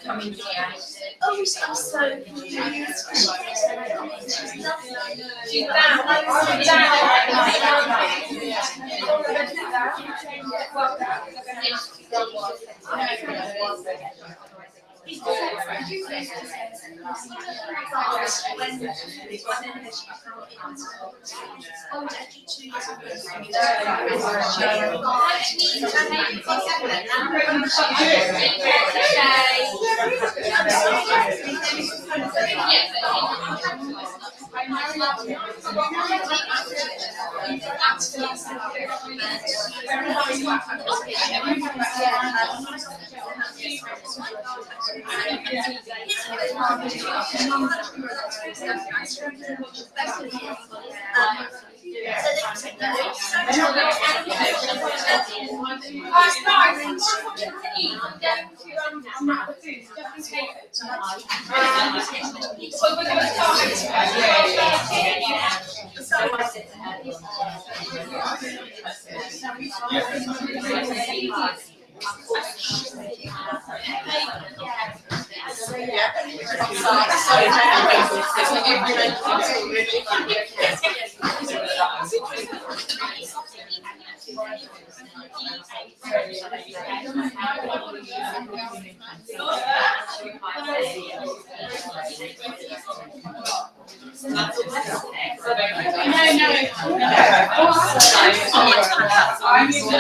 coming here. Oh, I'm so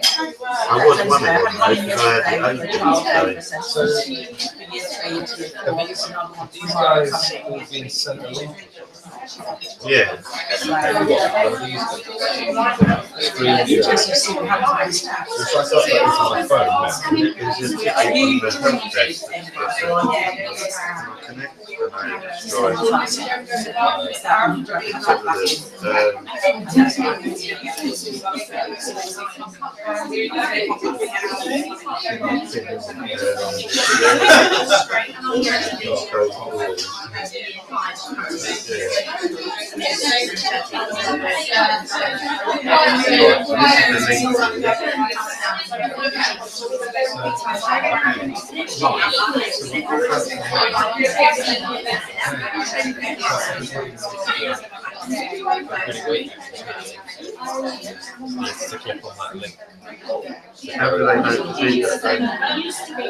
I was one of them, because I had the open, So, these guys all been sent a link. yeah. So if I start that on my phone now, It's just on the help desk that's connect, and I destroyed to click on that link. How do they know to do that?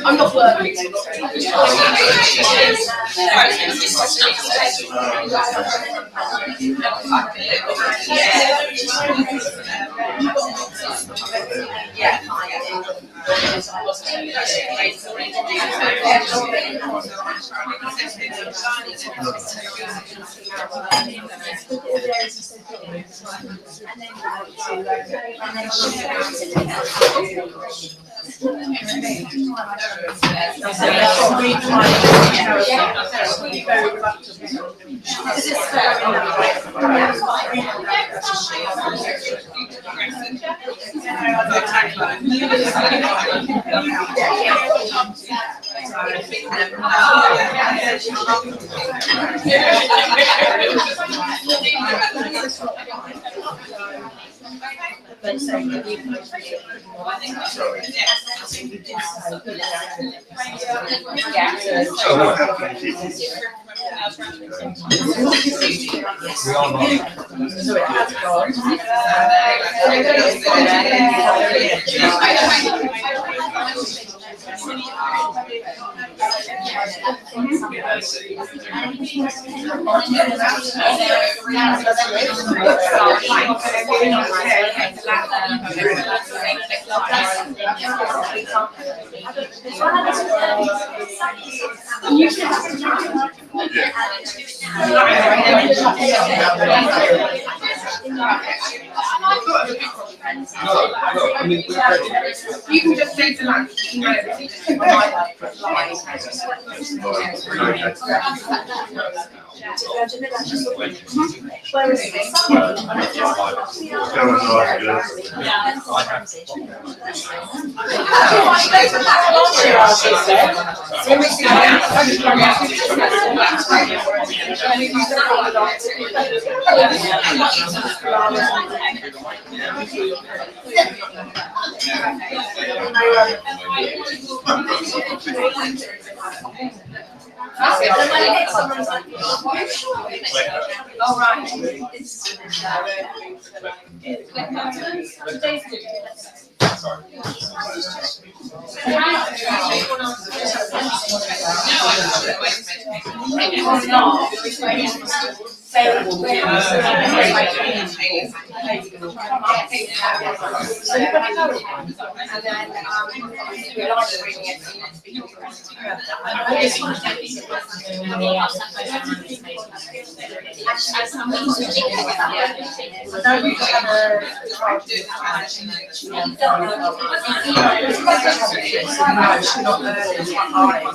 I'm not working. You can just say to lunch, you know, all right.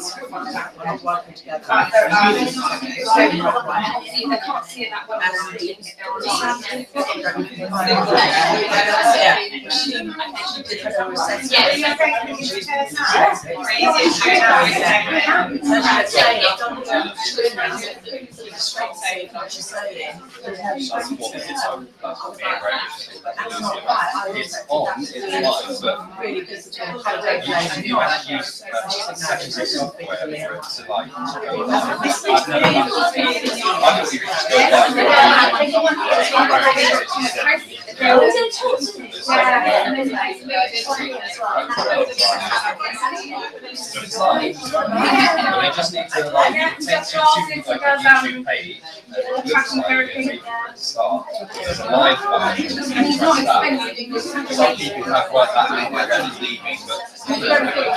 it's like, they just need to like take to like a YouTube page and it looks like it's even at the start. There's a live version that's interesting. Some people have worked that out by then leaving, but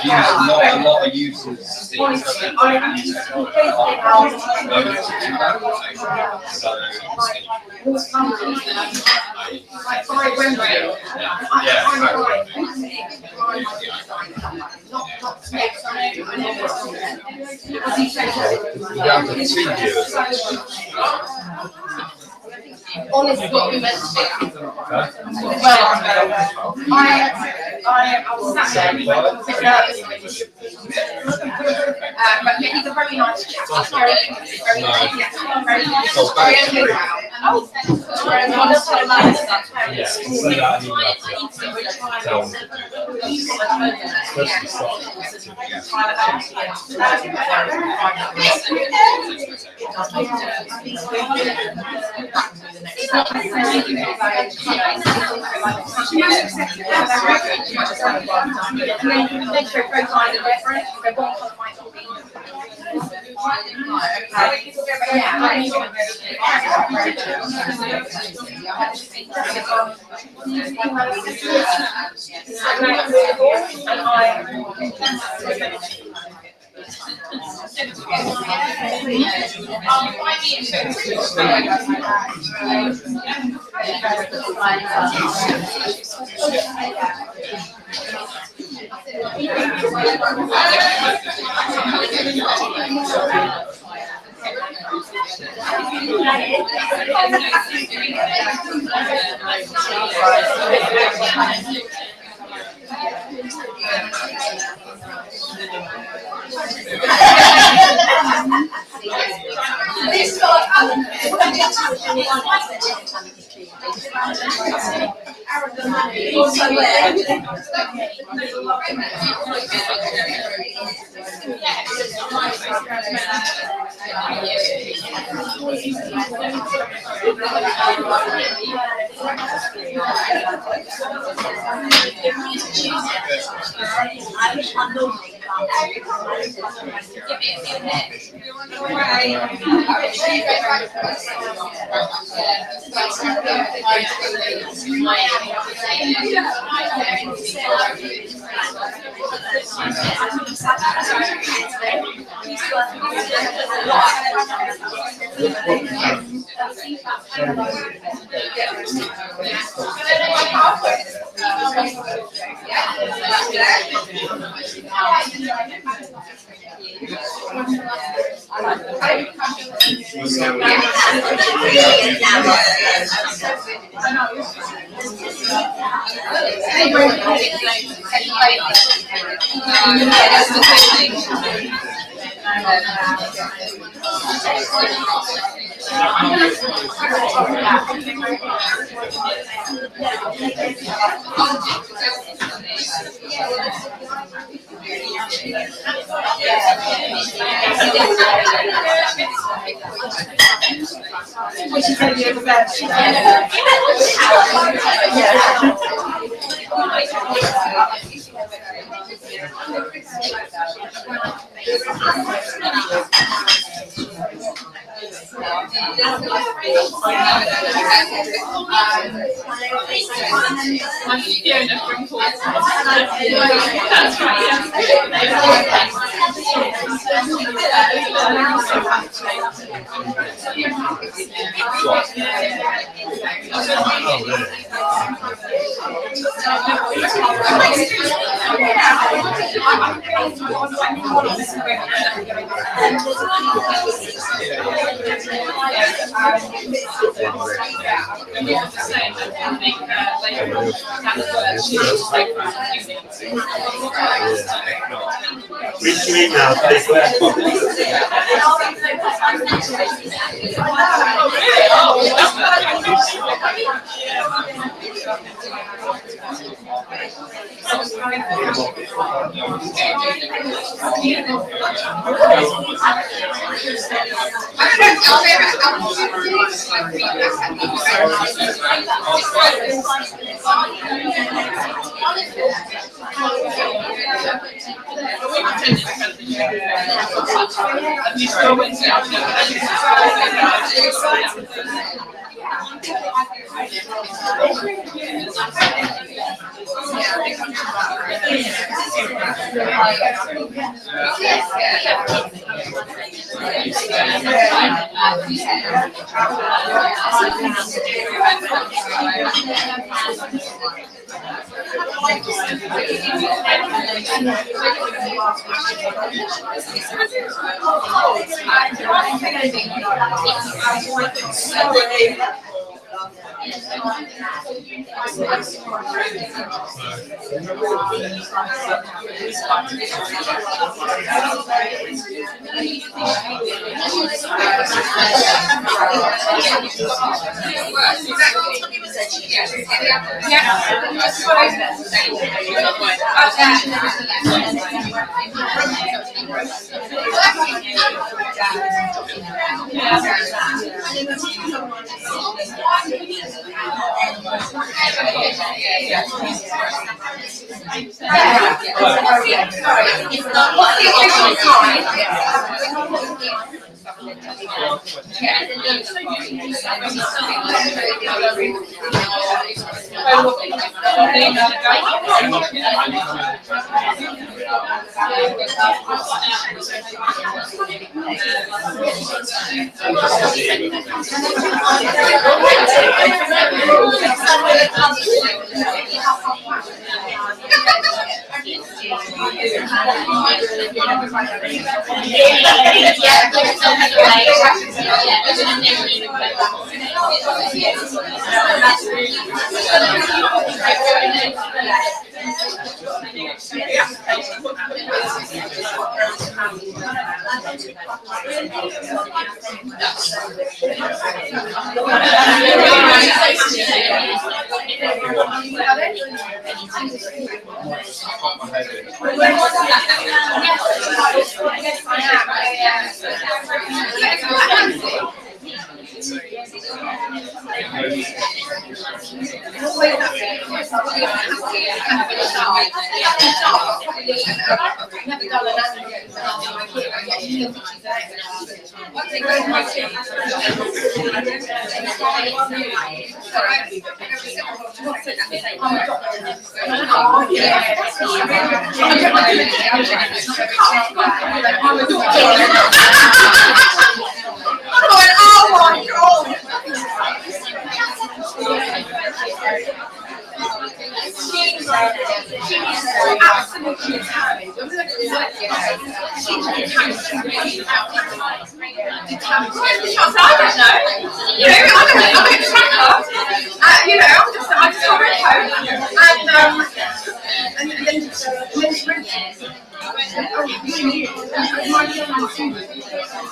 not a lot of users see it. Honestly, what we meant to do. Well, I was sat there and he went a bit nervous. But yeah, he's a very nice chap. Very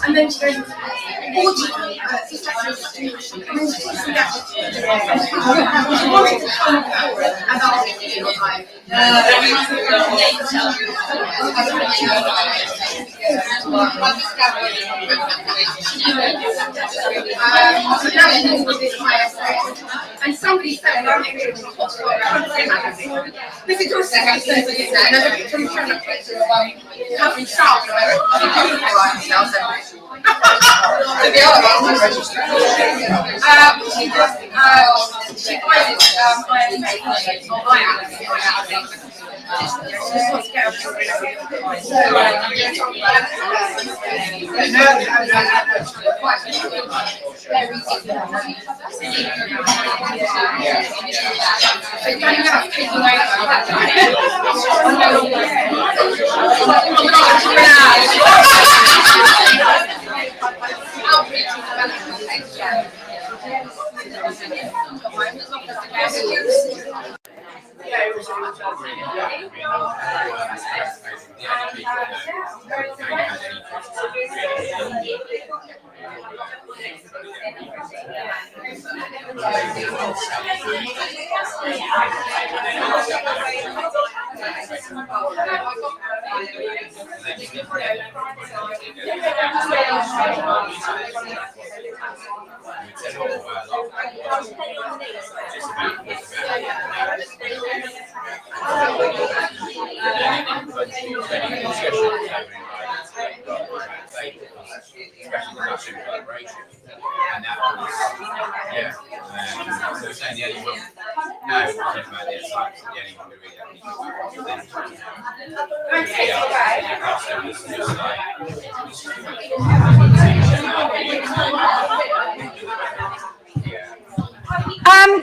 And then she goes, and somebody said, this is your second thing, and I'm trying to put it having sharp, the other one, she No, it's not about the assignments, the only one we really have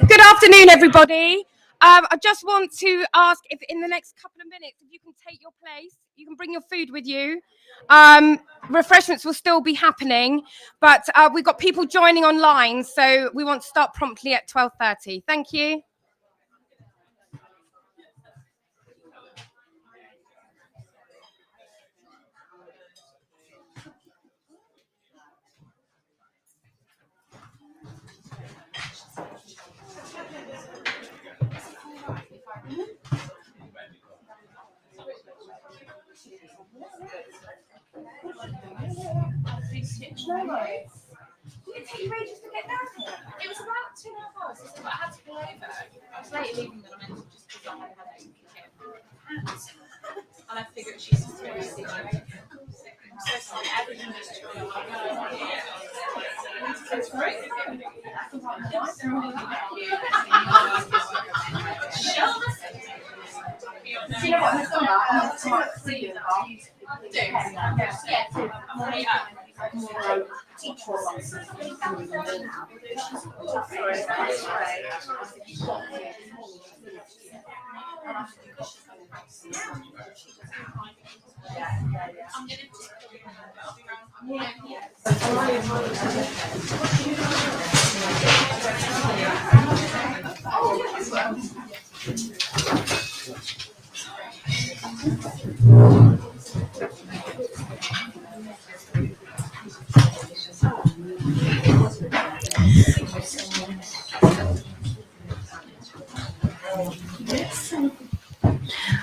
Good afternoon, everybody. I just want to ask if in the next couple of minutes, if you can take your place, you can bring your food with you. Refreshments will still be happening, but we've got people joining online, so we want to start promptly at 12:30. Thank you. Did it take you ages to get down here? It was about 2.5 hours, but I had to pull over. I was later leaving than I meant to just because I had a headache. And I figured she's seriously joking. I'm so sorry, everything just it's great. Do you know what? I see you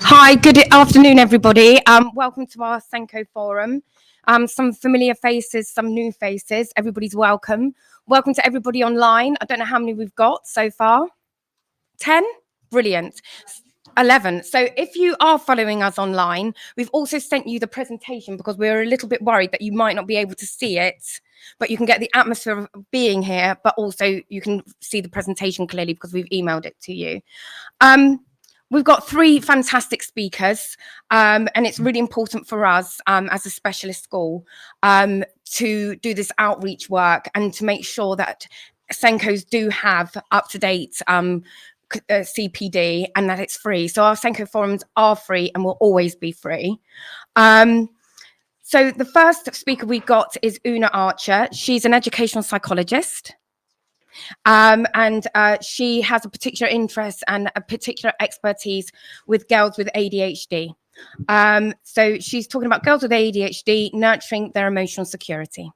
Hi, good afternoon, everybody. Welcome to our Senco forum. Some familiar faces, some new faces. Everybody's welcome. Welcome to everybody online. I don't know how many we've got so far. 10? Brilliant. 11. So if you are following us online, we've also sent you the presentation because we're a little bit worried that you might not be able to see it, but you can get the atmosphere of being here, but also you can see the presentation clearly because we've emailed it to you. We've got 3 fantastic speakers, and it's really important for us as a specialist school to do this outreach work and to make sure that Sencos do have up-to-date CPD and that it's free. So our Senco forums are free and will always be free. So the first speaker we got is Una Archer. She's an educational psychologist. And she has a particular interest and a particular expertise with girls with ADHD. So she's talking about girls with ADHD, nurturing their emotional security.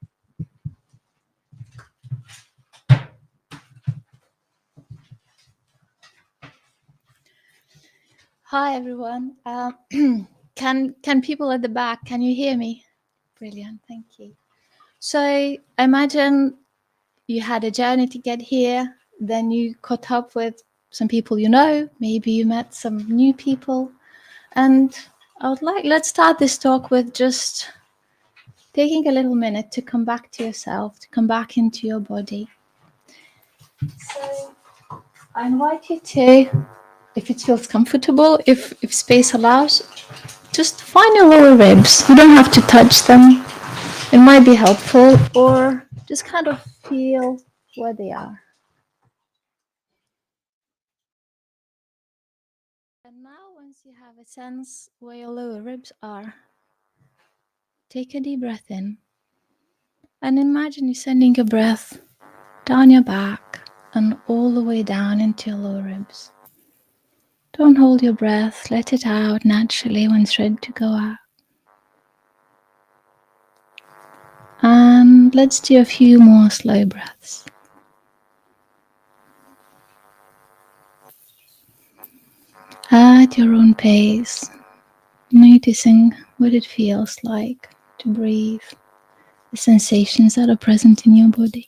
Hi everyone. Can people at the back, can you hear me? Brilliant, thank you. So imagine you had a journey to get here, then you caught up with some people you know, maybe you met some new people, and let's start this talk with just taking a little minute to come back to yourself, to come back into your body. So I invite you to, if it feels comfortable, if space allows, just find your lower ribs. You don't have to touch them. It might be helpful, or just kind of feel where they are. And now, once you have a sense where your lower ribs are, take a deep breath in. And imagine you're sending your breath down your back and all the way down into your lower ribs. Don't hold your breath, let it out naturally when it's ready to go out. And let's do a few more slow breaths. At your own pace, noticing what it feels like to breathe, the sensations that are present in your body.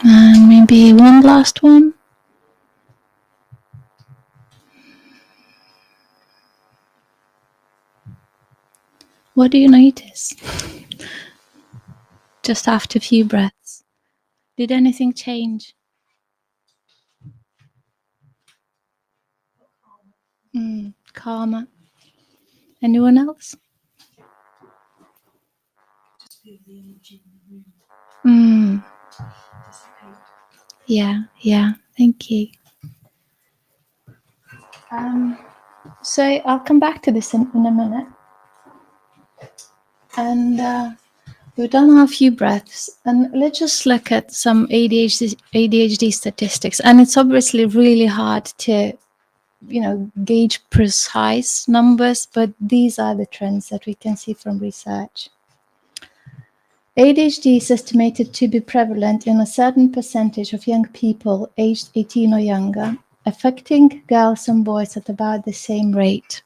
And maybe one last one. What do you notice? just after a few breaths? Did anything change? Calmer. Anyone else? Yeah, thank you. So I'll come back to this in a minute. And we've done our few breaths, and let's just look at some ADHD statistics. And it's obviously really hard to, gauge precise numbers, but these are the trends that we can see from research. ADHD is estimated to be prevalent in a certain percentage of young people aged 18 or younger, affecting girls and boys at about the same rate.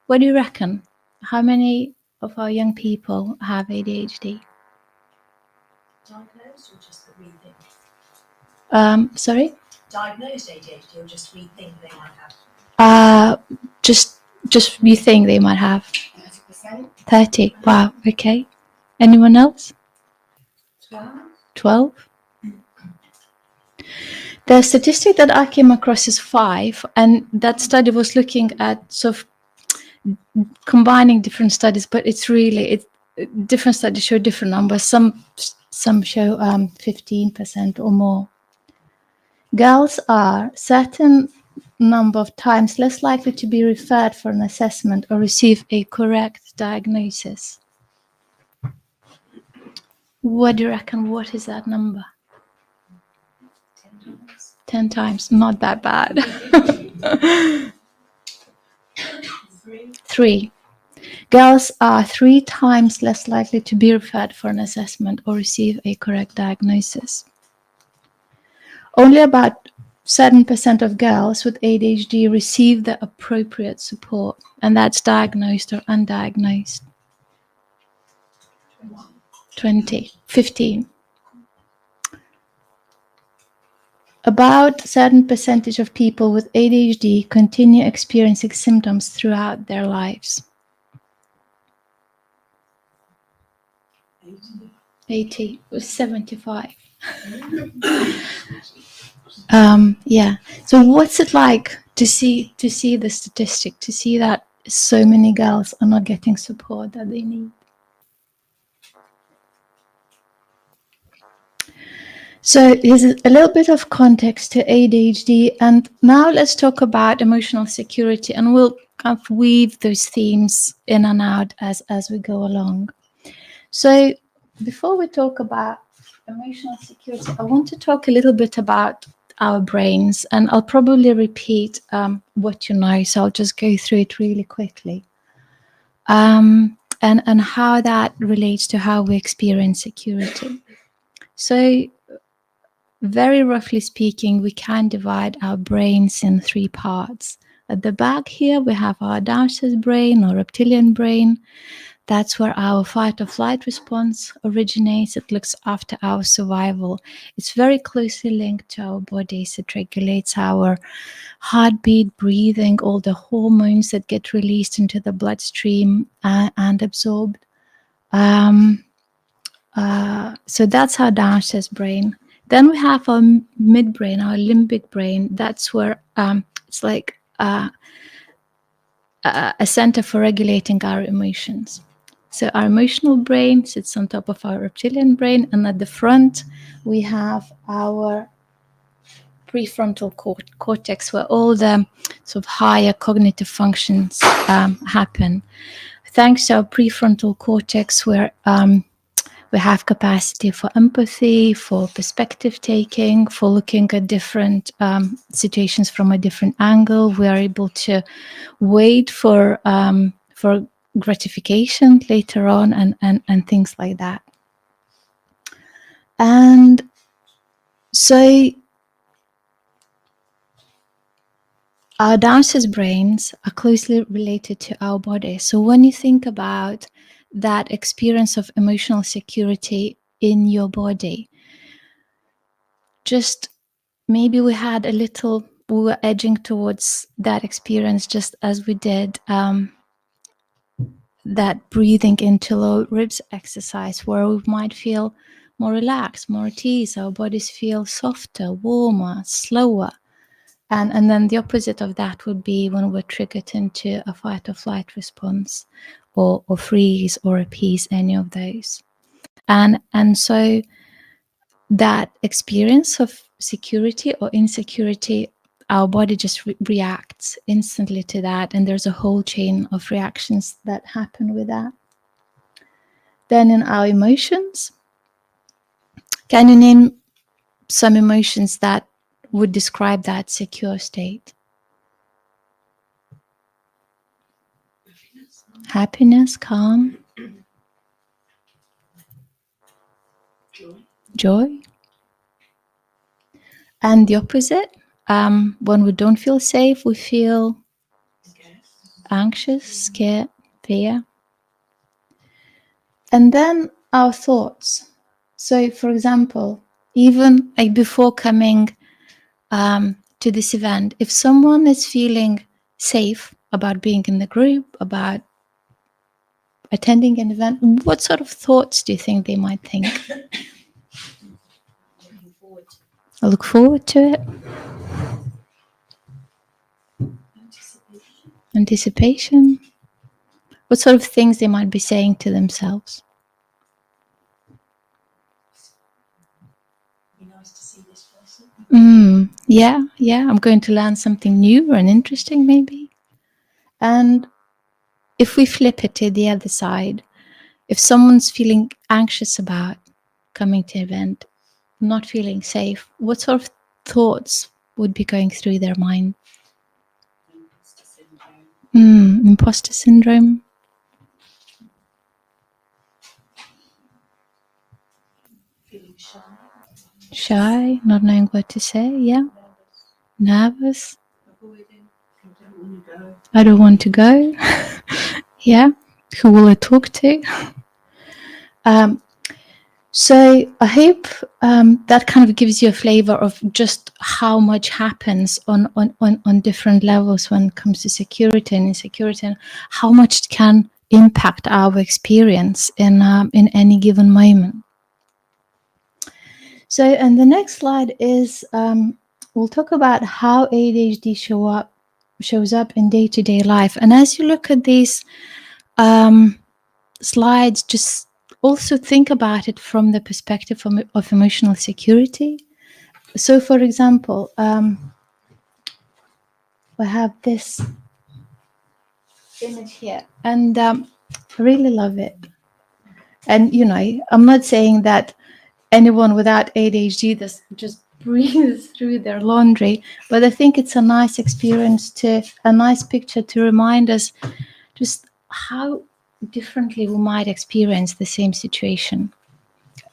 What do you reckon? How many of our young people have ADHD? Diagnosed or just that we think? Sorry? Diagnosed ADHD or just we think they might have? Just we think they might have. 30%. 30. Wow. Okay. Anyone else? 12. The statistic that I came across is 5, and that study was looking at sort of combining different studies, but different studies show different numbers. Some show 15% or more. Girls are certain number of times less likely to be referred for an assessment or receive a correct diagnosis. What do you reckon? What is that number? 10 times. Not that bad. 3. Girls are 3 times less likely to be referred for an assessment or receive a correct diagnosis. Only about 7% of girls with ADHD receive the appropriate support, and that's diagnosed or undiagnosed. 15. About a certain percentage of people with ADHD continue experiencing symptoms throughout their lives. 80 or 75. Yeah. So what's it like to see the statistic, to see that so many girls are not getting support that they need? So here's a little bit of context to ADHD, and now let's talk about emotional security, and we'll kind of weave those themes in and out as we go along. So before we talk about emotional security, I want to talk a little bit about our brains, and I'll probably repeat what you know, so I'll just go through it really quickly, and how that relates to how we experience security. So very roughly speaking, we can divide our brains in 3 parts. At the back here, we have our downstairs brain or reptilian brain. That's where our fight or flight response originates. It looks after our survival. It's very closely linked to our bodies. It regulates our heartbeat, breathing, all the hormones that get released into the bloodstream and absorbed. So that's our downstairs brain. Then we have our midbrain, our limbic brain. That's where it's like a center for regulating our emotions. So our emotional brain sits on top of our reptilian brain, and at the front we have our prefrontal cortex, where all the sort of higher cognitive functions happen. Thanks to our prefrontal cortex, where we have capacity for empathy, for perspective taking, for looking at different situations from a different angle. We are able to wait for gratification later on and things like that. And so our downstairs brains are closely related to our body. So when you think about that experience of emotional security in your body, just maybe we were edging towards that experience, just as we did that breathing into low ribs exercise, where we might feel more relaxed, more at ease. Our bodies feel softer, warmer, slower. And then the opposite of that would be when we're triggered into a fight or flight response, or freeze or appease, any of those. And so that experience of security or insecurity, our body just reacts instantly to that, and there's a whole chain of reactions that happen with that. Then in our emotions, can you name some emotions that would describe that secure state? Happiness, calm, joy. And the opposite, when we don't feel safe, we feel anxious, scared, fear. And then our thoughts. So, for example, even like before coming to this event, if someone is feeling safe about being in the group, about attending an event, what sort of thoughts do you think they might think? I look forward to it. Anticipation. What sort of things they might be saying to themselves? Be nice to see this person. Yeah, I'm going to learn something new and interesting, maybe. And if we flip it to the other side, if someone's feeling anxious about coming to an event, not feeling safe, what sort of thoughts would be going through their mind? Imposter syndrome. Feeling shy. Shy, not knowing what to say, yeah. Nervous. Avoiding. I don't want to go. I don't want to go. Yeah. Who will I talk to? So I hope that kind of gives you a flavor of just how much happens on different levels when it comes to security and insecurity, and how much it can impact our experience in any given moment. So, and the next slide is we'll talk about how ADHD shows up in day-to-day life. And as you look at these slides, just also think about it from the perspective of emotional security. So, for example, we have this image here, and I really love it. And, you know, I'm not saying that anyone without ADHD just breathes through their laundry, but I think it's a nice experience, a nice picture to remind us just how differently we might experience the same situation.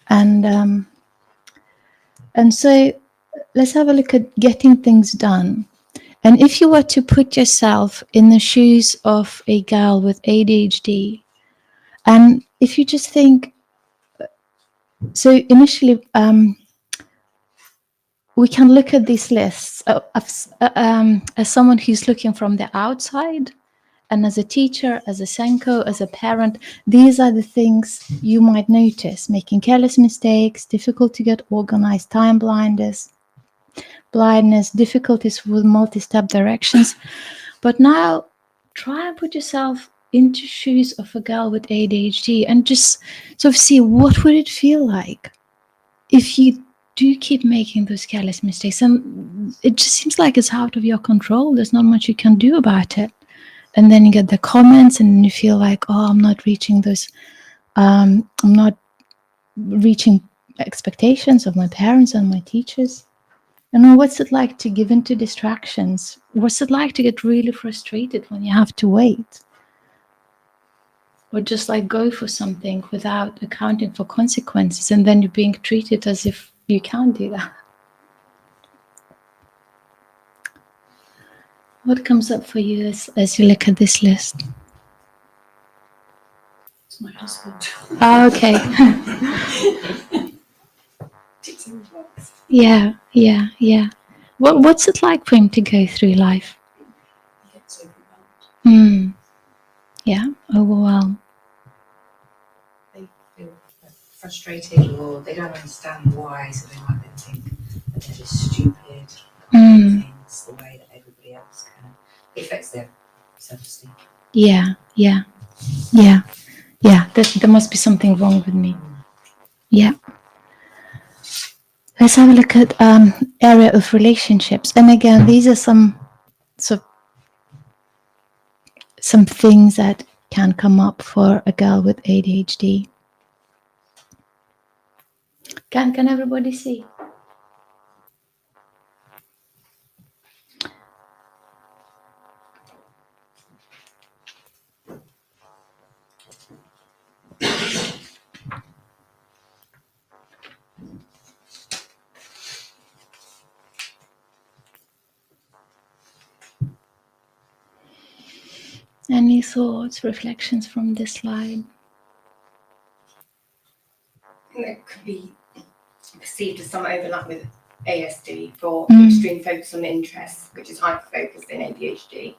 And so let's have a look at getting things done. And if you were to put yourself in the shoes of a girl with ADHD, and if you just think, so initially, we can look at these lists as someone who's looking from the outside, and as a teacher, as a Senco, as a parent, these are the things you might notice: making careless mistakes, difficult to get organized, time blindness, difficulties with multi-step directions. But now try and put yourself into shoes of a girl with ADHD and just sort of see, what would it feel like if you do keep making those careless mistakes? And it just seems like it's out of your control. There's not much you can do about it. And then you get the comments and you feel like, oh, I'm not reaching those, I'm not reaching expectations of my parents and my teachers. And what's it like to give into distractions? What's it like to get really frustrated when you have to wait? Or just like go for something without accounting for consequences, and then you're being treated as if you can't do that. What comes up for you as you look at this list? It's my husband. Oh, okay. Yeah. What's it like for him to go through life? He gets overwhelmed. Yeah, overwhelmed. They feel frustrated or they don't understand why, so they might then think that they're just stupid, things the way that everybody else can. It affects their self-esteem. Yeah. There must be something wrong with me. Yeah. Let's have a look at area of relationships. And again, these are some things that can come up for a girl with ADHD. Can everybody see? Any thoughts, reflections from this slide? There could be perceived as some overlap with ASD for extreme focus on interests, which is hyper-focused in ADHD.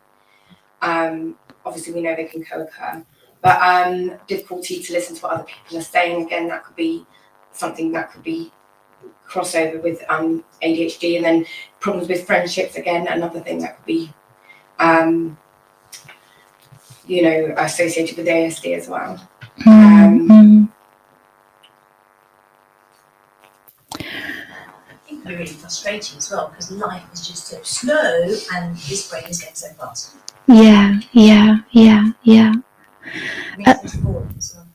Obviously, we know they can co-occur, but difficulty to listen to what other people are saying. Again, that could be something that could be crossover with ADHD, and then problems with friendships. Again, another thing that could be, associated with ASD as well. It can be really frustrating as well because life is just so slow and this brain is getting so fast. Yeah. It means it's boring as well.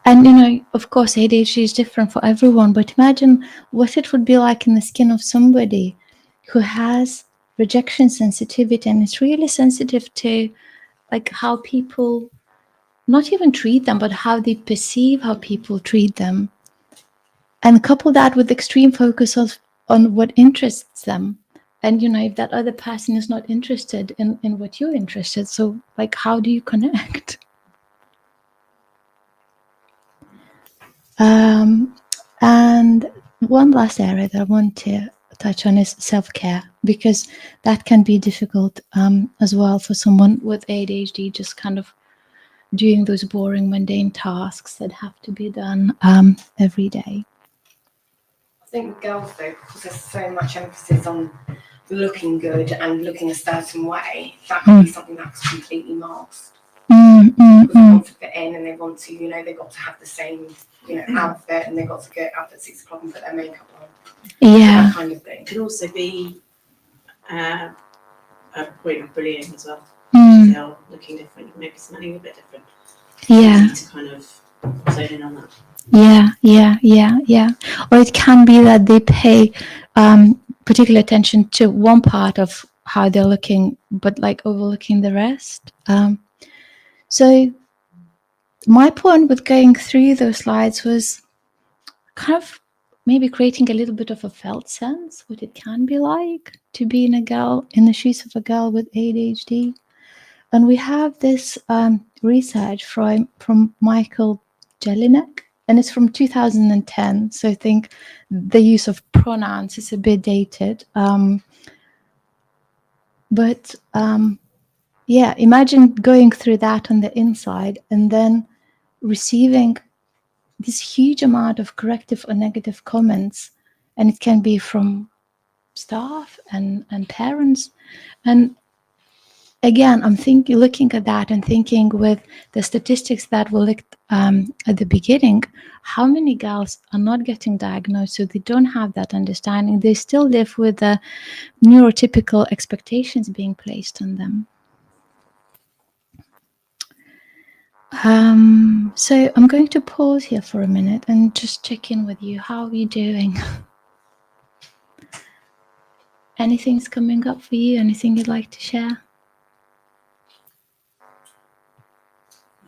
And of course, ADHD is different for everyone, but imagine what it would be like in the skin of somebody who has rejection sensitivity and is really sensitive to like how people not even treat them, but how they perceive how people treat them. And couple that with extreme focus on what interests them. And, if that other person is not interested in what you're interested, so like, how do you connect? And one last area that I want to touch on is self-care, because that can be difficult as well for someone with ADHD, just kind of doing those boring, mundane tasks that have to be done every day. I think with girls, though, because there's so much emphasis on looking good and looking a certain way, that can be something that's completely masked. Because they want to fit in and they want to, they've got to have the same, outfit, and they've got to get up at 6 o'clock and put their makeup on. Yeah. That kind of thing. It can also be a point of bullying as well. They're looking different, maybe smelling a bit different. Yeah. You need to kind of zone in on that. Yeah. Or it can be that they pay particular attention to one part of how they're looking, but like overlooking the rest. So my point with going through those slides was kind of maybe creating a little bit of a felt sense what it can be like to be in the shoes of a girl with ADHD. And we have this research from Michael Jelinek, and it's from 2010. So I think the use of pronouns is a bit dated. But imagine going through that on the inside and then receiving this huge amount of corrective or negative comments. And it can be from staff and parents. And again, I'm looking at that and thinking with the statistics that we looked at the beginning, how many girls are not getting diagnosed, so they don't have that understanding. They still live with the neurotypical expectations being placed on them. So I'm going to pause here for a minute and just check in with you. How are you doing? Anything's coming up for you? Anything you'd like to share?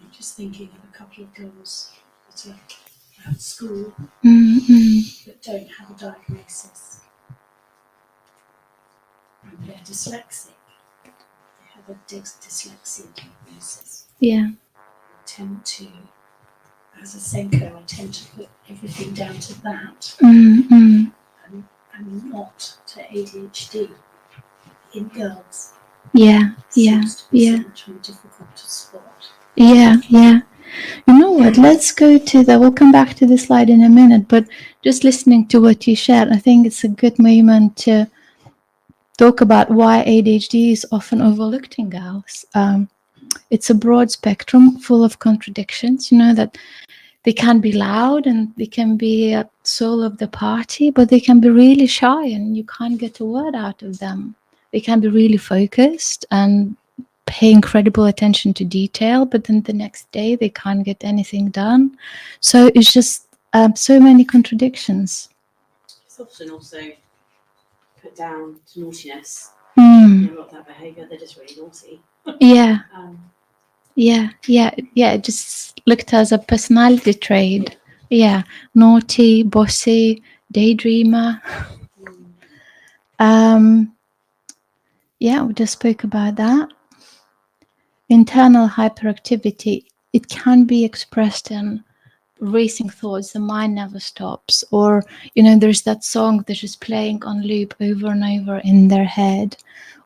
I'm just thinking of a couple of girls that are at school that don't have a diagnosis. And they're dyslexic. They have a dyslexia diagnosis. Yeah. Tend to, as a Senco, I tend to put everything down to that and not to ADHD in girls. Yeah. Seems to be so much more difficult to spot. Yeah. You know what? Let's go to the. We'll come back to the slide in a minute, but just listening to what you shared, I think it's a good moment to talk about why ADHD is often overlooked in girls. It's a broad spectrum full of contradictions. You know that they can be loud and they can be a soul of the party, but they can be really shy and you can't get a word out of them. They can be really focused and pay incredible attention to detail, but then the next day they can't get anything done. So it's just so many contradictions. It's often also put down to naughtiness. Mm. You know, a lot of that behaviour, they're just really naughty. Yeah. Um, Yeah. It just looked as a personality trait. Yeah. Naughty, bossy, daydreamer. Yeah, we just spoke about that. Internal hyperactivity, it can be expressed in racing thoughts, the mind never stops, or there's that song that's just playing on loop over and over in their head,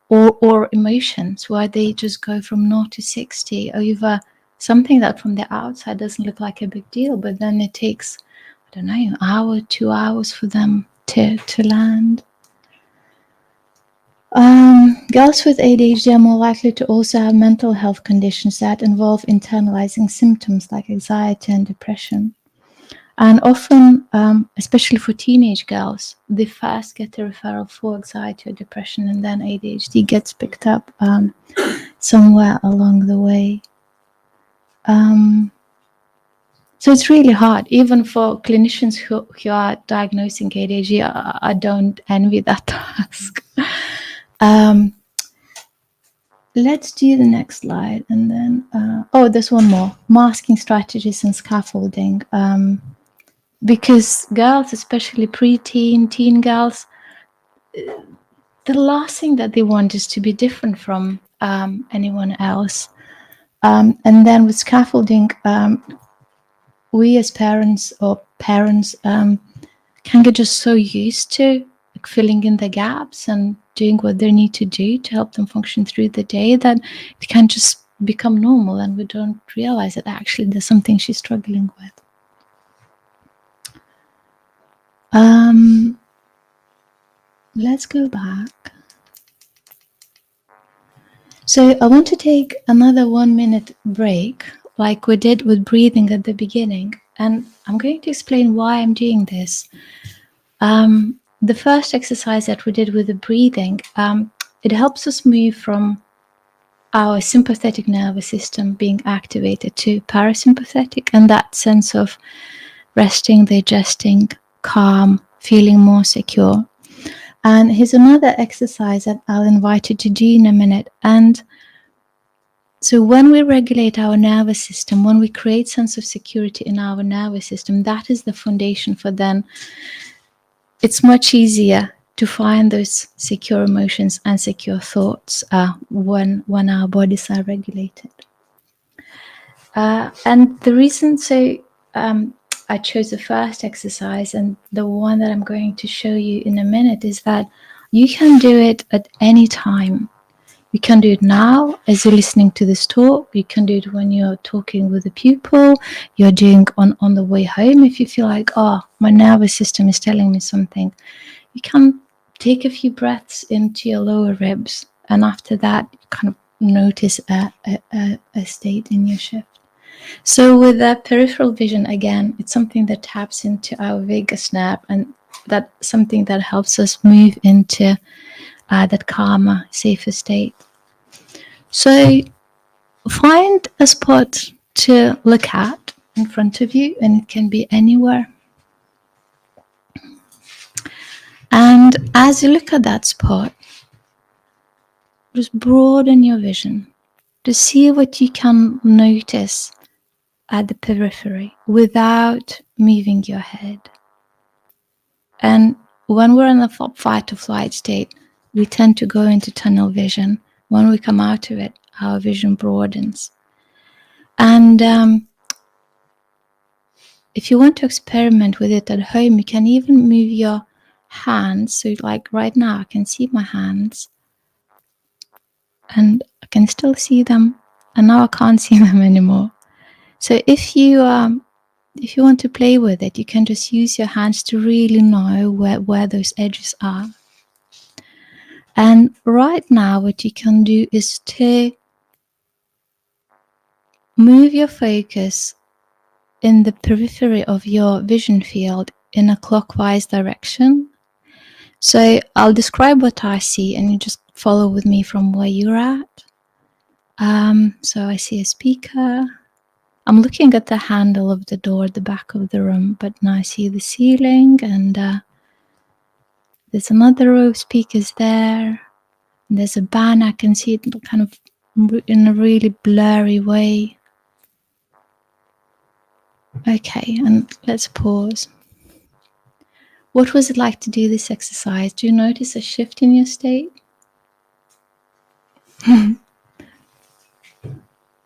or emotions where they just go from 0 to 60 over something that from the outside doesn't look like a big deal, but then it takes, I don't know, an hour, 2 hours for them to land. Girls with ADHD are more likely to also have mental health conditions that involve internalizing symptoms like anxiety and depression. And often, especially for teenage girls, they first get a referral for anxiety or depression, and then ADHD gets picked up somewhere along the way. So it's really hard, even for clinicians who are diagnosing ADHD. I don't envy that task. Let's do the next slide, and then there's one more: masking strategies and scaffolding. Because girls, especially preteen, teen girls, the last thing that they want is to be different from anyone else. And then with scaffolding, we as parents can get just so used to filling in the gaps and doing what they need to do to help them function through the day that it can just become normal, and we don't realize that actually there's something she's struggling with. Let's go back. So I want to take another 1 minute break, like we did with breathing at the beginning, and I'm going to explain why I'm doing this. The first exercise that we did with the breathing, it helps us move from our sympathetic nervous system being activated to parasympathetic, and that sense of resting, digesting, calm, feeling more secure. And here's another exercise that I'll invite you to do in a minute. And so when we regulate our nervous system, when we create sense of security in our nervous system, that is the foundation for then it's much easier to find those secure emotions and secure thoughts when our bodies are regulated. And the reason I chose the first exercise, and the one that I'm going to show you in a minute, is that you can do it at any time. You can do it now as you're listening to this talk. You can do it when you're talking with a pupil. You're doing on the way home. If you feel like, my nervous system is telling me something, you can take a few breaths into your lower ribs, and after that, you kind of notice a state in your shift. So with that peripheral vision, again, it's something that taps into our vagus nerve, and that's something that helps us move into that calmer, safer state. So find a spot to look at in front of you, and it can be anywhere. And as you look at that spot, just broaden your vision to see what you can notice at the periphery without moving your head. And when we're in the fight or flight state, we tend to go into tunnel vision. When we come out of it, our vision broadens. And if you want to experiment with it at home, you can even move your hands. So like right now, I can see my hands and I can still see them, and now I can't see them anymore. So if you want to play with it, you can just use your hands to really know where those edges are. And right now, what you can do is to move your focus in the periphery of your vision field in a clockwise direction. So I'll describe what I see and you just follow with me from where you're at. So I see a speaker. I'm looking at the handle of the door at the back of the room, but now I see the ceiling, and there's another row of speakers there. And there's a banner. I can see it kind of in a really blurry way. Okay, and let's pause. What was it like to do this exercise? Do you notice a shift in your state?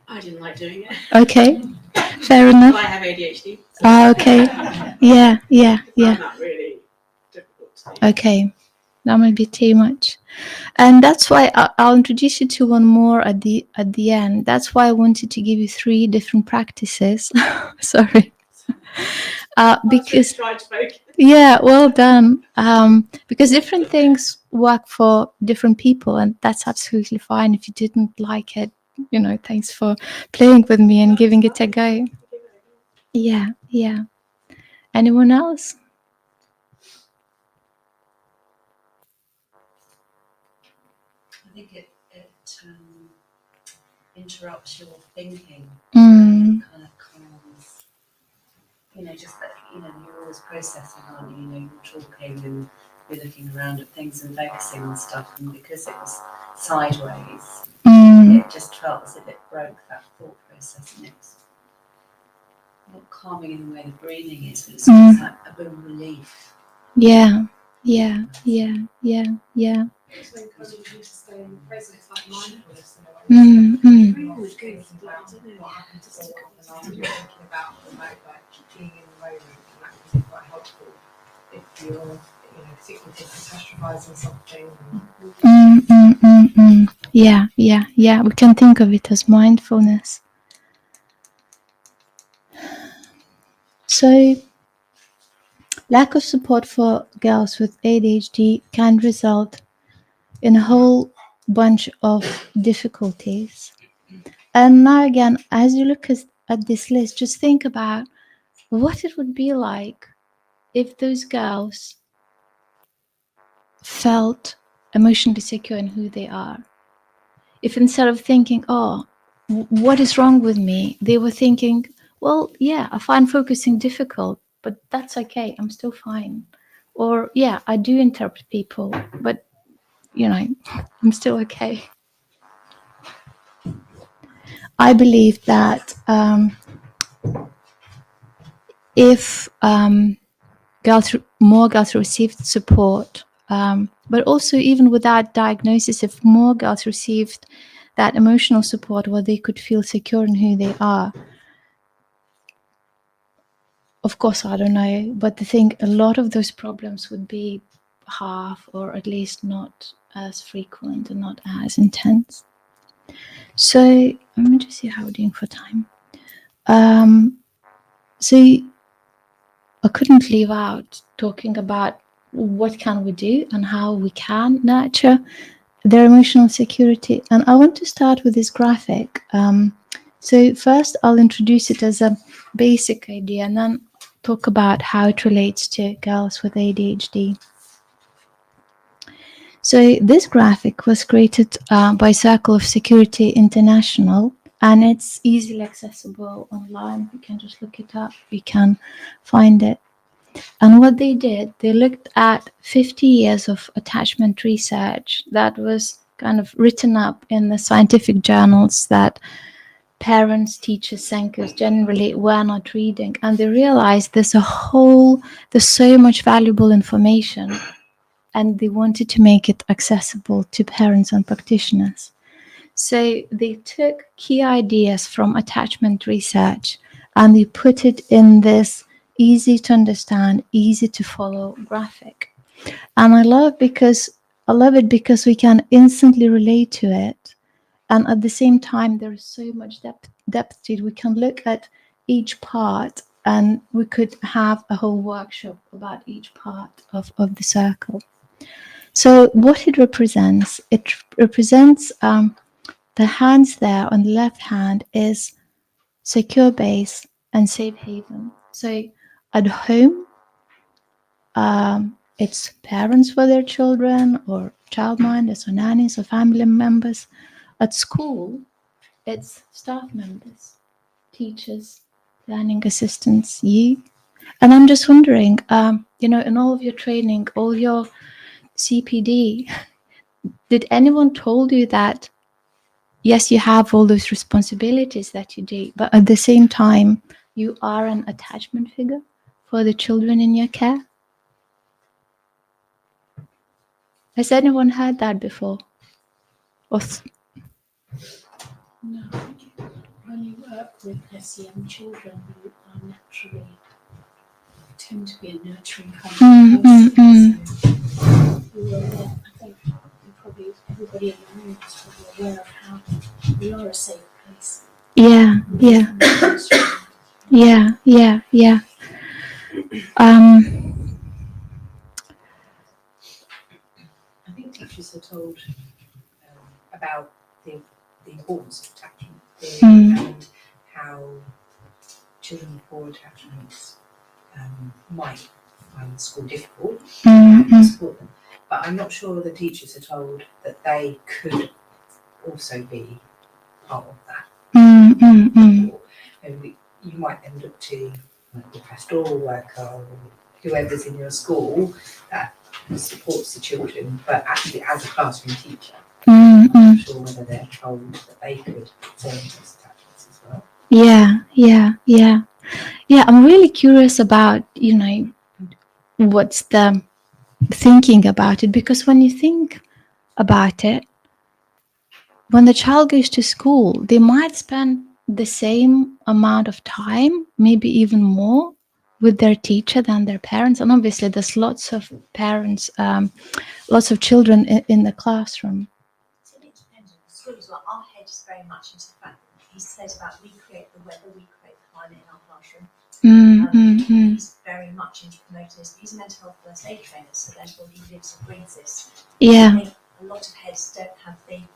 I didn't like doing it. Okay, fair enough. But I have ADHD. So Ah, okay. Yeah. I'm not really difficult to do. Okay, that might be too much. And that's why I'll introduce you to one more at the end. That's why I wanted to give you 3 different practices. Sorry. Because Tried to focus. yeah, well done. Because different things work for different people, and that's absolutely fine. If you didn't like it, thanks for playing with me and giving it a go. Yeah. Anyone else? I think it interrupts your thinking. Mm. Kind of calms. Just that, you're always processing, aren't you? You're talking and you're looking around at things and focusing on stuff. And because it was sideways, it just felt as if it broke that thought process. And it's not calming in the way the breathing is, but it's just like a bit of relief. Yeah. It's encouraging you to stay in the present. It's like mindfulness in a way. Really good about what happened to someone, and you're thinking about the moment, like being in the moment, and that can be quite helpful if you're, particularly catastrophizing something. Yeah. We can think of it as mindfulness. So, lack of support for girls with ADHD can result in a whole bunch of difficulties. And now again, as you look at this list, just think about what it would be like if those girls felt emotionally secure in who they are. If instead of thinking, oh, what is wrong with me, they were thinking, well, yeah, I find focusing difficult, but that's okay, I'm still fine. Or, yeah, I do interrupt people, but, I'm still okay. I believe that if more girls received support, but also even without diagnosis, if more girls received that emotional support where they could feel secure in who they are, of course, I don't know, but I think a lot of those problems would be half, or at least not as frequent and not as intense. So let me just see how we're doing for time. So I couldn't leave out talking about what can we do and how we can nurture their emotional security. And I want to start with this graphic. So first I'll introduce it as a basic idea and then talk about how it relates to girls with ADHD. So this graphic was created by Circle of Security International, and it's easily accessible online. You can just look it up, you can find it. And what they did, they looked at 50 years of attachment research that was kind of written up in the scientific journals that parents, teachers, Senkos generally were not reading. And they realized there's so much valuable information, and they wanted to make it accessible to parents and practitioners. So they took key ideas from attachment research and they put it in this easy to understand, easy to follow graphic. And I love it because we can instantly relate to it. And at the same time, there is so much depth to it. We can look at each part, and we could have a whole workshop about each part of the circle. So what it represents the hands there on the left hand is secure base and safe haven. So at home, it's parents for their children, or childminders, or nannies, or family members. At school, it's staff members, teachers, learning assistants, you. And I'm just wondering, in all of your training, all your CPD, did anyone told you that, yes, you have all those responsibilities that you do, but at the same time, you are an attachment figure for the children in your care? Has anyone heard that before? Or No. When you work with SEM children, you are naturally tend to be a nurturing kind of person. So I think probably everybody in the room is probably aware of how we are a safe place. yeah. I think teachers are told about the importance of attachment and how children with poor attachments might find school difficult and support them. But I'm not sure the teachers are told that they could also be part of that. Or, you might then look to the pastoral worker or whoever's in your school that supports the children, but actually as a classroom teacher, I'm not sure whether they're told that they could form those attachments as well. Yeah, I'm really curious about, what's the thinking about it, because when you think about it, when the child goes to school, they might spend the same amount of time, maybe even more, with their teacher than their parents. And obviously there's lots of parents, lots of children in the classroom. So it depends on the school as well. Our head is very much into the fact that he says about we create the weather, we create the climate in our classroom. He's very much into promoting this. He's a mental health first aid trainer, so therefore he lives and breathes this. Yeah. I think a lot of heads don't have that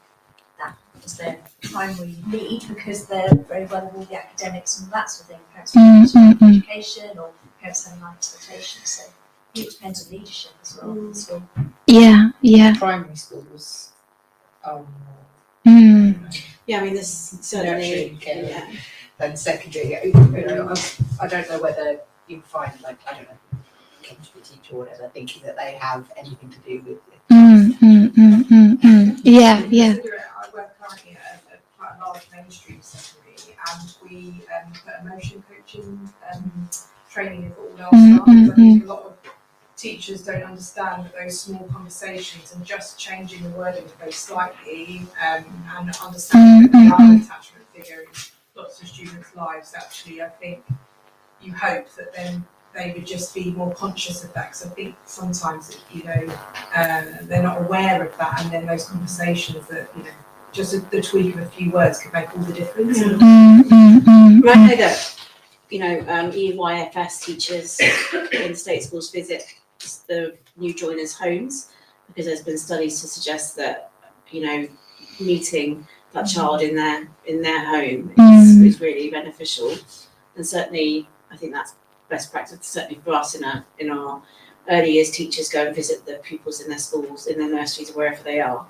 as their primary need, because they're very well with all the academics and that sort of thing. Parents have education, or parents having high expectations. So it depends on leadership as well in the school. Yeah. Primary schools. Yeah, I mean, there's certainly Than secondary. I don't know whether you find, like, I don't know, chemistry teacher or whatever, thinking that they have anything to do with it. Yeah. I work currently at quite a large mainstream secondary, and we put emotion coaching training in for all our staff. I think a lot of teachers don't understand that those small conversations and just changing the wording very slightly and understanding that they are an attachment figure in lots of students' lives. Actually, I think you hope that then they would just be more conscious of that, because I think sometimes they're not aware of that, and then those conversations that just the tweak of a few words could make all the difference. I know that EYFS teachers in state schools visit the new joiners' homes, because there's been studies to suggest that meeting that child in their home is really beneficial, and certainly I think that's best practice. Certainly for us in our early years, teachers go and visit the pupils in their schools, in their nurseries, or wherever they are,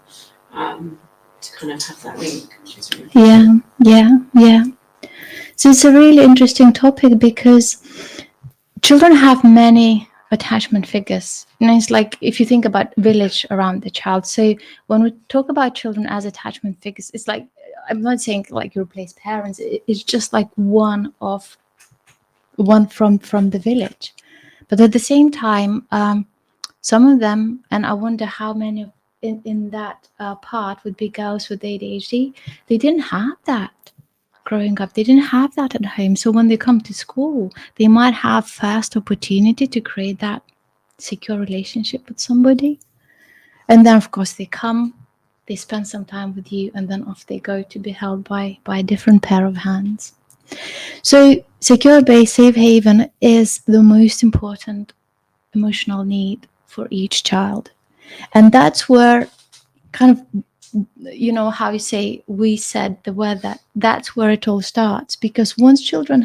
to kind of have that link. Which is really Yeah. So it's a really interesting topic, because children have many attachment figures. It's like if you think about village around the child. So when we talk about children as attachment figures, it's like, I'm not saying like you replace parents. It's just like one from the village. But at the same time, some of them, and I wonder how many in that part would be girls with ADHD, they didn't have that growing up. They didn't have that at home. So when they come to school, they might have first opportunity to create that secure relationship with somebody. And then, of course, they come, they spend some time with you, and then off they go to be held by a different pair of hands. So secure base, safe haven is the most important emotional need for each child. And that's where kind of, you know, how you say, we said the word that's where it all starts. Because once children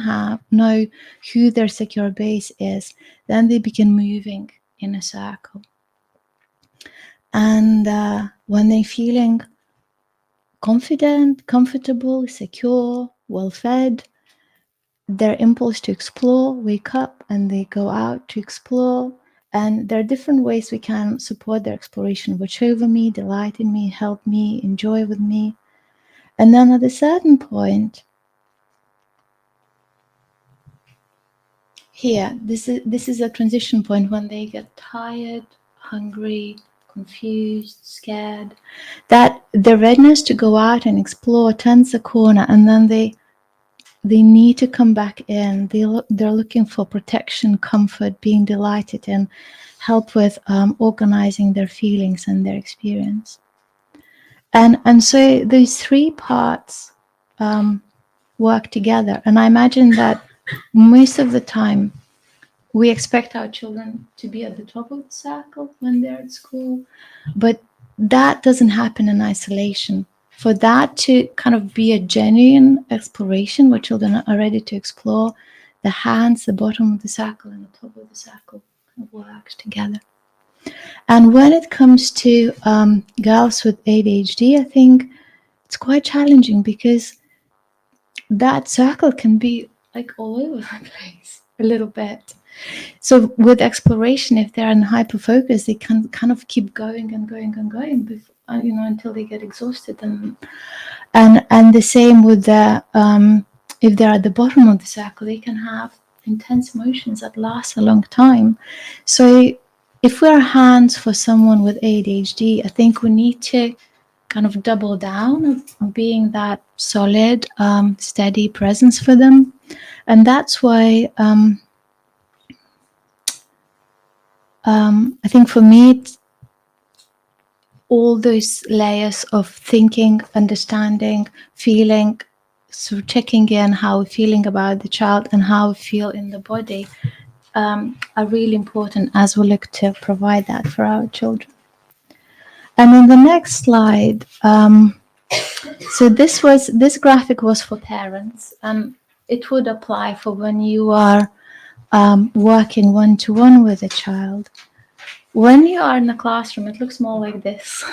know who their secure base is, then they begin moving in a circle. And when they're feeling confident, comfortable, secure, well-fed, their impulse to explore wake up and they go out to explore. And there are different ways we can support their exploration: watch over me, delight in me, help me, enjoy with me. And then at a certain point, here, this is a transition point when they get tired, hungry, confused, scared, that the readiness to go out and explore turns the corner, and then they need to come back in. They're looking for protection, comfort, being delighted in, help with organizing their feelings and their experience. And so these three parts work together. And I imagine that most of the time we expect our children to be at the top of the circle when they're at school, but that doesn't happen in isolation. For that to kind of be a genuine exploration where children are ready to explore, the hands, the bottom of the circle and the top of the circle kind of work together. And when it comes to girls with ADHD, I think it's quite challenging because that circle can be like all over the place a little bit. So with exploration, if they're in hyperfocus, they can kind of keep going and going and going before, until they get exhausted. And the same with the if they're at the bottom of the circle, they can have intense emotions that last a long time. So if we're hands for someone with ADHD, I think we need to kind of double down on being that solid, steady presence for them. And that's why I think for me, it's all those layers of thinking, understanding, feeling, so checking in how we're feeling about the child and how we feel in the body are really important as we look to provide that for our children. And on the next slide, so this graphic was for parents, and it would apply for when you are working one-to-one with a child. When you are in the classroom, it looks more like this.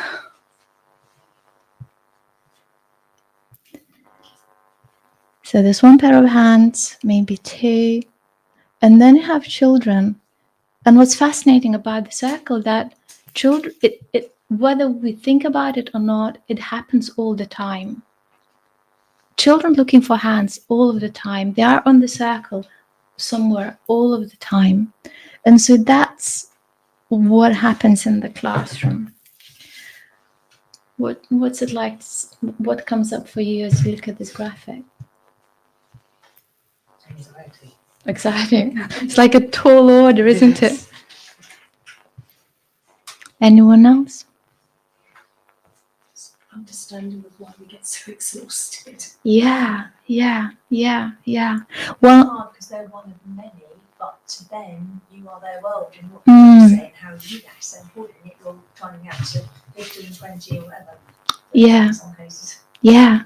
So there's one pair of hands, maybe two, and then you have children. And what's fascinating about the circle, that children, whether we think about it or not, it happens all the time. Children looking for hands all of the time. They are on the circle somewhere all of the time. And so that's what happens in the classroom. What's it like? What comes up for you as you look at this graphic? Anxiety. Exciting. It's like a tall order, isn't it? Anyone else? Understanding of why we get so exhausted. Yeah. It's Well, hard because they're one of many, but to them, you are their world, and what you say and how you react so important. If you're trying out to 15, 20 or whatever. Yeah. In some cases. Yeah.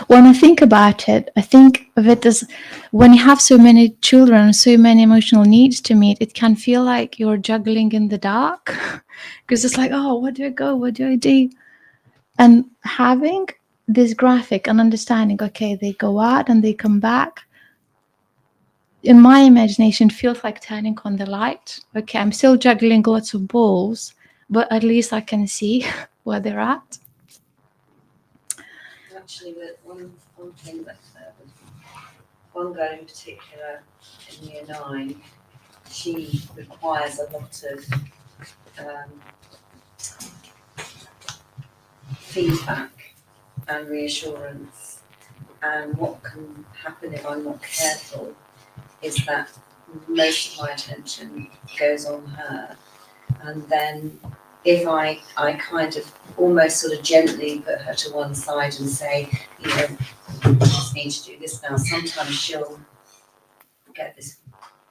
When I think about it, I think of it as when you have so many children, so many emotional needs to meet, it can feel like you're juggling in the dark because it's like, oh, where do I go? What do I do? And having this graphic and understanding, okay, they go out and they come back, in my imagination, feels like turning on the light. Okay, I'm still juggling lots of balls, but at least I can see where they're at. Actually, one thing that one girl in particular in year 9, she requires a lot of feedback and reassurance. And what can happen if I'm not careful is that most of my attention goes on her, and then if I kind of almost sort of gently put her to one side and say, you know, you just need to do this now, sometimes she'll get this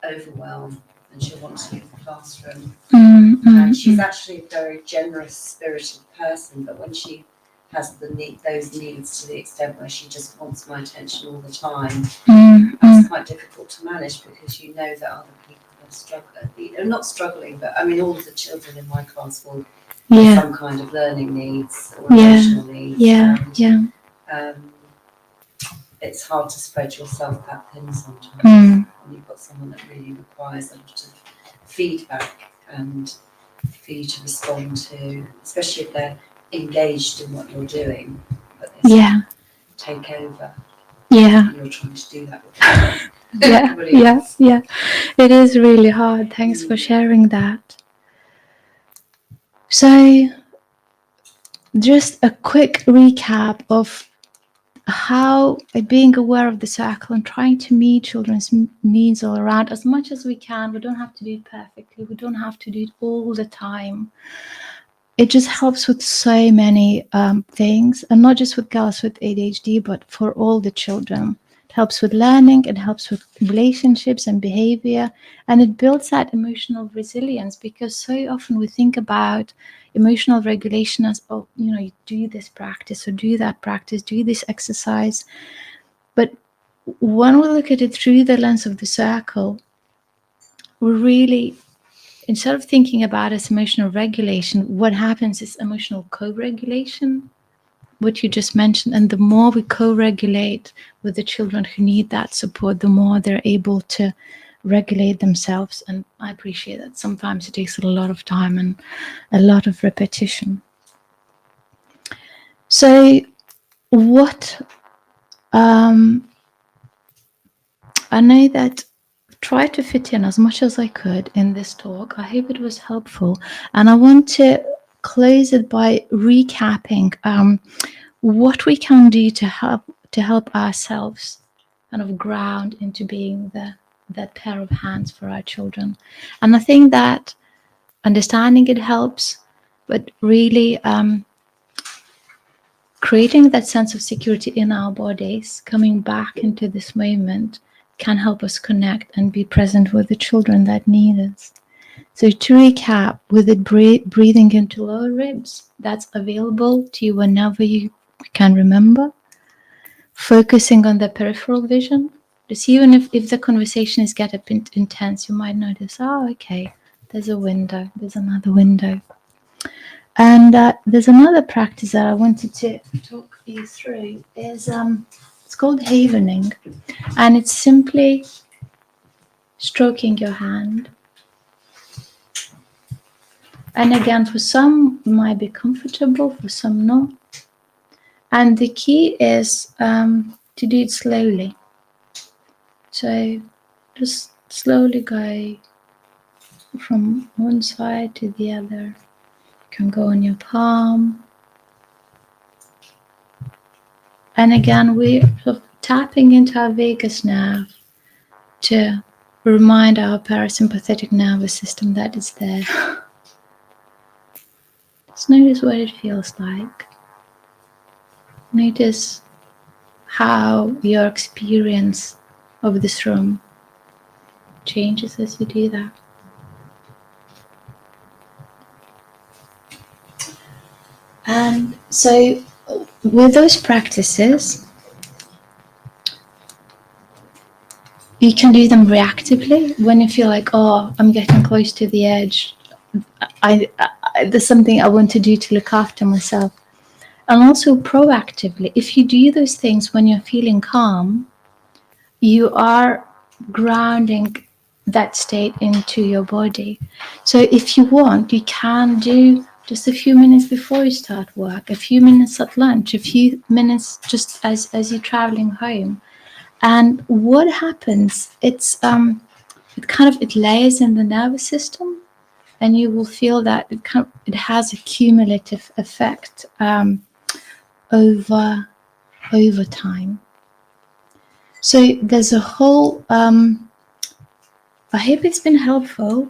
overwhelm and she'll want to leave the classroom. And she's actually a very generous spirited person, but when she has those needs to the extent where she just wants my attention all the time, that's quite difficult to manage, because you know that other people are struggling, not struggling, but I mean all of the children in my class will have some kind of learning needs or emotional needs. It's hard to spread yourself that thin sometimes when you've got someone that really requires a lot of feedback and for you to respond to, especially if they're engaged in what you're doing, but they sort of take over. And you're trying to do that with them. It is really hard. Thanks for sharing that. So, just a quick recap of how being aware of the circle and trying to meet children's needs all around as much as we can. We don't have to do it perfectly. We don't have to do it all the time. It just helps with so many things, and not just with girls with ADHD, but for all the children. It helps with learning, it helps with relationships and behavior, and it builds that emotional resilience, because so often we think about emotional regulation as, oh, you know, you do this practice or do that practice, do this exercise. But when we look at it through the lens of the circle, we really, instead of thinking about it as emotional regulation, what happens is emotional co-regulation, what you just mentioned. And the more we co-regulate with the children who need that support, the more they're able to regulate themselves. And I appreciate that sometimes it takes a lot of time and a lot of repetition. So what I know that try to fit in as much as I could in this talk. I hope it was helpful, and I want to close it by recapping what we can do to help ourselves kind of ground into being that pair of hands for our children. And I think that understanding it helps, but really creating that sense of security in our bodies, coming back into this moment, can help us connect and be present with the children that need us. So to recap, with it breathing into lower ribs, that's available to you whenever you can remember. Focusing on the peripheral vision, just even if the conversation is getting a bit intense, you might notice, oh, okay, there's a window, there's another window. And there's another practice that I wanted to talk you through, is it's called havening, and it's simply stroking your hand. And again, for some it might be comfortable, for some not. And the key is to do it slowly. So just slowly go from one side to the other. You can go on your palm. And again, we're sort of tapping into our vagus nerve to remind our parasympathetic nervous system that it's there. Just notice what it feels like. Notice how your experience of this room changes as you do that. And so with those practices, you can do them reactively when you feel like, oh, I'm getting close to the edge. There's something I want to do to look after myself. And also proactively, if you do those things when you're feeling calm, you are grounding that state into your body. So if you want, you can do just a few minutes before you start work, a few minutes at lunch, a few minutes just as you're traveling home. And what happens, it layers in the nervous system, and you will feel that it has a cumulative effect over time. So there's a whole, I hope it's been helpful.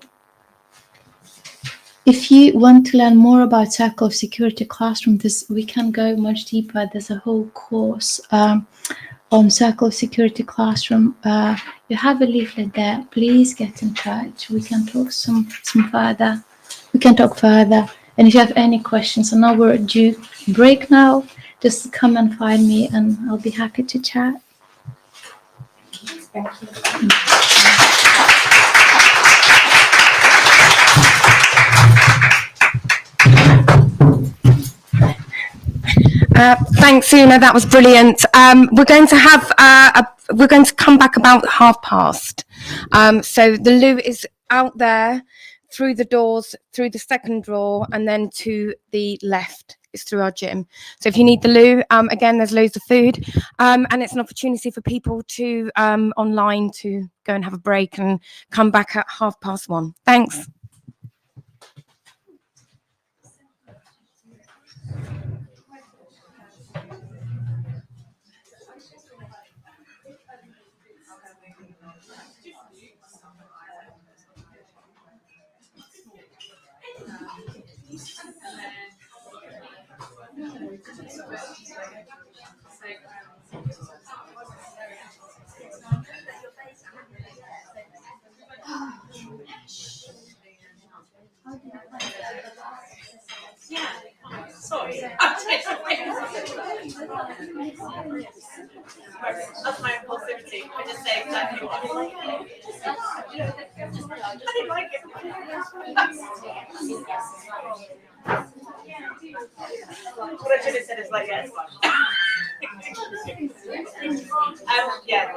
if you want to learn more about Circle of Security Classroom, we can go much deeper. There's a whole course on Circle of Security Classroom. You have a leaflet there. Please get in touch. We can talk some further. We can talk further. And if you have any questions, I know we're due break now. Just come and find me, and I'll be happy to chat. Thank you. Thanks, Una. That was brilliant. We're going to have we're going to come back about past. So the loo is out there, through the doors, through the second door, and then to the left is through our gym. So if you need the loo, again, there's loads of food, and it's an opportunity for people to online to go and have a break and come back at 1:30. Thanks. Sorry. That's my impulsivity. I just say exactly what I like. I didn't like it. What I should have said is like, yeah, it's fine. Yeah.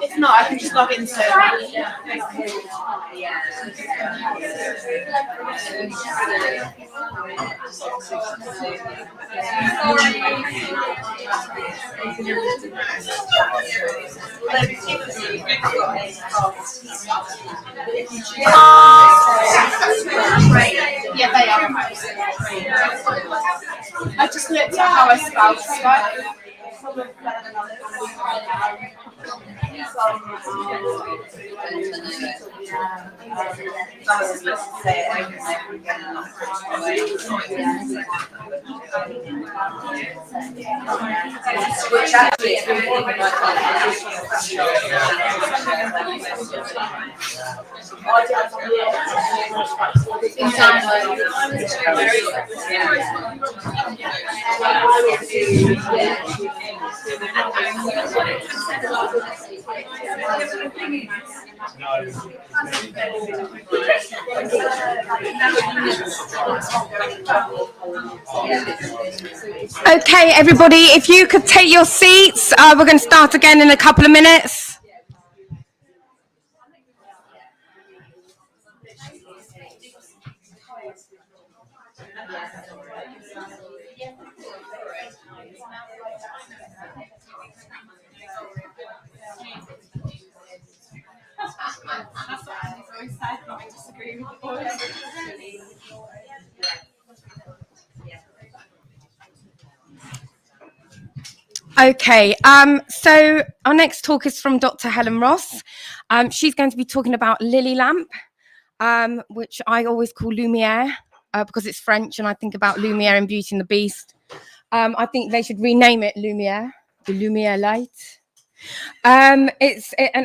If not, I can just log into Yeah, they are. I just looked at how I spelled Skype. Which actually is Okay, everybody, if you could take your seats, we're going to start again in a couple of minutes. Okay, so our next talk is from Dr. Helen Ross. She's going to be talking about Lili Lamp, which I always call Lumiere, because it's French and I think about Lumiere in Beauty and the Beast. I think they should rename it Lumiere, the Lumiere light. And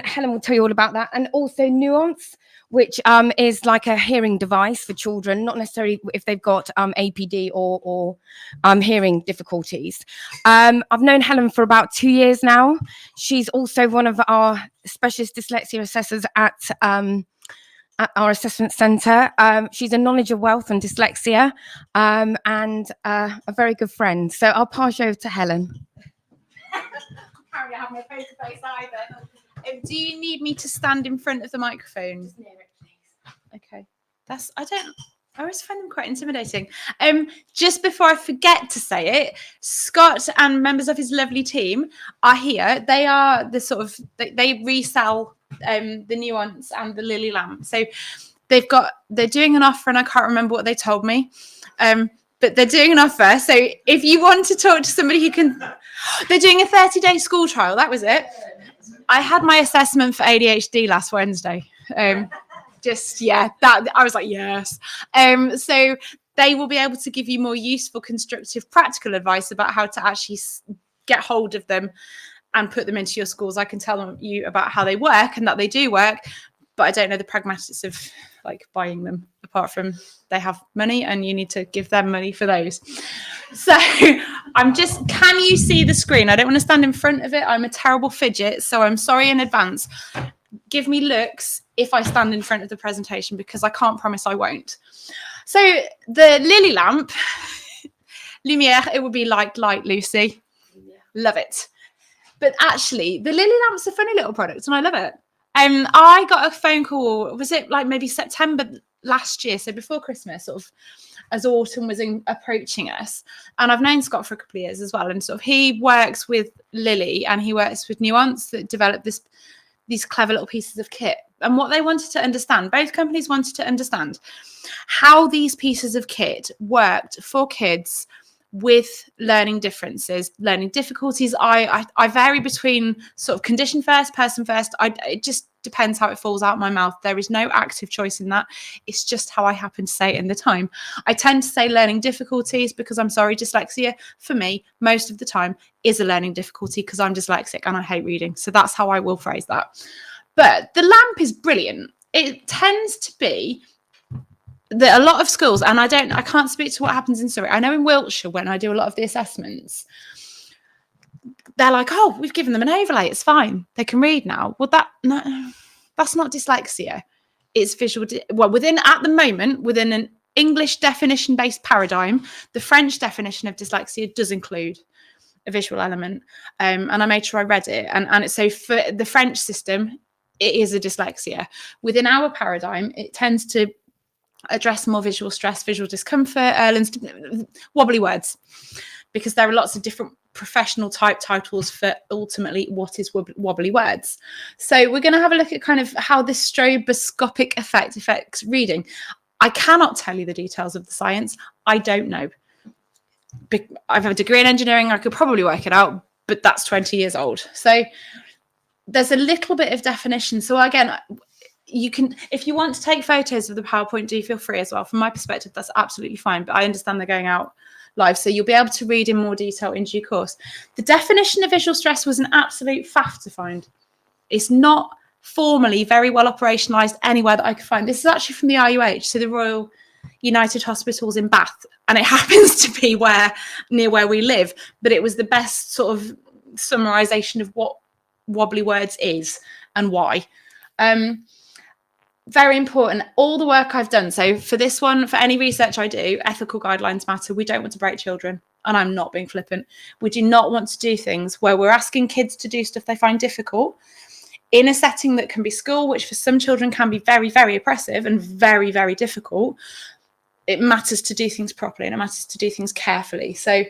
Helen will tell you all about that. And also Nuance, which is like a hearing device for children, not necessarily if they've got APD or hearing difficulties. I've known Helen for about 2 years now. She's also one of our specialist dyslexia assessors at our assessment centre. She's a knowledge of wealth and dyslexia, and a very good friend. So I'll pass you over to Helen. Apparently I have my face to face either. Do you need me to stand in front of the microphone? Just near it, please. Okay. I always find them quite intimidating. Just before I forget to say it, Scott and members of his lovely team are here. They are the sort of, they resell the Nuance and the Lili Lamp. So they're doing an offer, and I can't remember what they told me. But they're doing an offer. So if you want to talk to somebody who can, they're doing a 30-day school trial. That was it. I had my assessment for ADHD last Wednesday. I was like, yes. So they will be able to give you more useful, constructive, practical advice about how to actually get hold of them and put them into your schools. I can tell you about how they work and that they do work, but I don't know the pragmatics of like buying them, apart from they have money and you need to give them money for those. So can you see the screen? I don't want to stand in front of it. I'm a terrible fidget, so I'm sorry in advance. Give me looks if I stand in front of the presentation, because I can't promise I won't. So the Lili Lamp, Lumiere, it would be like light, Lucy. Love it. But actually, the Lili Lamp's a funny little product and I love it. I got a phone call, was it like maybe September last year, so before Christmas, sort of as autumn was approaching us. And I've known Scott for a couple of years as well. And sort of he works with Lili and he works with Nuance that developed these clever little pieces of kit. And what they wanted to understand, both companies wanted to understand how these pieces of kit worked for kids with learning differences, learning difficulties. I vary between sort of condition first, person first. It just depends how it falls out my mouth. There is no active choice in that. It's just how I happen to say it in the time. I tend to say learning difficulties because I'm sorry, dyslexia for me most of the time is a learning difficulty because I'm dyslexic and I hate reading. So that's how I will phrase that. But the lamp is brilliant. It tends to be that a lot of schools, and I can't speak to what happens in Surrey. I know in Wiltshire, when I do a lot of the assessments, they're like, oh, we've given them an overlay, it's fine, they can read now. Well, that's not dyslexia. It's visual. At the moment, within an English definition-based paradigm, the French definition of dyslexia does include a visual element. And I made sure I read it. And so for the French system, it is a dyslexia. Within our paradigm, it tends to address more visual stress, visual discomfort, Erlen's wobbly words, because there are lots of different professional type titles for ultimately what is wobbly words. So we're going to have a look at kind of how this stroboscopic effect affects reading. I cannot tell you the details of the science. I don't know. I have a degree in engineering. I could probably work it out, but that's 20 years old. So there's a little bit of definition. So again, you can, if you want to take photos of the PowerPoint, do feel free as well. From my perspective, that's absolutely fine, but I understand they're going out live, so you'll be able to read in more detail in due course. The definition of visual stress was an absolute faff to find. It's not formally very well operationalised anywhere that I could find. This is actually from the RUH, so the Royal United Hospitals in Bath, and it happens to be near where we live, but it was the best sort of summarisation of what wobbly words is and why. Very important, all the work I've done. So for this one, for any research I do, ethical guidelines matter. We don't want to break children, and I'm not being flippant. We do not want to do things where we're asking kids to do stuff they find difficult in a setting that can be school, which for some children can be very, very oppressive and very, very difficult. It matters to do things properly, and it matters to do things carefully. So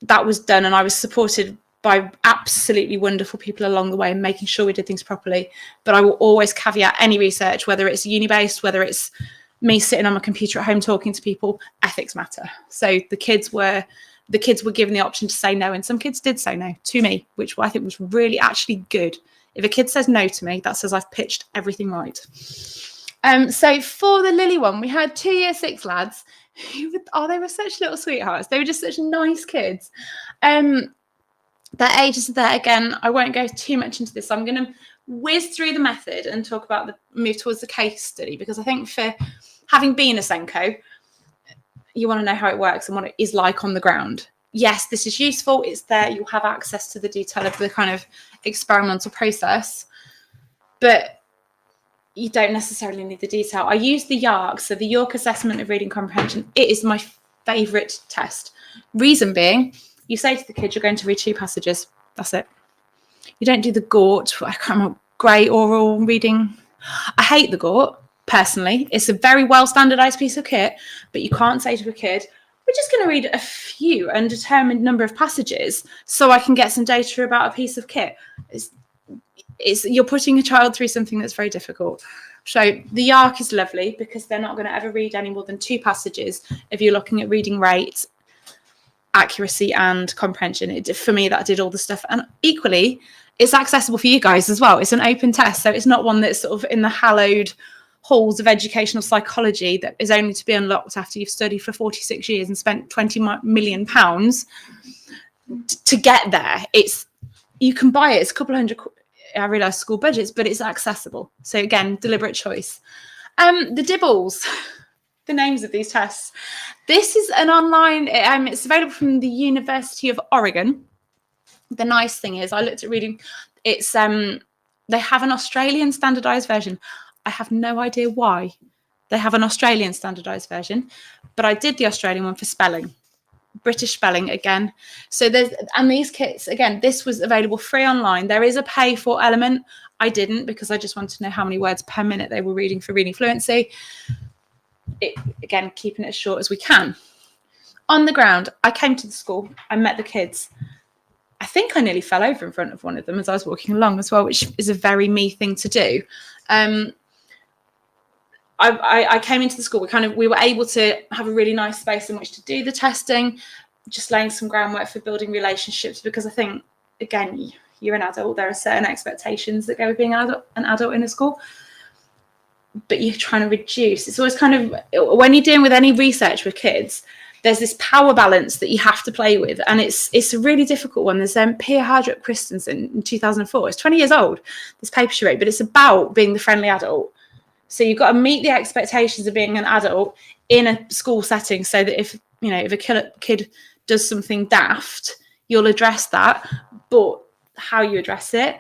that was done, and I was supported by absolutely wonderful people along the way and making sure we did things properly. But I will always caveat any research, whether it's uni-based, whether it's me sitting on my computer at home talking to people, ethics matter. So the kids were given the option to say no, and some kids did say no to me, which I think was really actually good. If a kid says no to me, that says I've pitched everything right. So for the Lili one, we had 2 year 6 lads who they were such little sweethearts. They were just such nice kids. Their ages are there. Again, I won't go too much into this. I'm going to whiz through the method and talk about move towards the case study, because I think for having been a Senco, you want to know how it works and what it is like on the ground. Yes, this is useful. It's there. You'll have access to the detail of the kind of experimental process, but you don't necessarily need the detail. I use the YARC, so the York Assessment of Reading Comprehension. It is my favourite test. Reason being, you say to the kid, you're going to read 2 passages. That's it. You don't do the GORT, I can't remember, grey oral reading. I hate the GORT, personally. It's a very well standardised piece of kit, but you can't say to a kid, we're just going to read a few undetermined number of passages so I can get some data about a piece of kit. You're putting a child through something that's very difficult. So the YARC is lovely because they're not going to ever read any more than 2 passages if you're looking at reading rates, accuracy and comprehension. For me, that did all the stuff, and equally it's accessible for you guys as well. It's an open test, so it's not one that's sort of in the hallowed halls of educational psychology that is only to be unlocked after you've studied for 46 years and spent £20 million to get there. You can buy it. It's a couple hundred, I realise, school budgets, but it's accessible. So again, deliberate choice. The Dibbles, the names of these tests. This is an online, it's available from the University of Oregon. The nice thing is, I looked at reading, it's they have an Australian standardised version. I have no idea why they have an Australian standardised version, but I did the Australian one for spelling, British spelling again. So these kits, again, this was available free online. There is a pay for element. I didn't, because I just wanted to know how many words per minute they were reading for reading fluency. Again, keeping it as short as we can. On the ground, I came to the school, I met the kids. I think I nearly fell over in front of one of them as I was walking along as well, which is a very me thing to do. I came into the school, we were able to have a really nice space in which to do the testing, just laying some groundwork for building relationships, because I think, again, you're an adult, there are certain expectations that go with being an adult in a school, but you're trying to reduce. It's always kind of, when you're dealing with any research with kids, there's this power balance that you have to play with, and it's a really difficult one. There's Pia Hardrup Christensen in 2004. It's 20 years old, this paper she wrote, but it's about being the friendly adult. So you've got to meet the expectations of being an adult in a school setting, so that if a kid does something daft, you'll address that, but how you address it,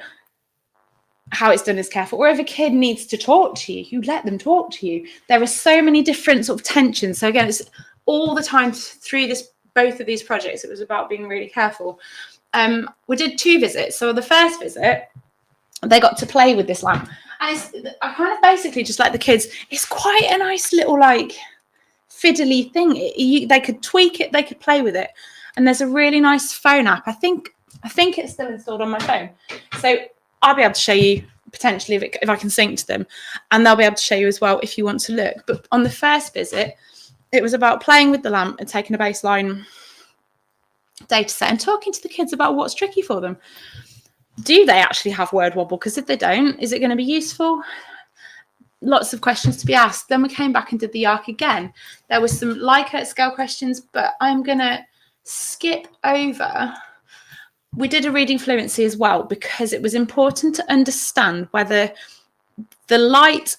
how it's done is careful. Or if a kid needs to talk to you, you let them talk to you. There are so many different sort of tensions. So again, it's all the time through both of these projects, it was about being really careful. We did 2 visits. So the first visit, they got to play with this lamp. And I kind of basically just let the kids, it's quite a nice little like fiddly thing. They could tweak it, they could play with it. And there's a really nice phone app. I think it's still installed on my phone. So I'll be able to show you potentially if I can sync to them, and they'll be able to show you as well if you want to look. But on the first visit, it was about playing with the lamp and taking a baseline data set and talking to the kids about what's tricky for them. Do they actually have word wobble? Because if they don't, is it going to be useful? Lots of questions to be asked. Then we came back and did the arc again. There was some Likert scale questions, but I'm going to skip over. We did a reading fluency as well, because it was important to understand whether the light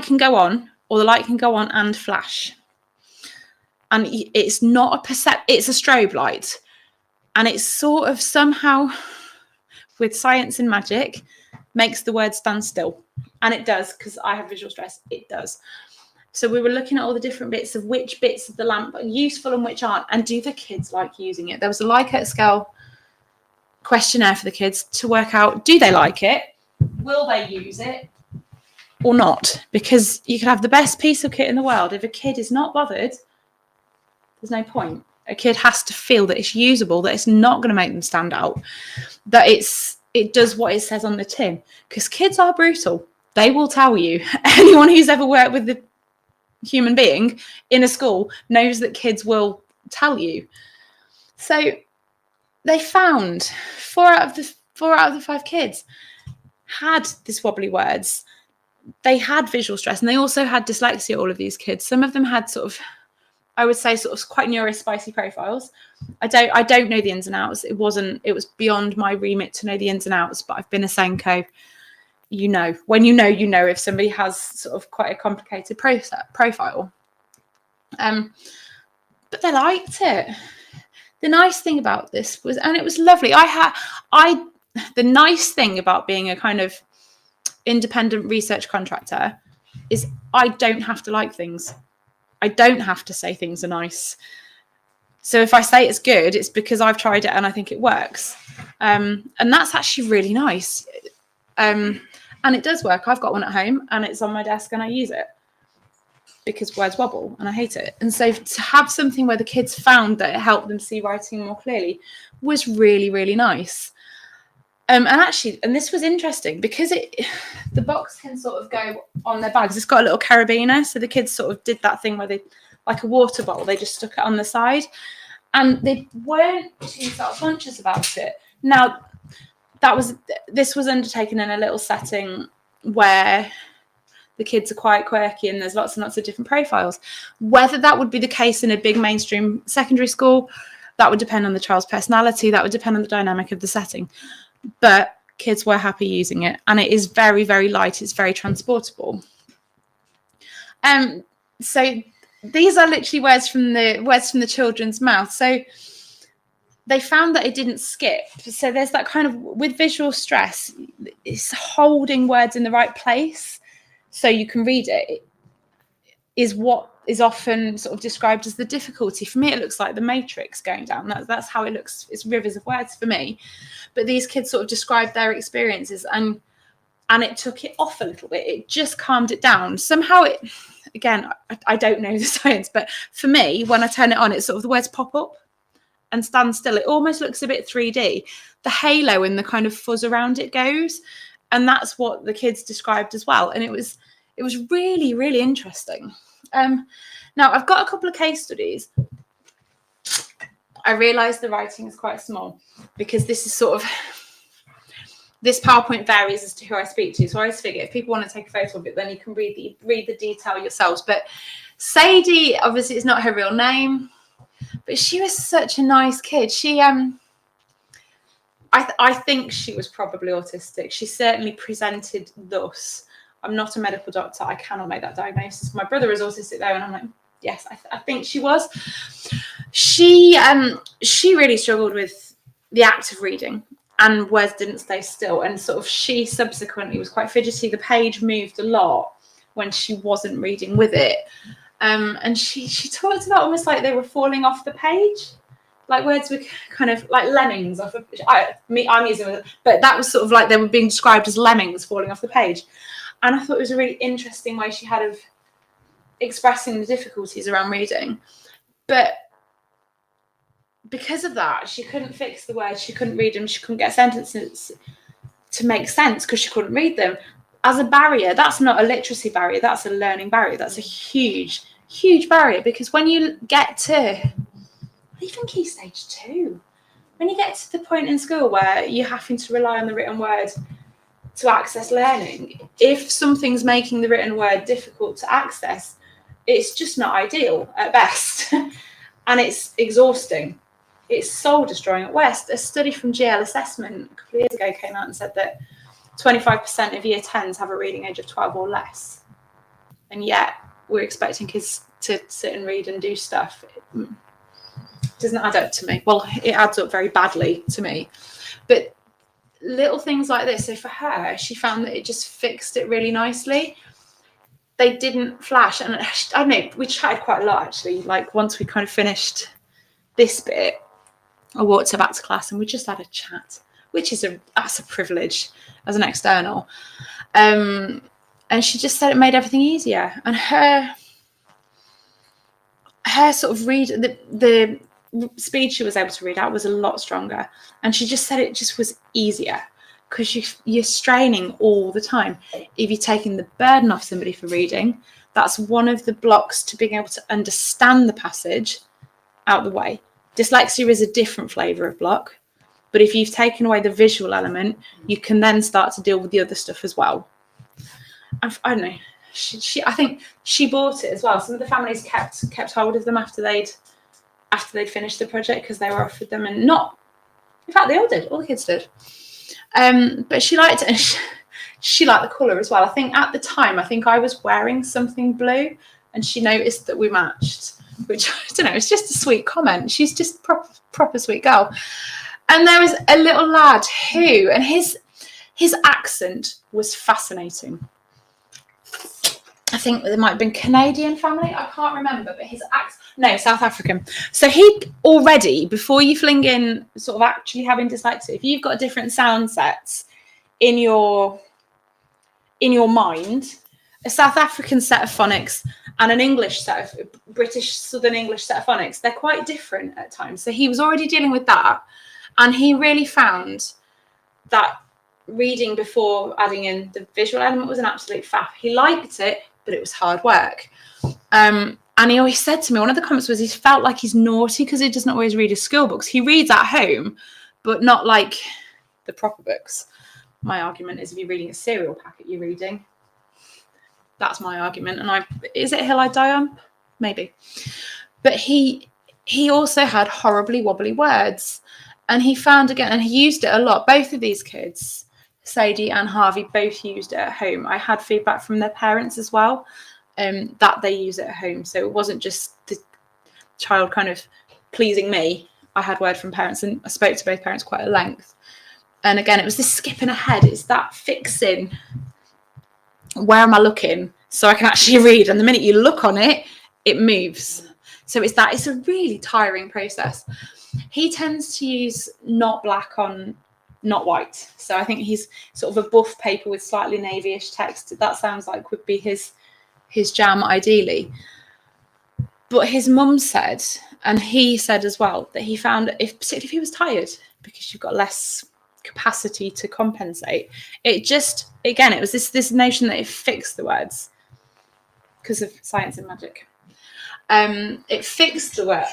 can go on, or the light can go on and flash. And it's not it's a strobe light. And it's sort of somehow, with science and magic, makes the word stand still. And it does, because I have visual stress, it does. So we were looking at all the different bits of which bits of the lamp are useful and which aren't, and do the kids like using it? There was a Likert scale questionnaire for the kids to work out, do they like it? Will they use it or not? Because you could have the best piece of kit in the world. If a kid is not bothered, there's no point. A kid has to feel that it's usable, that it's not going to make them stand out, that it does what it says on the tin. Because kids are brutal. They will tell you. Anyone who's ever worked with the human being in a school knows that kids will tell you. So they found 4 out of the 5 kids had this wobbly words. They had visual stress, and they also had dyslexia, all of these kids. Some of them had sort of, I would say, sort of quite neurospicy profiles. I don't know the ins and outs. It was beyond my remit to know the ins and outs, but I've been a Senco. You know, when you know if somebody has sort of quite a complicated profile. But they liked it. The nice thing about this was, and it was lovely. The nice thing about being a kind of independent research contractor is I don't have to like things. I don't have to say things are nice. So if I say it's good, it's because I've tried it and I think it works. And that's actually really nice. And it does work. I've got one at home and it's on my desk and I use it because words wobble and I hate it. And so to have something where the kids found that it helped them see writing more clearly was really, really nice. And this was interesting because the box can sort of go on their bags. It's got a little carabiner. So the kids sort of did that thing where they, like a water bowl, they just stuck it on the side and they weren't too self-conscious about it. Now, this was undertaken in a little setting where the kids are quite quirky and there's lots and lots of different profiles. Whether that would be the case in a big mainstream secondary school, that would depend on the child's personality. That would depend on the dynamic of the setting. But kids were happy using it, and it is very, very light. It's very transportable. So these are literally words from the children's mouth. So they found that it didn't skip. So there's that kind of, with visual stress, it's holding words in the right place so you can read it, is what is often sort of described as the difficulty. For me, it looks like the matrix going down. That's how it looks. It's rivers of words for me. But these kids sort of described their experiences and it took it off a little bit. It just calmed it down. Somehow it, again, I don't know the science, but for me, when I turn it on, it's sort of the words pop up and stand still. It almost looks a bit 3D. The halo and the kind of fuzz around it goes. And that's what the kids described as well. And it was really, really interesting. Now, I've got a couple of case studies. I realise the writing is quite small because this is sort of, this PowerPoint varies as to who I speak to. So I always figure if people want to take a photo of it, then you can read the detail yourselves. But Sadie, obviously, is not her real name, but she was such a nice kid. She, I think she was probably autistic. She certainly presented thus. I'm not a medical doctor. I cannot make that diagnosis. My brother is autistic though, and I'm like, yes, I think she was. She really struggled with the act of reading, and words didn't stay still. And sort of she subsequently was quite fidgety. The page moved a lot when she wasn't reading with it. And she talked about almost like they were falling off the page. Like words were kind of like lemmings off of, I'm using it, but that was sort of like they were being described as lemmings falling off the page. And I thought it was a really interesting way she had of expressing the difficulties around reading. But because of that, she couldn't fix the words, she couldn't read them, she couldn't get sentences to make sense because she couldn't read them. As a barrier, that's not a literacy barrier, that's a learning barrier. That's a huge, huge barrier, because when you get to even key stage 2, when you get to the point in school where you're having to rely on the written word to access learning, if something's making the written word difficult to access, it's just not ideal at best. And it's exhausting. It's soul destroying at worst. A study from GL Assessment a couple of years ago came out and said that 25% of year 10s have a reading age of 12 or less. And yet we're expecting kids to sit and read and do stuff. It doesn't add up to me. Well, it adds up very badly to me. But little things like this. So for her, she found that it just fixed it really nicely. They didn't flash. And I don't know, we chatted quite a lot actually. Like once we kind of finished this bit, I walked her back to class and we just had a chat, which is that's a privilege as an external. And she just said it made everything easier. And her sort of the speed she was able to read out was a lot stronger. And she just said it just was easier because you're straining all the time. If you're taking the burden off somebody for reading, that's one of the blocks to being able to understand the passage out the way. Dyslexia is a different flavour of block, but if you've taken away the visual element, you can then start to deal with the other stuff as well. I don't know. I think she bought it as well. Some of the families kept hold of them after they'd finished the project because they were offered them, and not. In fact, they all did. All the kids did. But she liked it, and she liked the colour as well. I think at the time, I was wearing something blue, and she noticed that we matched. Which, I don't know, it's just a sweet comment. She's just proper sweet girl. And there was a little lad who, and his accent was fascinating. I think there might have been Canadian family, I can't remember, but his accent, no, South African. So he already, before you fling in sort of actually having dyslexia, if you've got different sound sets in your mind, a South African set of phonics and an English set of British Southern English set of phonics, they're quite different at times. So he was already dealing with that. And he really found that reading before adding in the visual element was an absolute faff. He liked it, but it was hard work. And he always said to me, one of the comments was he felt like he's naughty because he doesn't always read his school books. He reads at home, but not like the proper books. My argument is if you're reading a cereal packet, you're reading. That's my argument. And is it a hill I die on? Maybe. But he also had horribly wobbly words. And he found again, and he used it a lot. Both of these kids, Sadie and Harvey, both used it at home. I had feedback from their parents as well, that they use it at home. So it wasn't just the child kind of pleasing me. I had word from parents, and I spoke to both parents quite at length. And again, it was this skipping ahead. It's that fixing. Where am I looking so I can actually read? And the minute you look on it, it moves. So it's a really tiring process. He tends to use not black on not white. So I think he's sort of a buff paper with slightly navy-ish text. That sounds like would be his jam ideally. But his mum said, and he said as well, that he found particularly if he was tired, because you've got less capacity to compensate, it was this notion that it fixed the words because of science and magic. It fixed the word.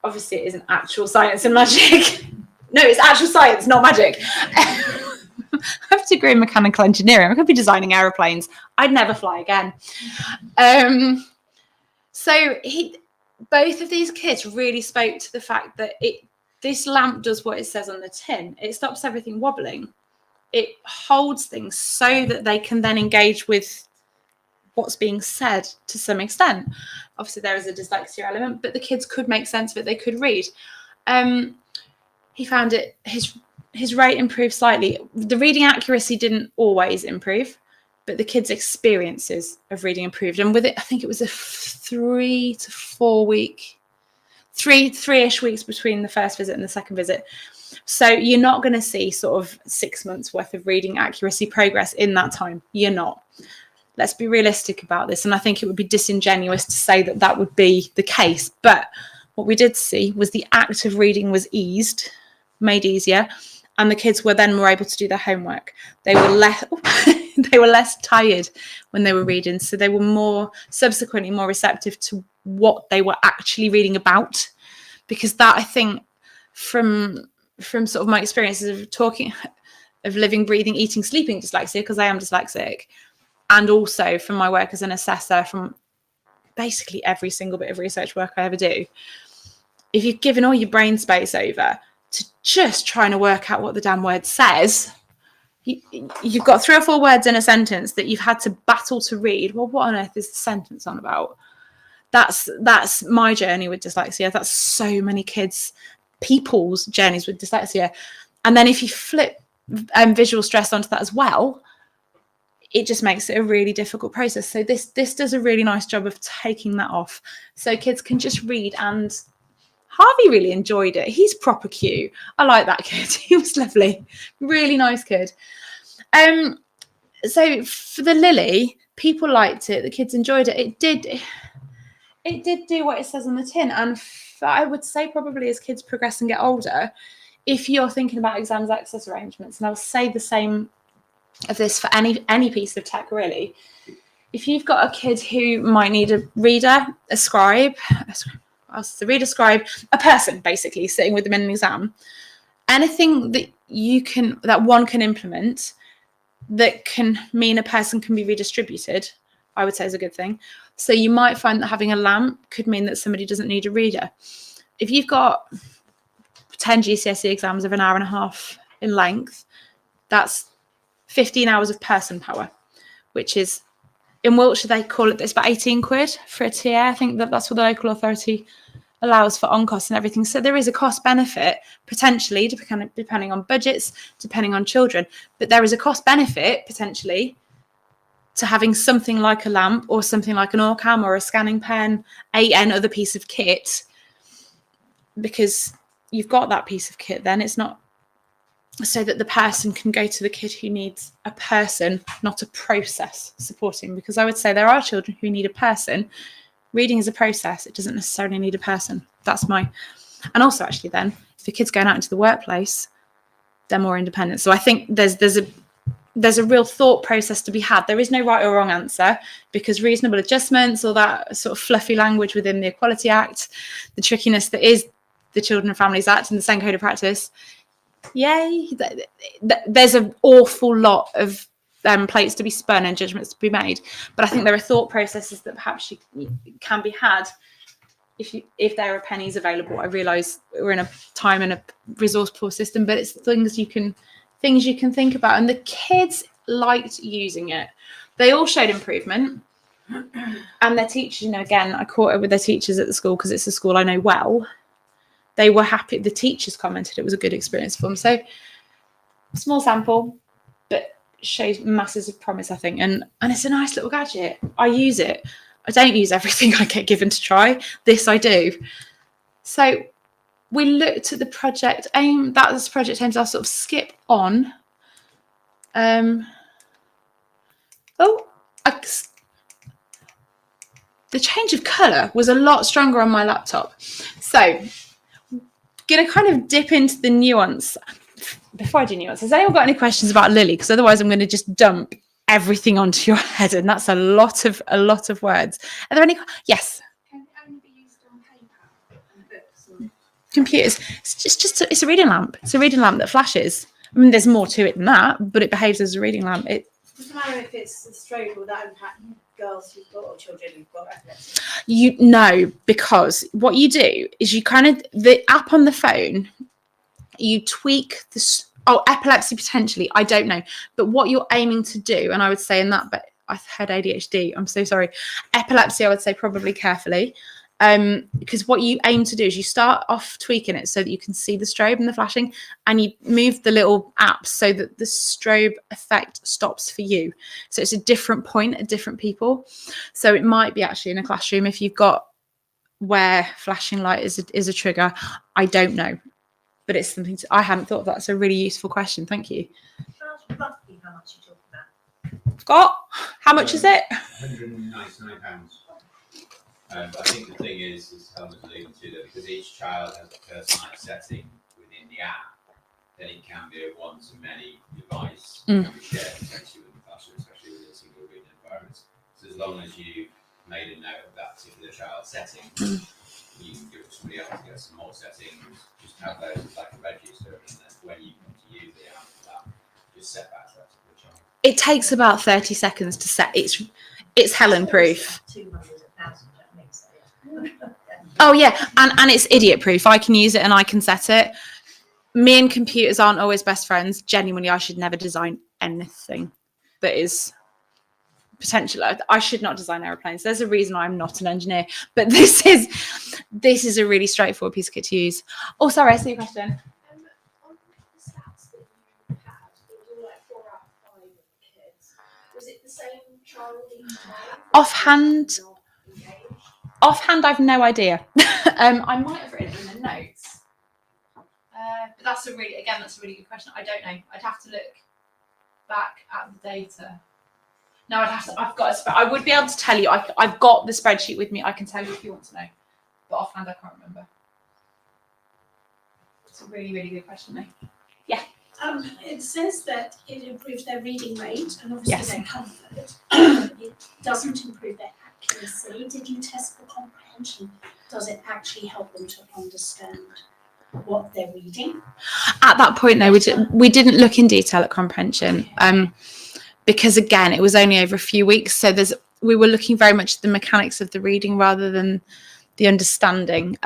Obviously it isn't actual science and magic. No, it's actual science, not magic. I have a degree in mechanical engineering. I could be designing aeroplanes. I'd never fly again. So both of these kids really spoke to the fact that this lamp does what it says on the tin. It stops everything wobbling. It holds things so that they can then engage with what's being said to some extent. Obviously, there is a dyslexia element, but the kids could make sense of it. They could read. He found his rate improved slightly. The reading accuracy didn't always improve, but the kids' experiences of reading improved. And with it, I think it was a 3 to 4 week. Three-ish weeks between the first visit and the second visit. So you're not going to see sort of 6 months worth of reading accuracy progress in that time. You're not. Let's be realistic about this. And I think it would be disingenuous to say that would be the case. But what we did see was the act of reading was made easier, and the kids were then more able to do their homework. They were less tired when they were reading, so they were subsequently more receptive to what they were actually reading about. Because that, I think, from sort of my experiences of living, breathing, eating, sleeping dyslexia, because I am dyslexic, and also from my work as an assessor, from basically every single bit of research work I ever do, if you've given all your brain space over to just trying to work out what the damn word says, you've got 3 or 4 words in a sentence that you've had to battle to read. Well, what on earth is the sentence on about? That's my journey with dyslexia. That's so many people's journeys with dyslexia. And then if you flip visual stress onto that as well, it just makes it a really difficult process. So this does a really nice job of taking that off, so kids can just read. And Harvey really enjoyed it. He's proper cute. I like that kid. He was lovely, really nice kid. So for the Lili, people liked it. The kids enjoyed it. It did do what it says on the tin. And I would say probably as kids progress and get older, if you're thinking about exams access arrangements, and I'll say the same of this for any piece of tech really, if you've got a kid who might need a reader, a scribe, a person basically sitting with them in an exam, anything that one can implement that can mean a person can be redistributed, I would say is a good thing. So you might find that having a lamp could mean that somebody doesn't need a reader. If you've got 10 GCSE exams of an hour and a half in length, that's 15 hours of person power, which is, in Wiltshire, they call it's about 18 quid for a TA. I think that's what the local authority allows for on costs and everything. So there is a cost benefit potentially, depending on budgets, depending on children, but there is a cost benefit potentially to having something like a lamp or something like an Orcam or a scanning pen, an other piece of kit, because you've got that piece of kit. Then it's not so that the person can go to the kid who needs a person, not a process supporting, because I would say there are children who need a person. Reading is a process. It doesn't necessarily need a person. And also actually then, if the kid's going out into the workplace, they're more independent. So I think there's a real thought process to be had. There is no right or wrong answer, because reasonable adjustments, or that sort of fluffy language within the Equality Act, the trickiness that is the Children and Families Act and the Senco Code of Practice, yay, there's an awful lot of plates to be spun and judgments to be made. But I think there are thought processes that perhaps can be had if there are pennies available. I realise we're in a time and a resource poor system, but it's things you can think about. And the kids liked using it. They all showed improvement. And their teachers, again, I caught it with their teachers at the school because it's a school I know well. They were happy. The teachers commented it was a good experience for them. So small sample, but shows masses of promise, I think. And it's a nice little gadget. I use it. I don't use everything I get given to try. This I do. So we looked at the project aim. That was project aims. I'll sort of skip on. The change of colour was a lot stronger on my laptop. So going to kind of dip into the nuance. Before I do nuance, has anyone got any questions about Lili? Because otherwise I'm going to just dump everything onto your head, and that's a lot of words. Are there any? Yes. Can it only be used on paper and books or Computers. It's a reading lamp. It's a reading lamp that flashes. I mean, there's more to it than that, but it behaves as a reading lamp. It doesn't matter if it's a stroke or that impact girls who've got, or children who've got epilepsy. You know, because what you do is you the app on the phone, you tweak epilepsy potentially, I don't know, but what you're aiming to do, and I would say in that, but I've had ADHD, I'm so sorry. Epilepsy, I would say probably carefully, because what you aim to do is you start off tweaking it so that you can see the strobe and the flashing, and you move the little apps so that the strobe effect stops for you. So it's a different point at different people. So it might be actually in a classroom if you've got where flashing light is a trigger. I don't know, but it's something I hadn't thought of. That's a really useful question. Thank you. Roughly how much you talking about? Scott, how much is it? £199. But I think the thing is Helen was alluding to, that because each child has a personalised setting within the app, then it can be a one-to-many device that can be shared potentially within the classroom, especially within single reading environments. So as long as you've made a note of that particular child's setting, you can give it to somebody else to get some more settings, just have those as like a register, and then when you come to use the app for that, just set that to the child. It takes about 30 seconds to set. It's Helen proof. 200,000, I think so, yeah. Oh yeah, and it's idiot proof. I can use it and I can set it. Me and computers aren't always best friends. Genuinely, I should never design anything that is potential. I should not design aeroplanes. There's a reason I'm not an engineer, but this is a really straightforward piece of kit to use. Oh, sorry, I see your question. On the stats that you had, it was all like 4 out of 5 of the kids. Was it the same child each time? Offhand, I've no idea. I might have written it in the notes. But that's a really good question. I don't know. I'd have to look back at the data. No, I would be able to tell you. I've got the spreadsheet with me. I can tell you if you want to know. But offhand, I can't remember. It's a really, really good question, though. Yeah. It says that it improves their reading rate and obviously Yes. their comfort. It doesn't improve their accuracy. Did you test for comprehension? Does it actually help them to understand what they're reading? At that point, though, we didn't look in detail at comprehension, because again, it was only over a few weeks. So we were looking very much at the mechanics of the reading rather than the understanding.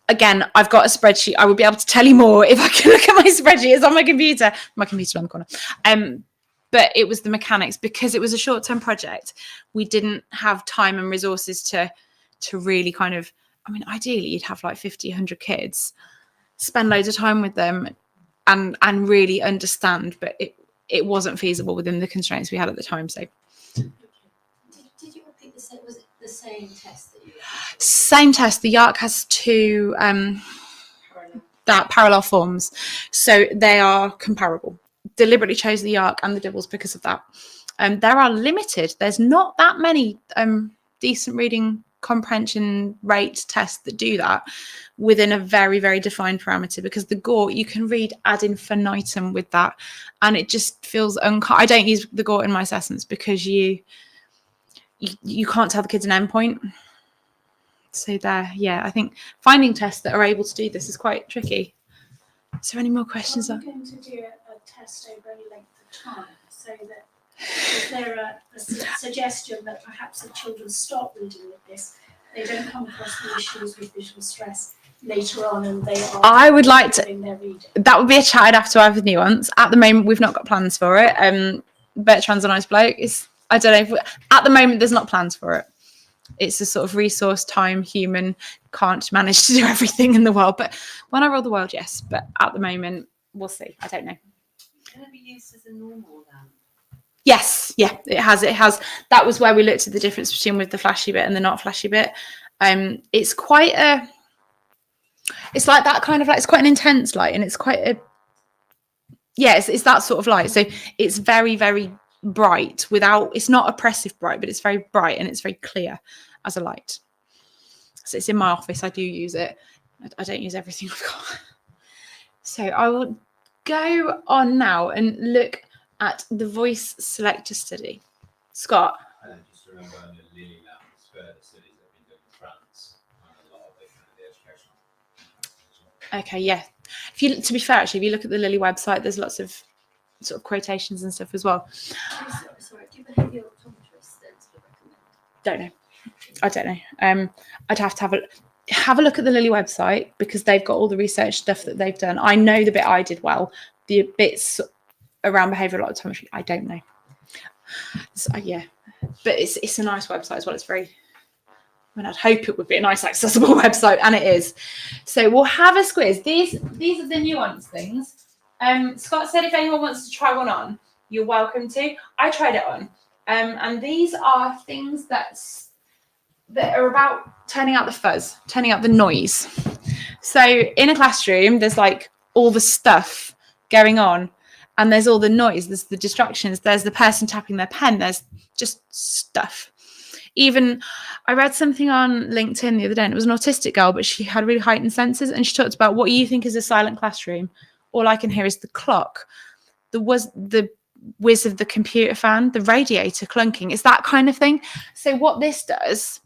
Again, I've got a spreadsheet. I would be able to tell you more if I can look at my spreadsheet. It's on my computer. My computer's on the corner. But it was the mechanics. Because it was a short-term project, we didn't have time and resources to really kind of, I mean, ideally you'd have like 50, 100 kids, spend loads of time with them and really understand, but it wasn't feasible within the constraints we had at the time. So Did you repeat the same? Was it the same test that you? same test. The YARC has two parallel forms, so they are comparable. Deliberately chose the YARC and the Dibbles because of that. There are limited. There's not that many decent reading comprehension rate tests that do that within a very, very defined parameter, because the GORT you can read ad infinitum with that, and it just feels I don't use the GORT in my assessments because you can't tell the kids an endpoint. So I think finding tests that are able to do this is quite tricky. Is there any more questions? I'm going to do a test over any length of time, so that is there a suggestion that perhaps if children stop reading with this, they don't come across the issues with visual stress later on, and they are. I would like to. Their reading. That would be a chat I'd have to have with Nuance. At the moment, we've not got plans for it. Bertrand's a nice bloke. I don't know. At the moment, there's not plans for it. It's a sort of resource, time, human, can't manage to do everything in the world. But when I rule the world, yes. But at the moment, we'll see. I don't know. Can it be used as a normal then? Yes, yeah, it has. That was where we looked at the difference between with the flashy bit and the not flashy bit. It's quite it's like that kind of light. It's quite an intense light, and it's quite it's that sort of light. So it's very, very bright it's not oppressive bright, but it's very bright and it's very clear as a light. So it's in my office. I do use it. I don't use everything I've got. So I will go on now and look at the voice selector study. Scott. And then just remember under Lili Lamp's further studies that have been done in France, and a lot of the educational. Okay, yeah. To be fair, actually, if you look at the Lili website, there's lots of sort of quotations and stuff as well. Sorry, do you behave your optometrist then to recommend? Don't know. I don't know. I'd have to have a look at the Lili website, because they've got all the research stuff that they've done. I know the bit I did well. The bits around behavioural optometry, I don't know. So, yeah, but it's a nice website as well. It's very. I mean, I'd hope it would be a nice, accessible website, and it is. So we'll have a squiz. These are the Nuance things. Scott said if anyone wants to try one on, you're welcome to. I tried it on. And these are things that are about turning out the fuzz, turning out the noise. So in a classroom, there's like all the stuff going on, and there's all the noise, there's the distractions, there's the person tapping their pen, there's just stuff. Even I read something on LinkedIn the other day, and it was an autistic girl, but she had really heightened senses, and she talked about what you think is a silent classroom. All I can hear is the clock, the whiz of the computer fan, the radiator clunking. It's that kind of thing. So what this does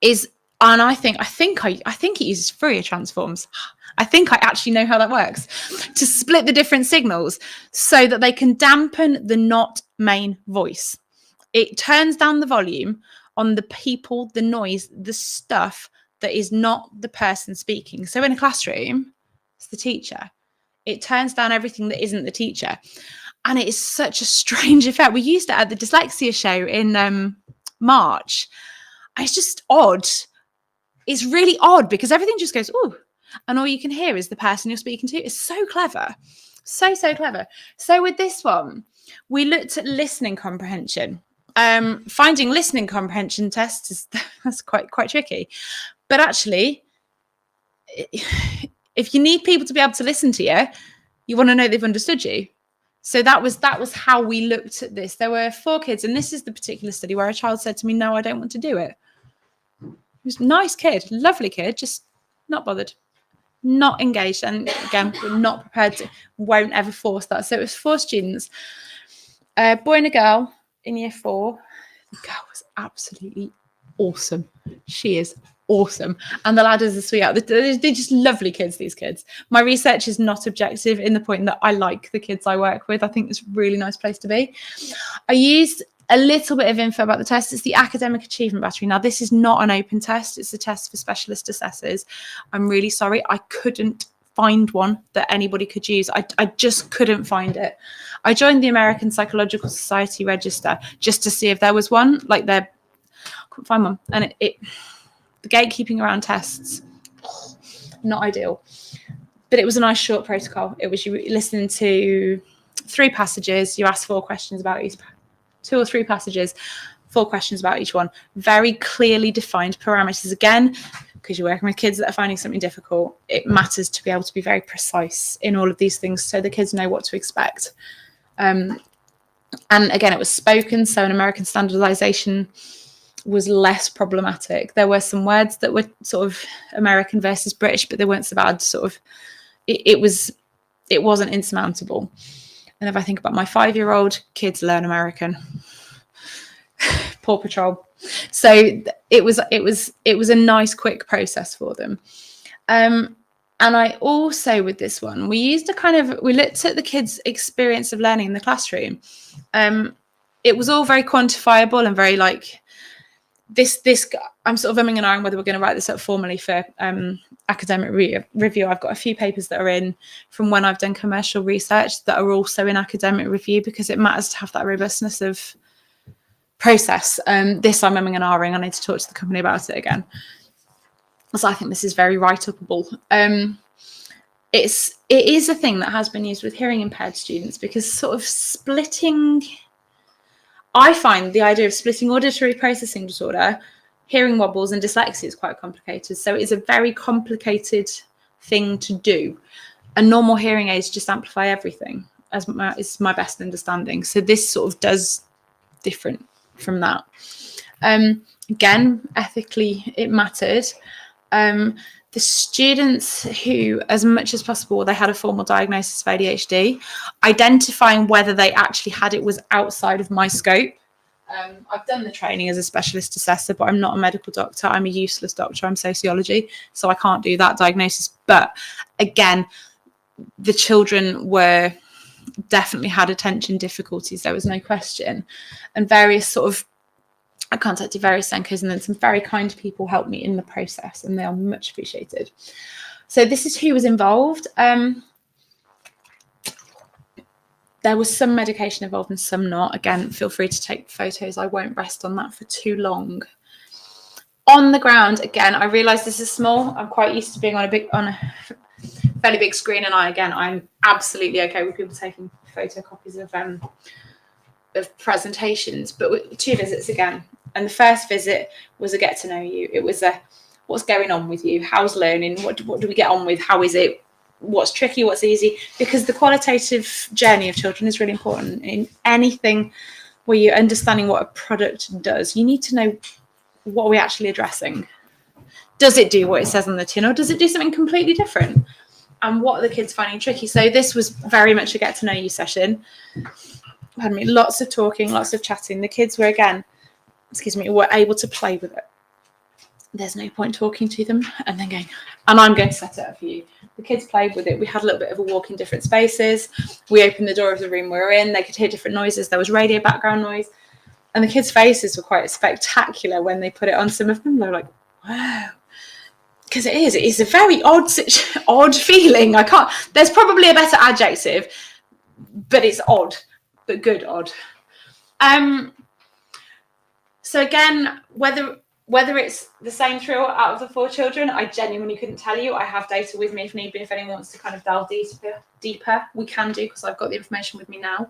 is, and I think it uses Fourier transforms. I think I actually know how that works, to split the different signals so that they can dampen the not main voice. It turns down the volume on the people, the noise, the stuff that is not the person speaking. So in a classroom, it's the teacher. It turns down everything that isn't the teacher. And it is such a strange effect. We used it at the dyslexia show in March. It's just odd. It's really odd because everything just goes, ooh, and all you can hear is the person you're speaking to. It's so clever. So clever. So with this one, we looked at listening comprehension. Finding listening comprehension tests that's quite tricky. But actually, if you need people to be able to listen to you, you want to know they've understood you. So that was how we looked at this. There were 4 kids, and this is the particular study where a child said to me, no, I don't want to do it. He was a nice kid, lovely kid, just not bothered, not engaged. And again, we're not prepared to, won't ever force that. So it was 4 students, a boy and a girl in year 4. The girl was absolutely awesome. She is awesome. And the lad is a sweetheart. They're just lovely kids, these kids. My research is not objective in the point that I like the kids I work with. I think it's a really nice place to be. I used a little bit of info about the test. It's the academic achievement battery. Now, this is not an open test. It's a test for specialist assessors. I'm really sorry. I couldn't find one that anybody could use. I just couldn't find it. I joined the American Psychological Society register just to see if there was one. Like, I couldn't find one. And the gatekeeping around tests, not ideal. But it was a nice short protocol. It was you listening to 3 passages. You ask 4 questions about each, 2 or 3 passages, 4 questions about each one. Very clearly defined parameters. Again, because you're working with kids that are finding something difficult, it matters to be able to be very precise in all of these things so the kids know what to expect. And again, it was spoken, so an American standardization was less problematic. There were some words that were sort of American versus British, but they weren't so bad. Sort of, it wasn't insurmountable. And if I think about my 5-year-old, kids learn American. Paw Patrol. So it was a nice, quick process for them. And I also, with this one, we looked at the kids' experience of learning in the classroom. It was all very quantifiable and very like this. I'm sort of umming and ahhing whether we're going to write this up formally for academic review. I've got a few papers that are in from when I've done commercial research that are also in academic review because it matters to have that robustness of process. This I'm umming and ahhing. I need to talk to the company about it again. So I think this is very write-upable. It is a thing that has been used with hearing impaired students because sort of splitting, I find the idea of splitting auditory processing disorder, hearing wobbles and dyslexia is quite complicated. So it is a very complicated thing to do. And normal hearing aids just amplify everything, is my best understanding. So this sort of does different from that. Again, ethically, it mattered. The students who, as much as possible, they had a formal diagnosis of ADHD, identifying whether they actually had it was outside of my scope. I've done the training as a specialist assessor, but I'm not a medical doctor. I'm a useless doctor. I'm sociology, so I can't do that diagnosis. But again, the children were definitely had attention difficulties. There was no question. And various sort of, I contacted various Sencos, and then some very kind people helped me in the process, and they are much appreciated. So this is who was involved. There was some medication involved and some not. Again, feel free to take photos. I won't rest on that for too long. On the ground, again, I realise this is small. I'm quite used to being on a fairly big screen, and I'm absolutely okay with people taking photocopies of presentations. But with 2 visits again. And the first visit was a get to know you. It was a what's going on with you? How's learning? What do we get on with? How is it? What's tricky? What's easy? Because the qualitative journey of children is really important in anything where you're understanding what a product does, you need to know what are we actually addressing. Does it do what it says on the tin, or does it do something completely different? And what are the kids finding tricky? So this was very much a get to know you session. Pardon me, lots of talking, lots of chatting. The kids were, again, were able to play with it. There's no point talking to them and then going, and I'm going to set it up for you. The kids played with it. We had a little bit of a walk in different spaces. We opened the door of the room we were in. They could hear different noises. There was radio background noise. And the kids' faces were quite spectacular when they put it on. Some of them, they were like, wow. Because it's a very odd feeling. There's probably a better adjective, but it's odd, but good odd. So again, whether it's the same throughout out of the 4 children, I genuinely couldn't tell you. I have data with me if need be. If anyone wants to kind of delve deeper, we can do, because I've got the information with me now.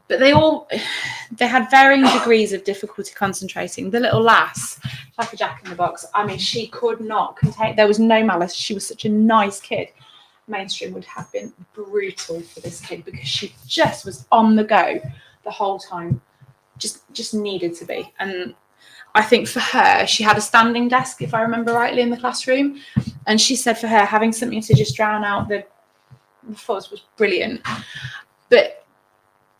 But they had varying degrees of difficulty concentrating. The little lass, like a jack in the box, I mean, she could not contain, there was no malice. She was such a nice kid. Mainstream would have been brutal for this kid because she just was on the go the whole time. Just needed to be. And I think for her, she had a standing desk, if I remember rightly, in the classroom. And she said for her, having something to just drown out the fuzz was brilliant. But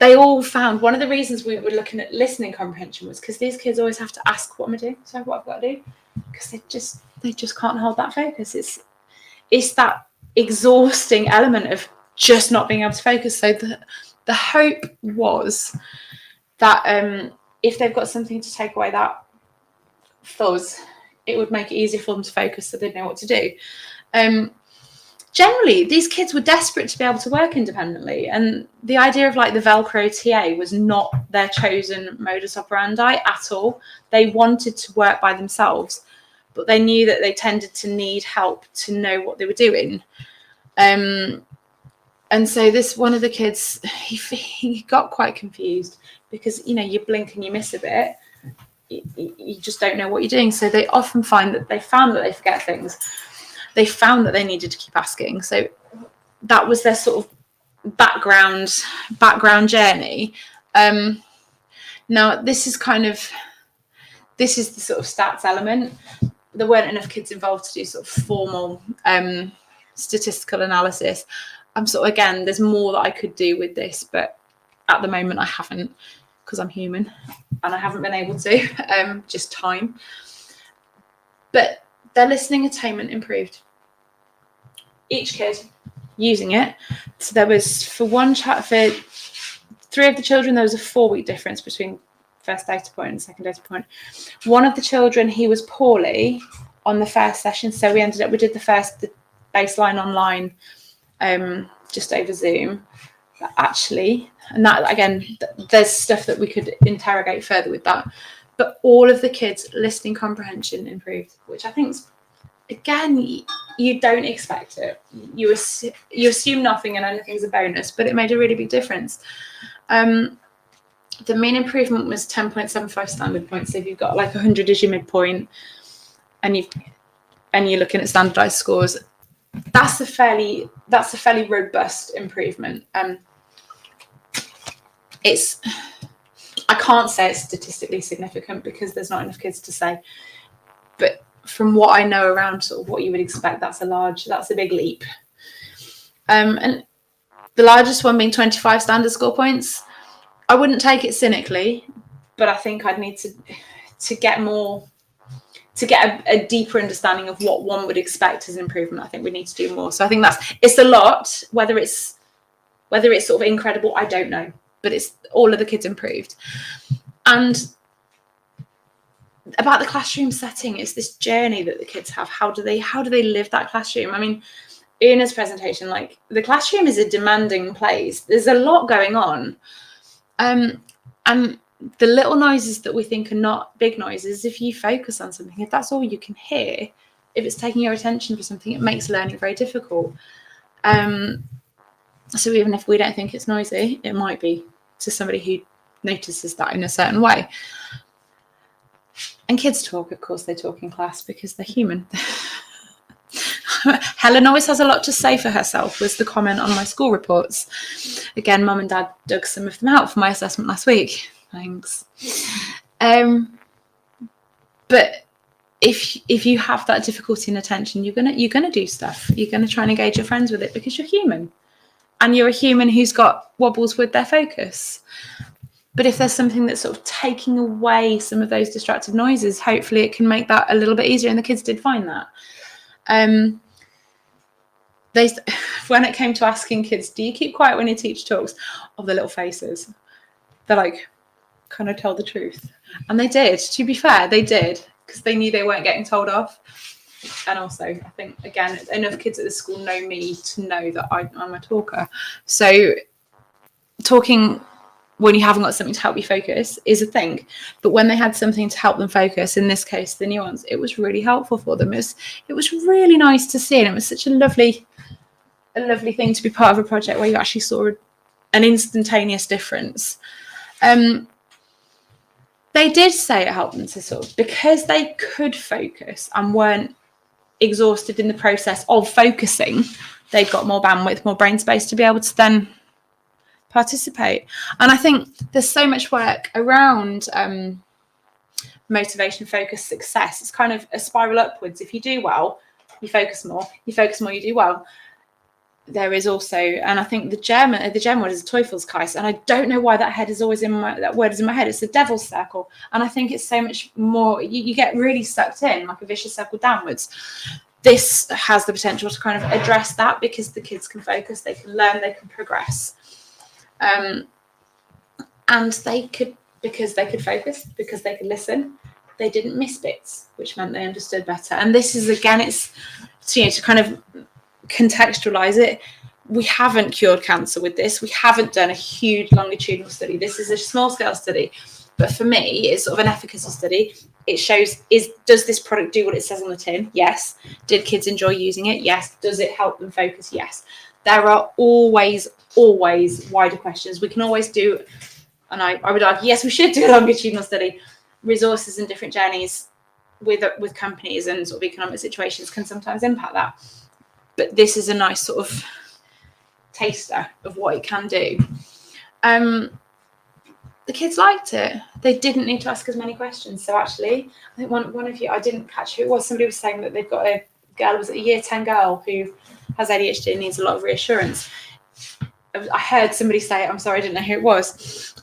they all found, one of the reasons we were looking at listening comprehension was because these kids always have to ask, what am I doing? So what I've got to do? Because they just can't hold that focus. It's that exhausting element of just not being able to focus. So the hope was that if they've got something to take away that fuzz, it would make it easier for them to focus, so they'd know what to do. Generally, these kids were desperate to be able to work independently, and the idea of like the Velcro TA was not their chosen modus operandi at all. They wanted to work by themselves, but they knew that they tended to need help to know what they were doing. And so this one of the kids, he got quite confused because, you know, you blink and you miss a bit. You just don't know what you're doing. So they often found that they forget things. They found that they needed to keep asking. So that was their sort of background journey. Now this is the sort of stats element. There weren't enough kids involved to do sort of formal statistical analysis. Again, there's more that I could do with this, but at the moment I haven't, because I'm human and I haven't been able to, just time. But their listening attainment improved. Each kid using it. So there was, for 3 of the children, there was a 4-week difference between first data point and second data point. One of the children, he was poorly on the first session. So we did the baseline online, just over Zoom. But actually, and that again, there's stuff that we could interrogate further with that. But all of the kids' listening comprehension improved, which I think, again, you don't expect it. You assume nothing and anything's a bonus, but it made a really big difference. The mean improvement was 10.75 standard points. So if you've got like 100 as your midpoint, and you're looking at standardized scores, that's a fairly robust improvement. I can't say it's statistically significant because there's not enough kids to say, but from what I know around sort of what you would expect, that's a big leap. And the largest one being 25 standard score points. I wouldn't take it cynically, but I think I'd need to get a deeper understanding of what one would expect as an improvement. I think we need to do more. So I think it's a lot. Whether it's sort of incredible, I don't know, but it's all of the kids improved. And about the classroom setting, it's this journey that the kids have. How do they live that classroom? I mean, Una's presentation, like, the classroom is a demanding place. There's a lot going on. And the little noises that we think are not big noises, if you focus on something, if that's all you can hear, if it's taking your attention for something, it makes learning very difficult. So even if we don't think it's noisy, it might be to somebody who notices that in a certain way. And kids talk, of course, they talk in class because they're human. Helen always has a lot to say for herself, was the comment on my school reports. Again, Mum and Dad dug some of them out for my assessment last week. Thanks. But if you have that difficulty in attention, you're gonna do stuff. You're gonna try and engage your friends with it because you're human, and you're a human who's got wobbles with their focus. But if there's something that's sort of taking away some of those distractive noises, hopefully it can make that a little bit easier. And the kids did find that. When it came to asking kids, do you keep quiet when your teacher talks? Of the little faces, they're like, kind of tell the truth. And they did. To be fair, they did, because they knew they weren't getting told off. And also, I think, again, enough kids at the school know me to know that I'm a talker. So talking when you haven't got something to help you focus is a thing. But when they had something to help them focus, in this case, the Nuance, it was really helpful for them. It was really nice to see. And it was such a lovely thing to be part of a project where you actually saw an instantaneous difference. They did say it helped them to sort of, because they could focus and weren't exhausted in the process of focusing, they got more bandwidth, more brain space to be able to then participate. And I think there's so much work around motivation, focus, success. It's kind of a spiral upwards. If you do well, you focus more, you do well. There is also, and I think the German word is a Teufelskreis, and I don't know why that word is in my head. It's the devil's circle, and I think it's so much more. You get really sucked in, like a vicious circle downwards. This has the potential to kind of address that, because the kids can focus, they can learn, they can progress, and they could, because they could focus, because they could listen, they didn't miss bits, which meant they understood better. And this is, again, it's to kind of contextualize it. We haven't cured cancer with this. We haven't done a huge longitudinal study. This is a small scale study, but for me, it's sort of an efficacy study. It shows, does this product do what it says on the tin? Yes. Did kids enjoy using it? Yes. Does it help them focus? Yes. There are always wider questions. We can always do, and I would argue, yes, we should do a longitudinal study. Resources and different journeys with companies and sort of economic situations can sometimes impact that. But this is a nice sort of taster of what it can do. The kids liked it. They didn't need to ask as many questions. So actually, I think one of you, I didn't catch who it was, somebody was saying that they've got a girl, was it a year 10 girl who has ADHD and needs a lot of reassurance. I heard somebody say it, I'm sorry, I didn't know who it was.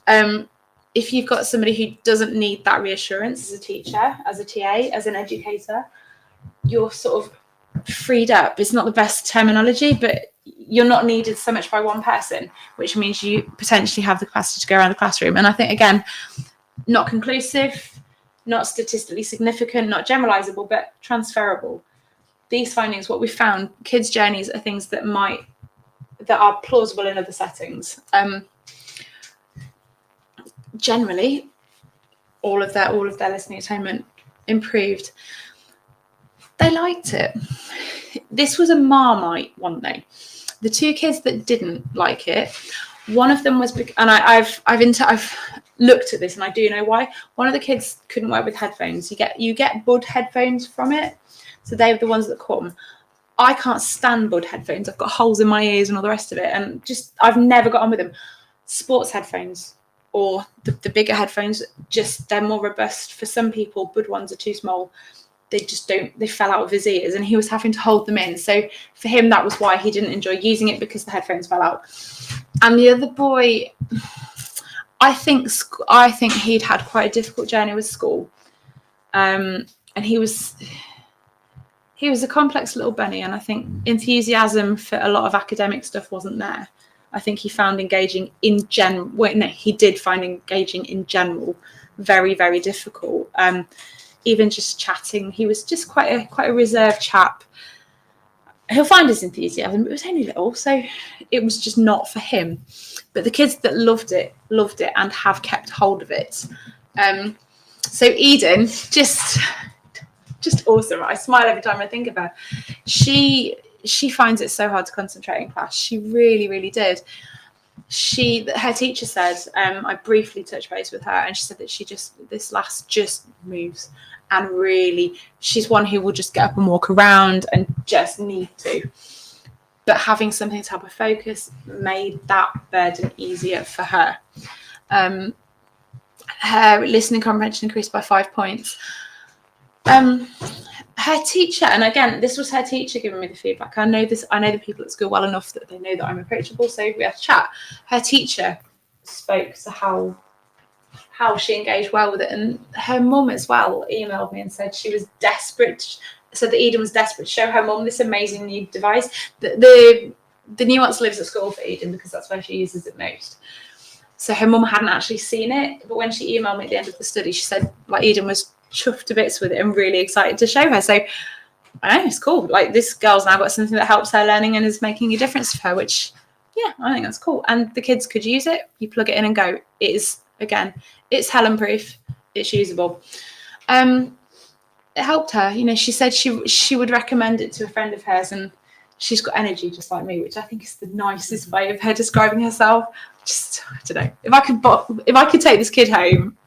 If you've got somebody who doesn't need that reassurance as a teacher, as a TA, as an educator, you're sort of freed up. It's not the best terminology, but you're not needed so much by one person, which means you potentially have the capacity to go around the classroom. And I think, again, not conclusive, not statistically significant, not generalizable, but transferable. These findings, what we found, kids' journeys are things that are plausible in other settings. Generally, all of their listening attainment improved. They liked it. This was a Marmite one day. The two kids that didn't like it, one of them was, and I've looked at this and I do know why. One of the kids couldn't work with headphones. You get bud headphones from it, so they were the ones that come. I can't stand bud headphones. I've got holes in my ears and all the rest of it, and just I've never got on with them. Sports headphones or the bigger headphones, just they're more robust. For some people, bud ones are too small. They fell out of his ears and he was having to hold them in. So for him, that was why he didn't enjoy using it, because the headphones fell out. And the other boy, I think he'd had quite a difficult journey with school. And he was a complex little bunny. And I think enthusiasm for a lot of academic stuff wasn't there. I think he found engaging in general. He did find engaging in general very, very difficult. Even just chatting, he was just quite a reserved chap. He'll find his enthusiasm, but it was only little, so it was just not for him. But the kids that loved it and have kept hold of it. So Eden, just awesome. I smile every time I think about her. She finds it so hard to concentrate in class. She really, really did. her teacher said, I briefly touched base with her, and she said that this lass just moves, and really she's one who will just get up and walk around and just need to. But having something to help her focus made that burden easier for her. Her listening comprehension increased by 5 points. Her teacher, and again, this was her teacher giving me the feedback. I know the people at school well enough that they know that I'm approachable, so we had to chat. Her teacher spoke to how she engaged well with it, and her mum as well emailed me and said she was desperate. Said that Eden was desperate to show her mum this amazing new device. The Nuance lives at school for Eden because that's where she uses it most. So her mum hadn't actually seen it, but when she emailed me at the end of the study, she said like Eden was chuffed to bits with it and really excited to show her. So I know, it's cool. Like, this girl's now got something that helps her learning and is making a difference for her, which, yeah, I think that's cool. And the kids could use it. You plug it in and go. It is, again, it's Helen proof. It's usable. It helped her. You know, she said she would recommend it to a friend of hers, and she's got energy just like me, which I think is the nicest way of her describing herself. Just, I don't know. If I could take this kid home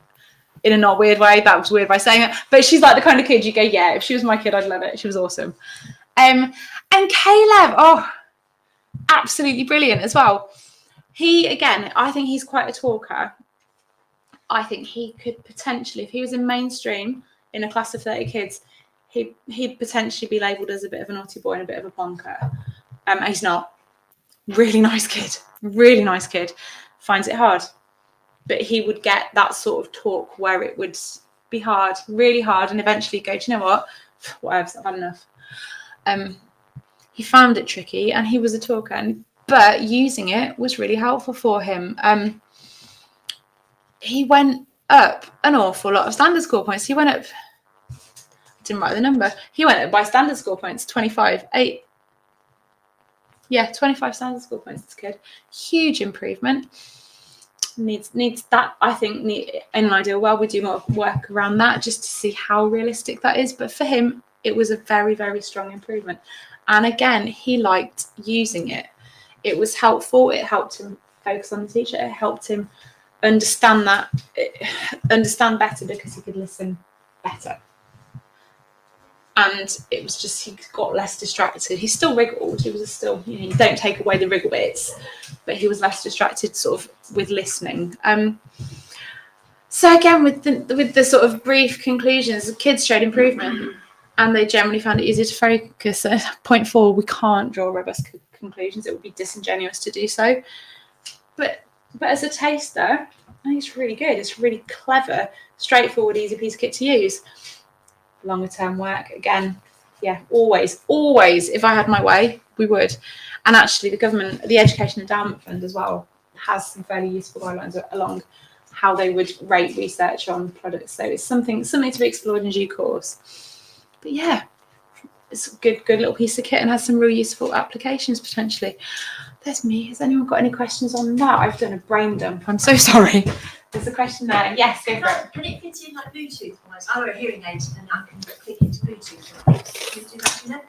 in a not weird way, that was weird by saying it, but she's like the kind of kid you go, yeah, if she was my kid, I'd love it. She was awesome. And Caleb, oh, absolutely brilliant as well. He, again, I think he's quite a talker. I think he could potentially, if he was in mainstream in a class of 30 kids, he'd potentially be labelled as a bit of a naughty boy and a bit of a plonker. He's not. Really nice kid, finds it hard. But he would get that sort of talk where it would be hard, really hard, and eventually go, do you know what? Whatever, I've had enough. He found it tricky, and he was a talker, but using it was really helpful for him. He went up an awful lot of standard score points. He went up, didn't write the number. He went up by standard score points, 25. 25 standard score points, this kid. Huge improvement. Needs that, I think, in an ideal world, we do more work around that just to see how realistic that is. But for him, it was a very, very strong improvement. And again, he liked using it. It was helpful. It helped him focus on the teacher. It helped him understand better because he could listen better. And it was just, he got less distracted. He still wriggled. He was still, you don't take away the wriggle bits, but he was less distracted sort of with listening. So again, with the sort of brief conclusions, the kids showed improvement, and they generally found it easier to focus. At point 4, we can't draw robust conclusions. It would be disingenuous to do so. But as a taster, I think it's really good. It's really clever, straightforward, easy piece of kit to use. Longer term work, again, yeah, always, if I had my way, we would. And actually, the government, the Education Endowment Fund as well, has some fairly useful guidelines along how they would rate research on products. So it's something to be explored in due course. But yeah, it's a good little piece of kit and has some real useful applications potentially. There's me. Has anyone got any questions on that? I've done a brain dump. I'm so sorry. There's a question there. Yes, go for it. Can it fit in like Bluetooth? I wear a hearing aid and I can click into Bluetooth. Can you do that, you know?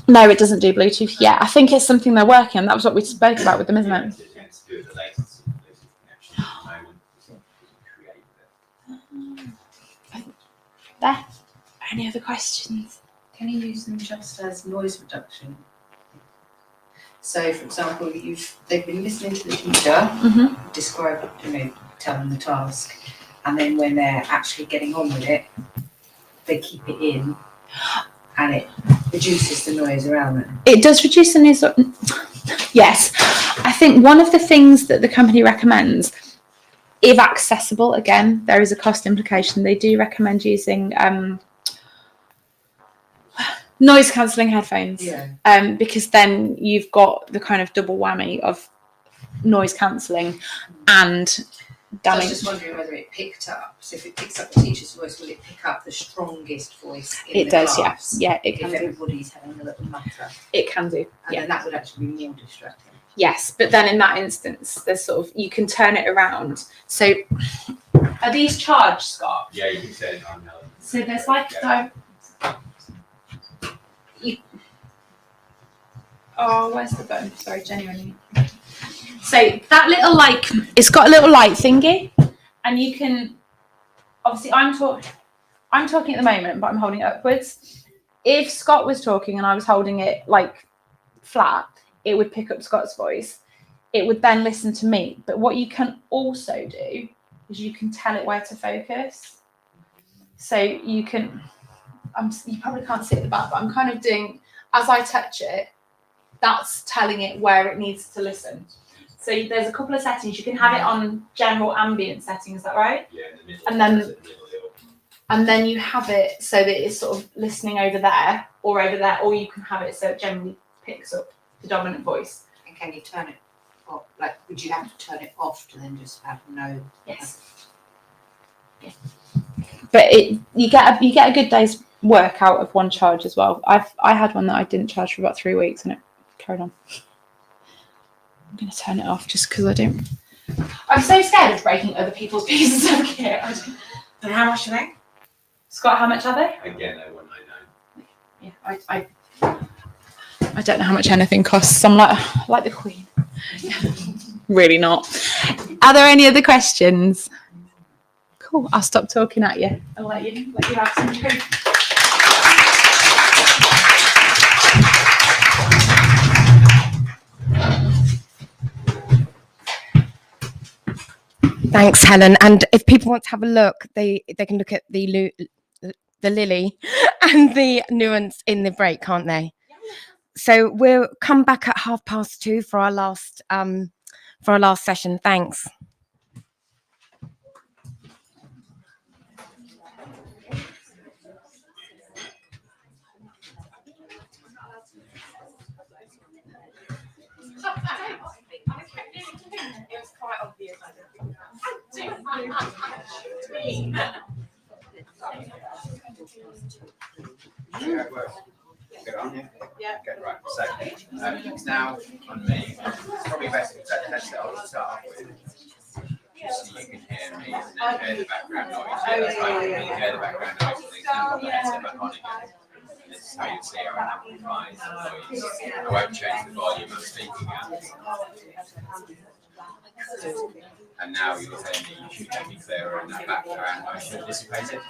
No, it doesn't do Bluetooth yet. I think it's something they're working on. That was what we spoke about with them, isn't it? There. Any other questions? Can you use them just as noise reduction? So, for example, they've been listening to the teacher describe, tell them the task, and then when they're actually getting on with it, they keep it in, and it reduces the noise around them. It does reduce the noise. Yes, I think one of the things that the company recommends, if accessible, again, there is a cost implication. They do recommend using noise cancelling headphones, because then you've got the kind of double whammy of noise cancelling and I was just wondering whether it picked up. So if it picks up the teacher's voice, will it pick up the strongest voice in the class? Yeah, it can if do. Everybody's having a little mutter. It can do. And then that would actually be more distracting. Yes, but then in that instance, there's sort of, you can turn it around. So are these charged, Scott? Yeah, you can set it on now. So there's like where's the button? Sorry, genuinely. So that little it's got a little light thingy, and you can, obviously I'm talking at the moment, but I'm holding it upwards. If Scott was talking and I was holding it flat, it would pick up Scott's voice. It would then listen to me. But what you can also do is you can tell it where to focus. So you can, you probably can't see at the back, but I'm kind of doing, as I touch it, that's telling it where it needs to listen. So there's a couple of settings. You can have it on general ambient settings, is that right? Yeah, in the middle. And then you have it so that it's sort of listening over there, or you can have it so it generally picks up the dominant voice. And can you turn it off? Would you have to turn it off to then just have no? Yes. Yeah. But you get a good day's work out of one charge as well. I had one that I didn't charge for about 3 weeks, and it carried on. I'm going to turn it off just because I'm so scared of breaking other people's pieces of kit. And how much are they? Scott, how much are they? Again, they're 199. Yeah, I don't know how much anything costs. I'm like the Queen. Really not. Are there any other questions? Cool. I'll stop talking at you. I'll let you have some drink. Thanks, Helen. And if people want to have a look, they can look at the Lili and the Nuance in the break, can't they? So we'll come back at 2:30 for our last session. Thanks. It was quite obvious. Good on you? Yeah. Okay, right. So it's now on me. It's probably best to take the headset off to start off with, just so you can hear me and then hear the background noise. Yeah, that's right. You can hear the background noise and then put the headset back on again. This is how you see how it amplifies the noise. I won't change the volume I'm speaking at. And now you'll hear me, you should hear me clearer, and that background noise should dissipate it.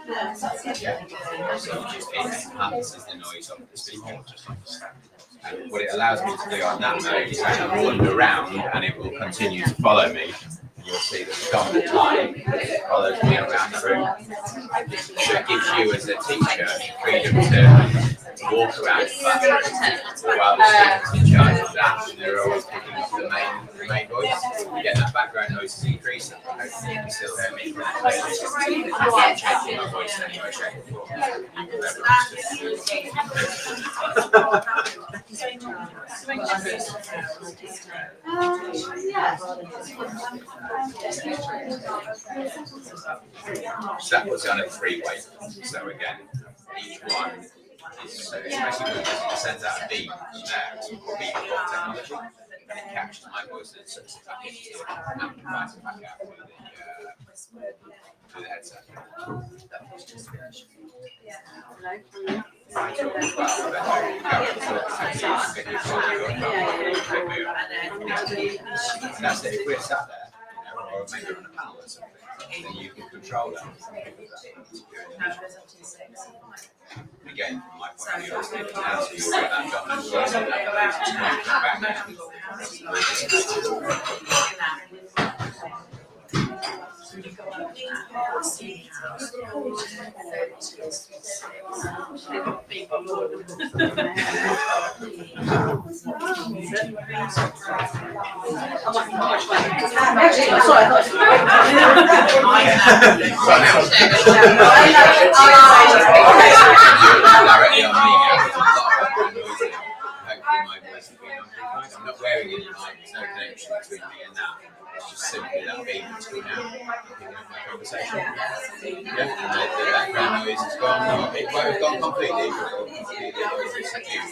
Yeah. So just it enhances the noise of the speaker. And what it allows me to do on that mode is I can wander around and it will continue to follow me. You'll see that the dominant line follows me around the room. So it gives you as a teacher freedom to walk around the classroom while the students in charge of that, and they're always picking up the main voice. Again, that background noise is increasing. Hopefully you can still hear me clearly. I'm changing my voice in any way, shape or form. So that puts it on a 3-way. So again, each one is, especially when it sends out a beam beam technology, and it captures my voice and sets it back into it and amplifies it back out through the headset. I talk as well, but and that's it. If we're sat there, or maybe on a panel or something, then you can control that. And again, from my point of view, I was thinking now, so you'll get that dominant voice and that directly on me now. I'm not wearing any mic, there's no connection between me and that. It's just simply that being between now and picking up my conversation. Yeah, and the background noise is gone. It won't have gone completely, but it will completely subdued.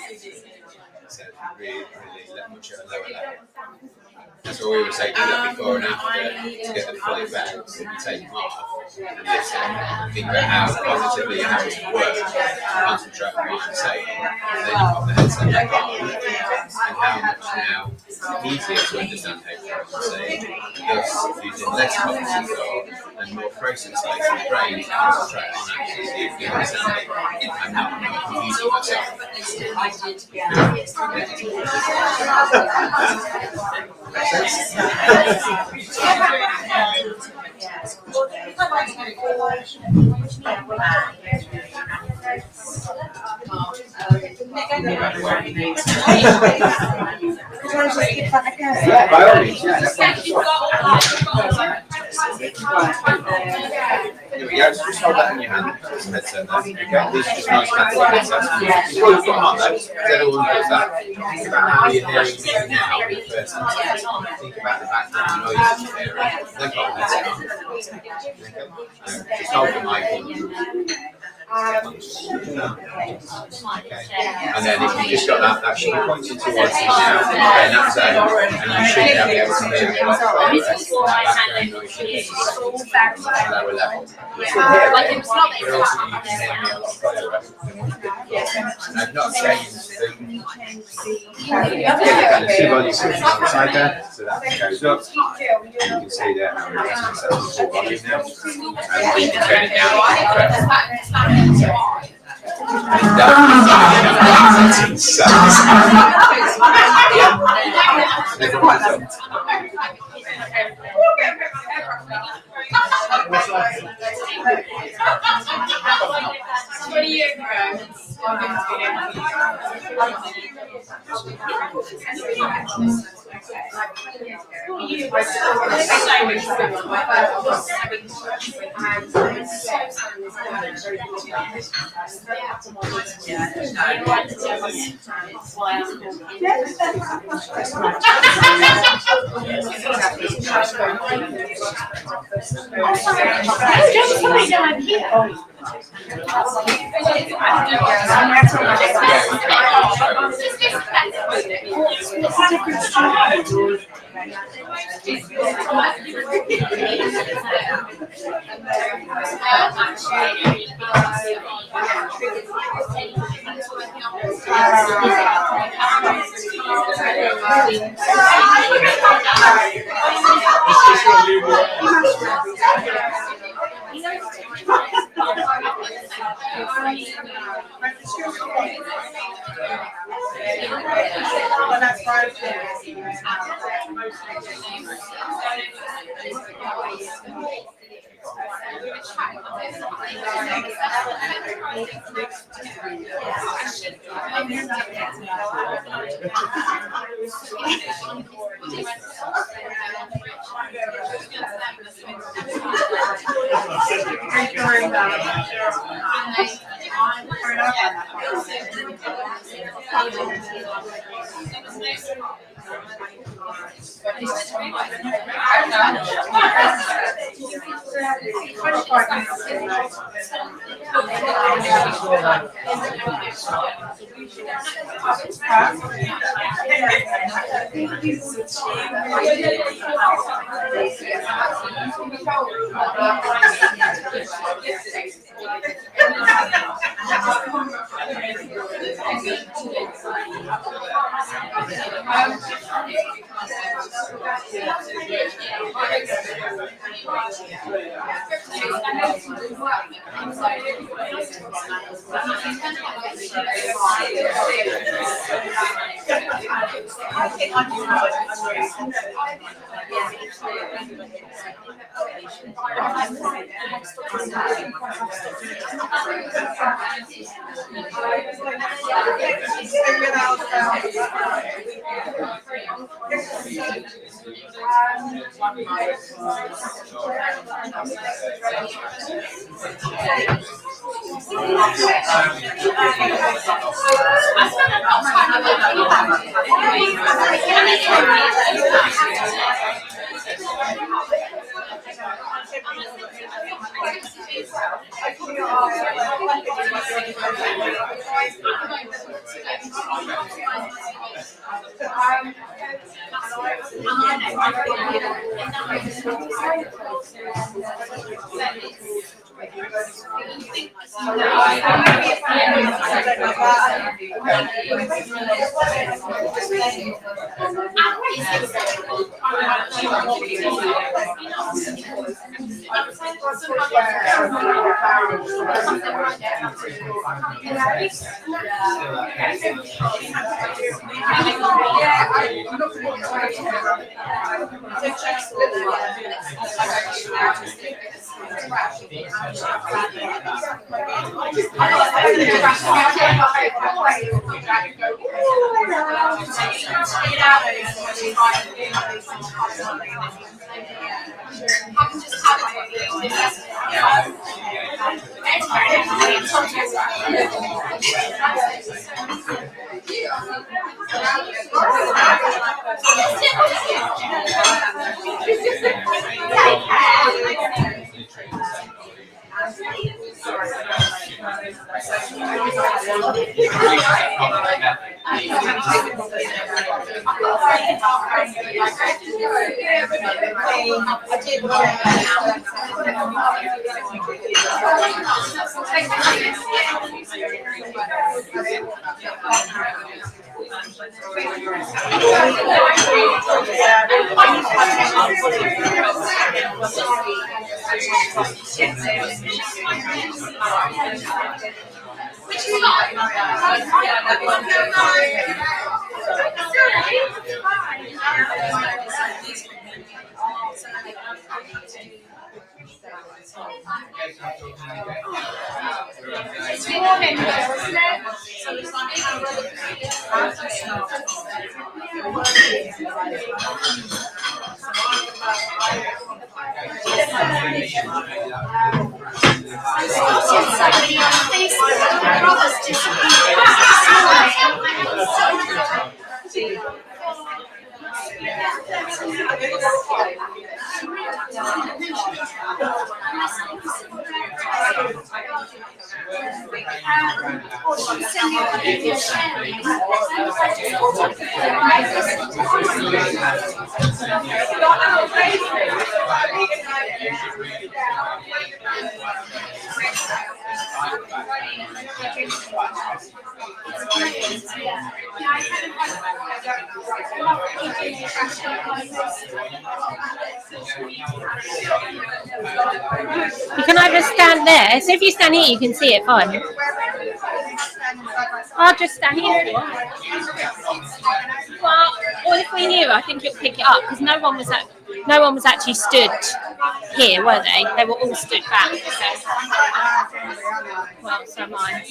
So really let much at a lower level. As That's what we would say, do that before and after to get them fully vet, so you can take them off and listen, think about how positively you're having to work, concentrate on what I'm saying, and then you pop the headset back on, and how much now easier to understand how you're saying, thus using less cognitive thought and more process like the brain to concentrate on actually seeing the understanding and not confusing myself. Yeah, by all means, yeah. There we go, so just hold that in your hand. Headset there. Okay, these are just nice fancy headsets. Before you put them on though, because everyone does that, think about how you're hearing it now in the first instance. Think about the background noise that you're hearing. Then put the headset on. Just hold the mic in. Okay. And then if you just got that should be pointed towards you now, in that zone, and you should now be able to hear the background noise lower level. You can hear it, but also you can hear me a lot clearer. And I've not changed the kind of two volume switches on the side there, so that goes up. And you can see there how we're adjusting ourselves to full volume now. And you can turn it down. That's insane. You can either stand there, so if you stand here, you can see it fine. I'll just stand here. Well, or if we're here, I think it'll pick it up because no one was actually stood here, were they? They were all stood back. So. Well, so am I.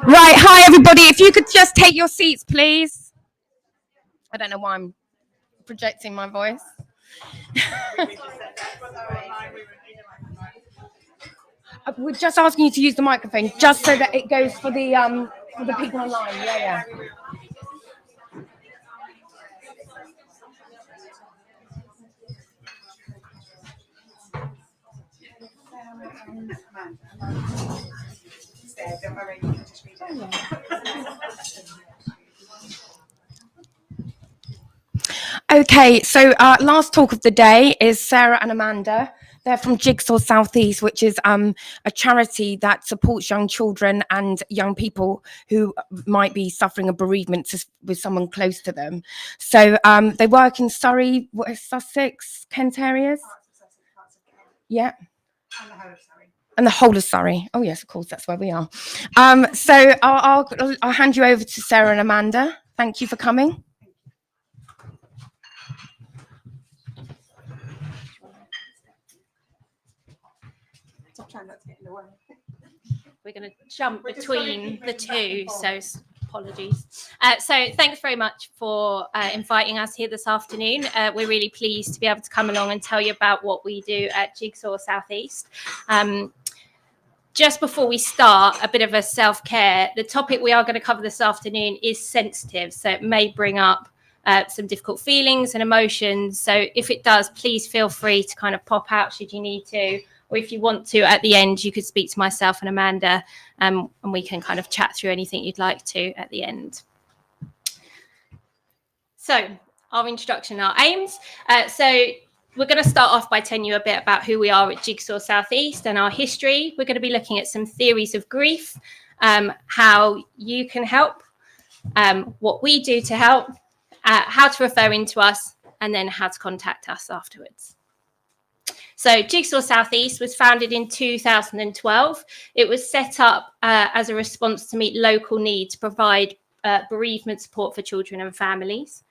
Right, hi everybody. If you could just take your seats, please. I don't know why I'm projecting my voice. We're just asking you to use the microphone, just so that it goes for the people online. Yeah. Okay, so last talk of the day is Sarah and Amanda. They're from Jigsaw South East, which is a charity that supports young children and young people who might be suffering a bereavement with someone close to them. So they work in Surrey, Sussex, Kent areas. Yeah. And the whole of Surrey. Oh yes, of course, that's where we are. So I'll hand you over to Sarah and Amanda. Thank you for coming. We're going to jump between the two, so apologies. So thanks very much for inviting us here this afternoon. We're really pleased to be able to come along and tell you about what we do at Jigsaw South East. Just before we start, a bit of a self-care. The topic we are going to cover this afternoon is sensitive, so it may bring up some difficult feelings and emotions. So if it does, please feel free to kind of pop out should you need to. Or if you want to, at the end, you could speak to myself and Amanda, and we can kind of chat through anything you'd like to at the end. So our introduction, our aims. So we're going to start off by telling you a bit about who we are at Jigsaw South East and our history. We're going to be looking at some theories of grief, how you can help, what we do to help, how to refer into us, and then how to contact us afterwards. So Jigsaw South East was founded in 2012. It was set up as a response to meet local needs, to provide bereavement support for children and families.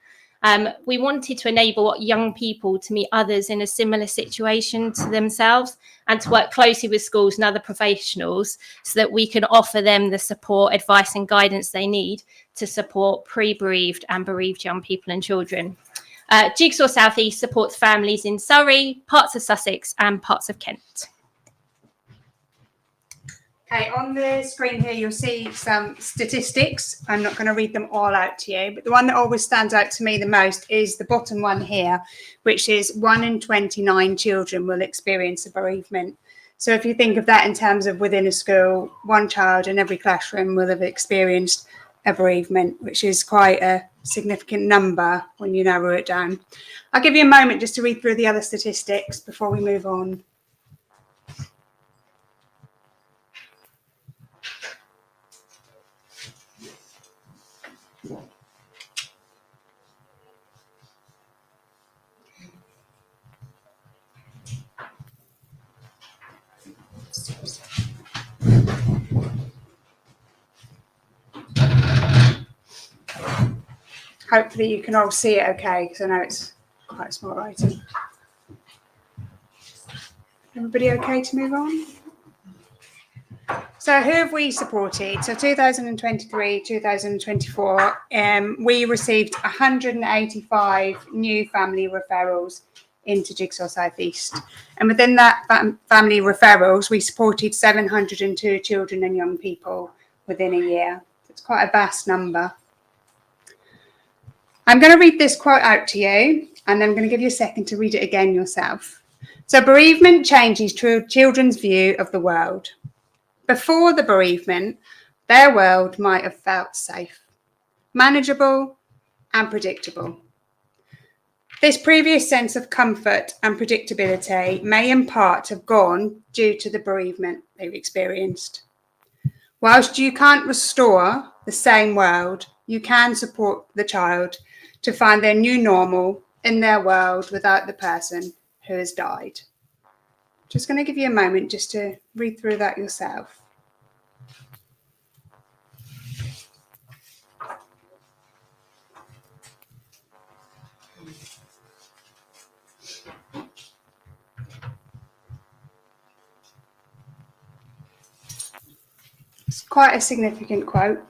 We wanted to enable young people to meet others in a similar situation to themselves and to work closely with schools and other professionals so that we can offer them the support, advice and guidance they need to support pre-bereaved and bereaved young people and children. Jigsaw South East supports families in Surrey, parts of Sussex and parts of Kent. Okay, on the screen here you'll see some statistics. I'm not going to read them all out to you, but the one that always stands out to me the most is the bottom one here, which is 1 in 29 children will experience a bereavement. So if you think of that in terms of within a school, one child in every classroom will have experienced a bereavement, which is quite a significant number when you narrow it down. I'll give you a moment just to read through the other statistics before we move on. Hopefully you can all see it okay, because I know it's quite small writing. Everybody okay to move on? So who have we supported? So 2023, 2024, we received 185 new family referrals into Jigsaw South East. And within that family referrals, we supported 702 children and young people within a year. It's quite a vast number. I'm going to read this quote out to you, and then I'm going to give you a second to read it again yourself. So bereavement changes children's view of the world. Before the bereavement, their world might have felt safe, manageable, and predictable. This previous sense of comfort and predictability may in part have gone due to the bereavement they've experienced. Whilst you can't restore the same world, you can support the child to find their new normal in their world without the person who has died. Just going to give you a moment just to read through that yourself. It's quite a significant quote.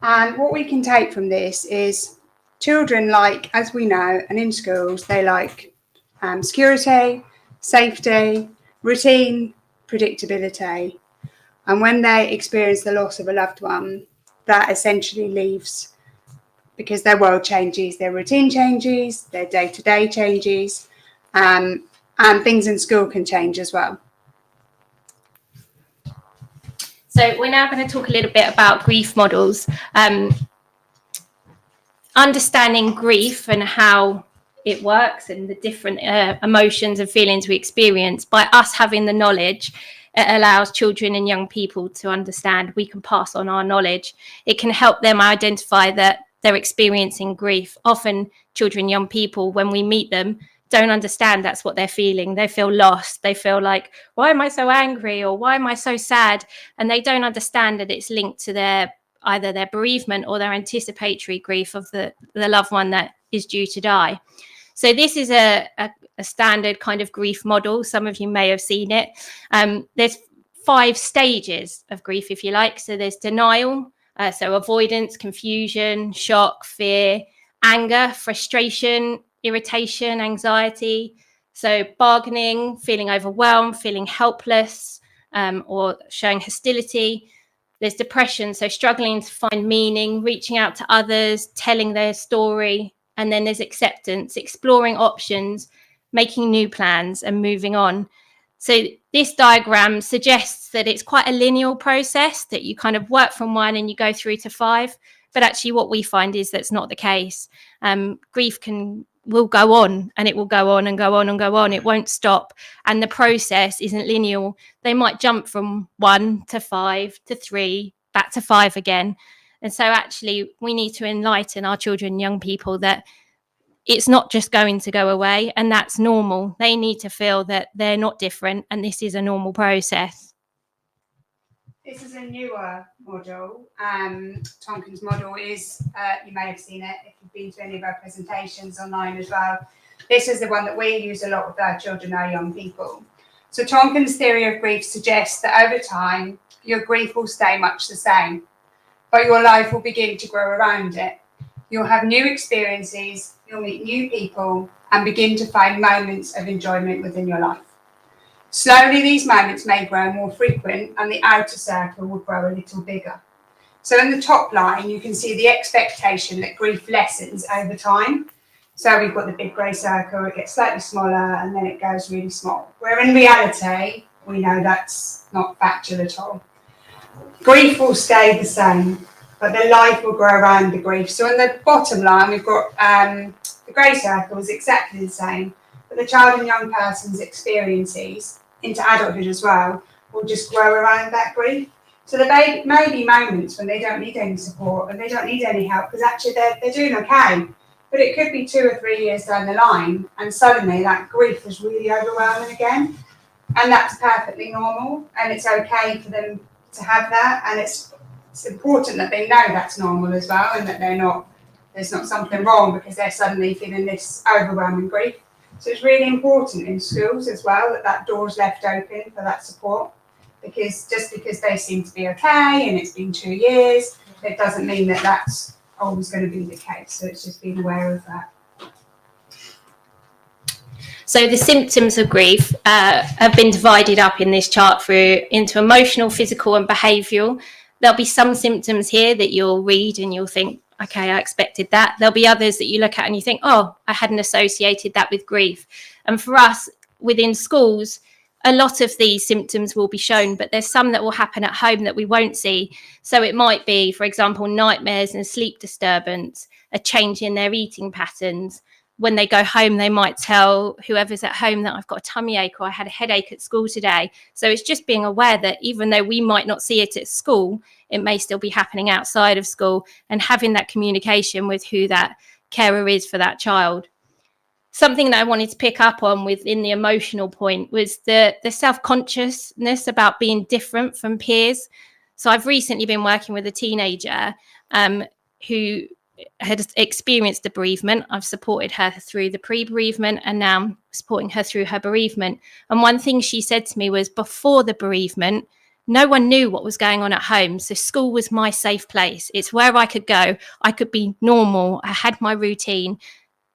And what we can take from this is children like, as we know, and in schools, they like security, safety, routine, predictability. And when they experience the loss of a loved one, that essentially leaves, because their world changes, their routine changes, their day-to-day changes, and things in school can change as well. So we're now going to talk a little bit about grief models. Understanding grief and how it works and the different emotions and feelings we experience. By us having the knowledge, it allows children and young people to understand we can pass on our knowledge. It can help them identify that they're experiencing grief. Often children, young people, when we meet them, don't understand that's what they're feeling. They feel lost. They feel like, why am I so angry, or why am I so sad? And they don't understand that it's linked to either their bereavement or their anticipatory grief of the loved one that is due to die. So this is a standard kind of grief model. Some of you may have seen it. There's 5 stages of grief, if you like. So there's denial, so avoidance, confusion, shock, fear, anger, frustration, irritation, anxiety. So bargaining, feeling overwhelmed, feeling helpless, or showing hostility. There's depression, so struggling to find meaning, reaching out to others, telling their story. And then there's acceptance, exploring options, making new plans and moving on. So this diagram suggests that it's quite a linear process, that you kind of work from 1 and you go through to 5. But actually what we find is that's not the case. Grief will go on, and it will go on and go on and go on. It won't stop. And the process isn't linear. They might jump from 1 to 5 to 3, back to 5 again. And so actually we need to enlighten our children and young people that it's not just going to go away, and that's normal. They need to feel that they're not different, and this is a normal process. This is a newer model. Tonkin's model is, you may have seen it if you've been to any of our presentations online as well. This is the one that we use a lot with our children, our young people. So Tonkin's theory of grief suggests that over time, your grief will stay much the same, but your life will begin to grow around it. You'll have new experiences, you'll meet new people, and begin to find moments of enjoyment within your life. Slowly, these moments may grow more frequent, and the outer circle will grow a little bigger. So in the top line, you can see the expectation that grief lessens over time. So we've got the big grey circle, it gets slightly smaller, and then it goes really small. Where in reality, we know that's not factual at all. Grief will stay the same, but the life will grow around the grief. So in the bottom line, we've got the grey circle is exactly the same, but the child and young person's experiences into adulthood as well will just grow around that grief. So there may be moments when they don't need any support and they don't need any help, because actually they're doing okay. But it could be 2 or 3 years down the line, and suddenly that grief is really overwhelming again. And that's perfectly normal, and it's okay for them to have that. And it's important that they know that's normal as well, and that there's not something wrong because they're suddenly feeling this overwhelming grief. So it's really important in schools as well that door's left open for that support, because just because they seem to be okay and it's been 2 years, it doesn't mean that that's always going to be the case. So it's just being aware of that. So the symptoms of grief have been divided up in this chart into emotional, physical and behavioural. There'll be some symptoms here that you'll read and you'll think, okay, I expected that. There'll be others that you look at and you think, oh, I hadn't associated that with grief. And for us, within schools, a lot of these symptoms will be shown, but there's some that will happen at home that we won't see. So it might be, for example, nightmares and sleep disturbance, a change in their eating patterns. When they go home, they might tell whoever's at home that I've got a tummy ache or I had a headache at school today. So it's just being aware that even though we might not see it at school, it may still be happening outside of school, and having that communication with who that carer is for that child. Something that I wanted to pick up on within the emotional point was the self-consciousness about being different from peers. So I've recently been working with a teenager who had experienced the bereavement. I've supported her through the pre-bereavement and now I'm supporting her through her bereavement. And one thing she said to me was, before the bereavement, no one knew what was going on at home. So school was my safe place. It's where I could go. I could be normal. I had my routine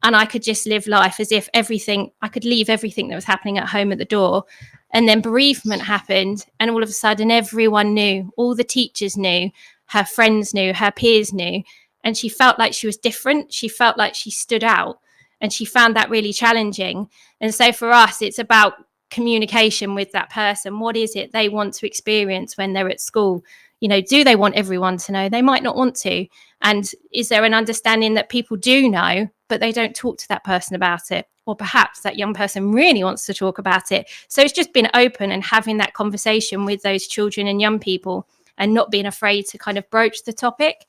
and I could just live life as if I could leave everything that was happening at home at the door. And then bereavement happened, and all of a sudden everyone knew, all the teachers knew, her friends knew, her peers knew, and she felt like she was different. She felt like she stood out, and she found that really challenging. And so for us, it's about communication with that person. What is it they want to experience when they're at school? You know, do they want everyone to know? They might not want to. And is there an understanding that people do know, but they don't talk to that person about it? Or perhaps that young person really wants to talk about it. So it's just been open and having that conversation with those children and young people and not being afraid to kind of broach the topic.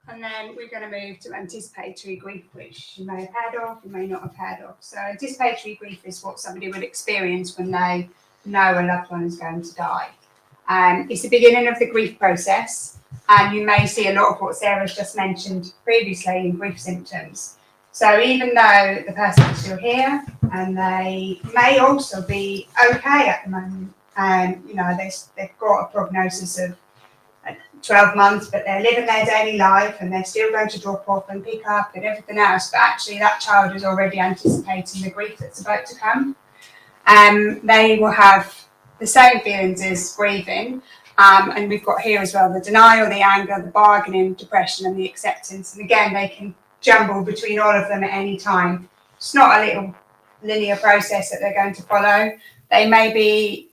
And then we're going to move to anticipatory grief, which you may have heard of, you may not have heard of. So anticipatory grief is what somebody would experience when they know a loved one is going to die. It's the beginning of the grief process, and you may see a lot of what Sarah's just mentioned previously in grief symptoms. So even though the person is still here and they may also be okay at the moment, you know, they've got a prognosis of 12 months, but they're living their daily life and they're still going to drop off and pick up and everything else, but actually that child is already anticipating the grief that's about to come. They will have the same feelings as grieving, and we've got here as well the denial, the anger, the bargaining, depression and the acceptance. And again, they can jumble between all of them at any time. It's not a little linear process that they're going to follow. They may be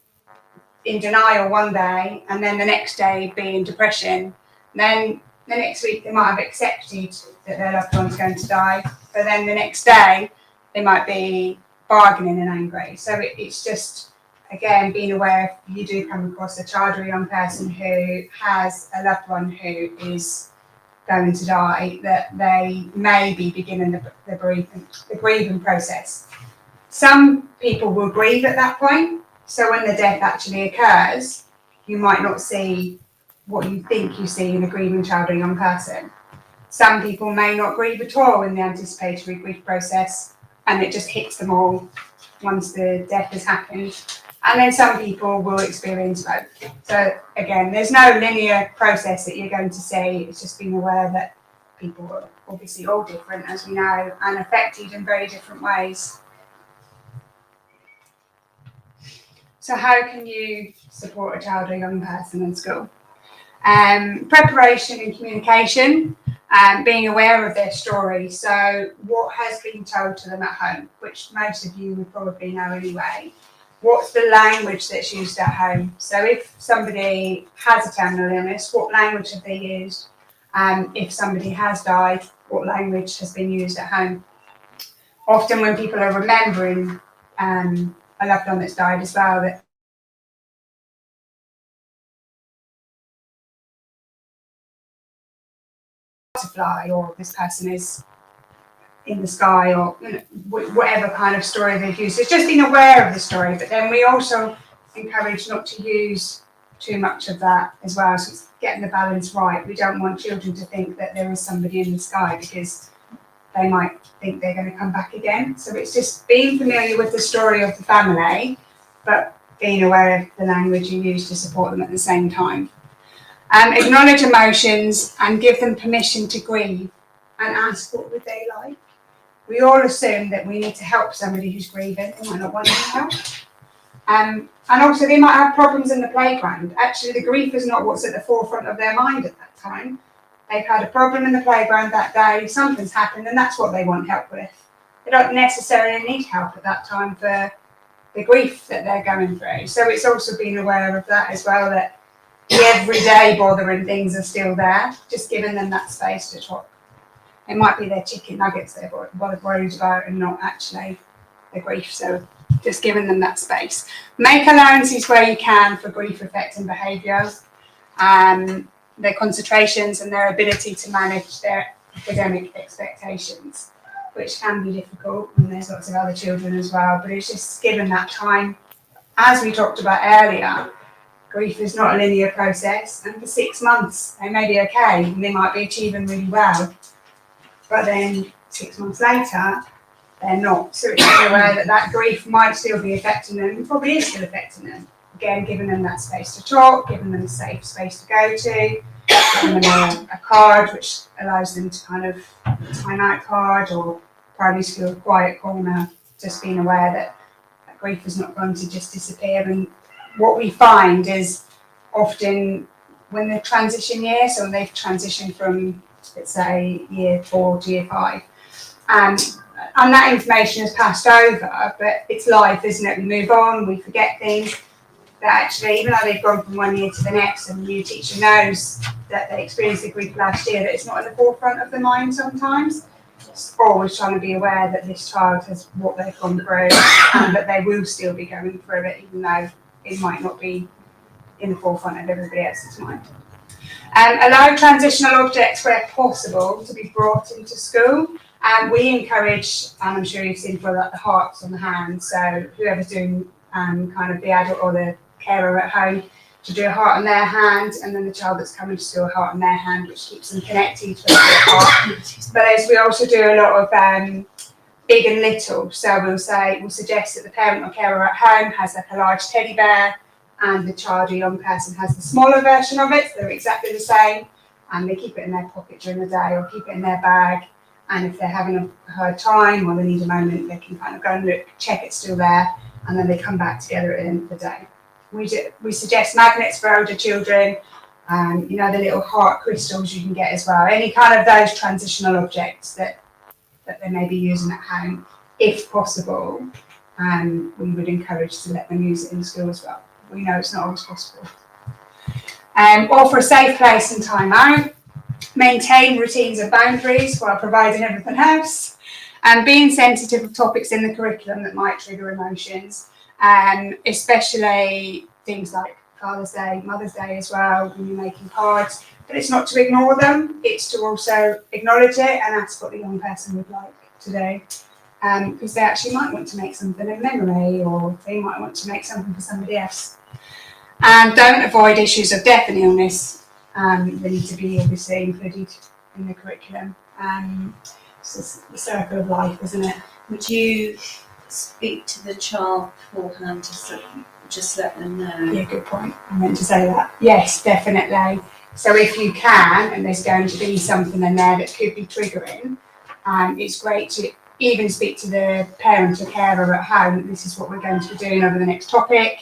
in denial one day and then the next day be in depression. Then the next week they might have accepted that their loved one's going to die, but then the next day they might be bargaining and angry. So it's just, again, being aware if you do come across a child or a young person who has a loved one who is going to die, that they may be beginning the grieving process. Some people will grieve at that point. So when the death actually occurs, you might not see what you think you see in a grieving child or young person. Some people may not grieve at all in the anticipatory grief process, and it just hits them all once the death has happened. And then some people will experience both. So again, there's no linear process that you're going to see. It's just being aware that people are obviously all different, as we know, and affected in very different ways. So how can you support a child or young person in school? Preparation and communication, being aware of their story. So what has been told to them at home, which most of you would probably know anyway. What's the language that's used at home? So if somebody has a terminal illness, what language have they used? If somebody has died, what language has been used at home? Often when people are remembering a loved one that's died as well, that butterfly, or this person is in the sky, or you know, whatever kind of story they've used. It's just being aware of the story, but then we also encourage not to use too much of that as well. So it's getting the balance right. We don't want children to think that there is somebody in the sky, because they might think they're going to come back again. So it's just being familiar with the story of the family, but being aware of the language you use to support them at the same time. Acknowledge emotions and give them permission to grieve, and ask what would they like. We all assume that we need to help somebody who's grieving. They might not want any help. And also they might have problems in the playground. Actually, the grief is not what's at the forefront of their mind at that time. They've had a problem in the playground that day, something's happened, and that's what they want help with. They don't necessarily need help at that time for the grief that they're going through. So it's also being aware of that as well, that the everyday bothering things are still there, just giving them that space to talk. It might be their chicken nuggets they're worried about and not actually the grief. So just giving them that space. Make allowances where you can for grief affecting behaviours, their concentrations and their ability to manage their academic expectations, which can be difficult, and there's lots of other children as well, but it's just given that time. As we talked about earlier, grief is not a linear process, and for 6 months they may be okay and they might be achieving really well, but then 6 months later they're not. So it's aware that that grief might still be affecting them, and probably is still affecting them. Again, giving them that space to talk, giving them a safe space to go to, giving them a card which allows them to kind of time out card, or primary school quiet corner just being aware that grief is not going to just disappear. And what we find is often when they're transition year, so when they've transitioned from, let's say, year 4 to year 5, and that information is passed over, but it's life, isn't it? We move on, we forget things. That actually, even though they've gone from one year to the next, and the new teacher knows that they experienced the grief last year, that it's not at the forefront of the mind sometimes. It's always trying to be aware that this child has what they've gone through, and that they will still be going through it, even though it might not be in the forefront of everybody else's mind. Allow transitional objects where possible to be brought into school. We encourage, and I'm sure you've seen for like the hearts on the hand, so whoever's doing kind of the adult or the carer at home to do a heart on their hand, and then the child that's coming to do a heart on their hand, which keeps them connected to the heart. But as we also do a lot of big and little, so we'll suggest that the parent or carer at home has like a large teddy bear, and the child or young person has the smaller version of it, so they're exactly the same, and they keep it in their pocket during the day or keep it in their bag. And if they're having a hard time or they need a moment, they can kind of go and look, check it's still there, and then they come back together at the end of the day. We suggest magnets for older children, you know, the little heart crystals you can get as well. Any kind of those transitional objects that they may be using at home, if possible, we would encourage to let them use it in school as well. We know it's not always possible. Offer a safe place and time out. Maintain routines and boundaries while providing everything else. And being sensitive of topics in the curriculum that might trigger emotions, especially things like Father's Day, Mother's Day as well, when you're making cards. But it's not to ignore them, it's to also acknowledge it and ask what the young person would like to do. Because they actually might want to make something in memory, or they might want to make something for somebody else. And don't avoid issues of death and illness. They need to be obviously included in the curriculum. It's the circle of life, isn't it? Would you speak to the child beforehand to just let them know? Yeah, good point. I meant to say that. Yes, definitely. So if you can, and there's going to be something in there that could be triggering, it's great to even speak to the parent or carer at home. This is what we're going to be doing over the next topic,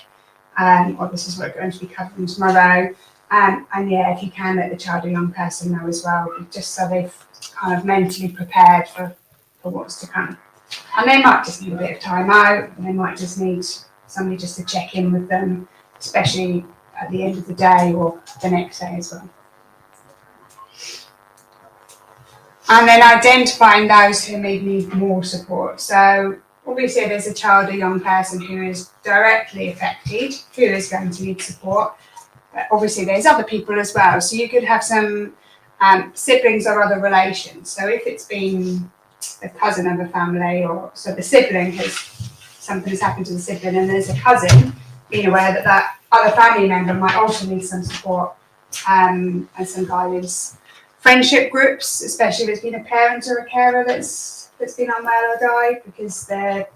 or this is what we're going to be covering tomorrow. And yeah, if you can, let the child or young person know as well, just so they've kind of mentally prepared for what's to come. And they might just need a bit of time out, and they might just need somebody just to check in with them, especially at the end of the day or the next day as well. And then identifying those who may need more support. So obviously there's a child or young person who is directly affected, who is going to need support. But obviously there's other people as well. So you could have some siblings or other relations. So if it's been a cousin of a family, or so the sibling something has happened to the sibling, and there's a cousin, being aware that that other family member might also need some support and some guidance. Friendship groups, especially if it's been a parent or a carer that's been unwell or died, because their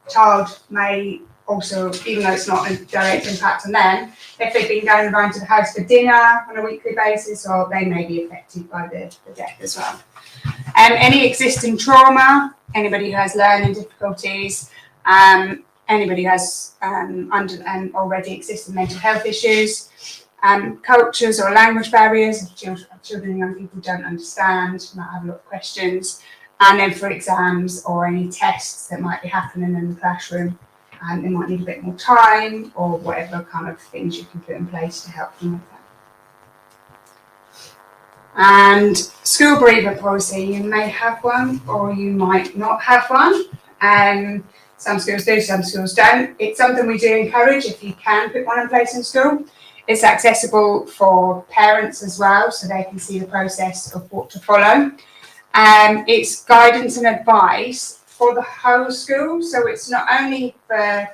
child may also, even though it's not a direct impact on them, if they've been going around to the house for dinner on a weekly basis, or they may be affected by the death as well. Any existing trauma, anybody who has learning difficulties, anybody who has already existing mental health issues, cultures or language barriers, if children and young people don't understand, might have a lot of questions, and then for exams or any tests that might be happening in the classroom, they might need a bit more time, or whatever kind of things you can put in place to help them with that. And school bereavement policy, you may have one or you might not have one. Some schools do, some schools don't. It's something we do encourage if you can put one in place in school. It's accessible for parents as well, so they can see the process of what to follow. It's guidance and advice for the whole school, so it's not only for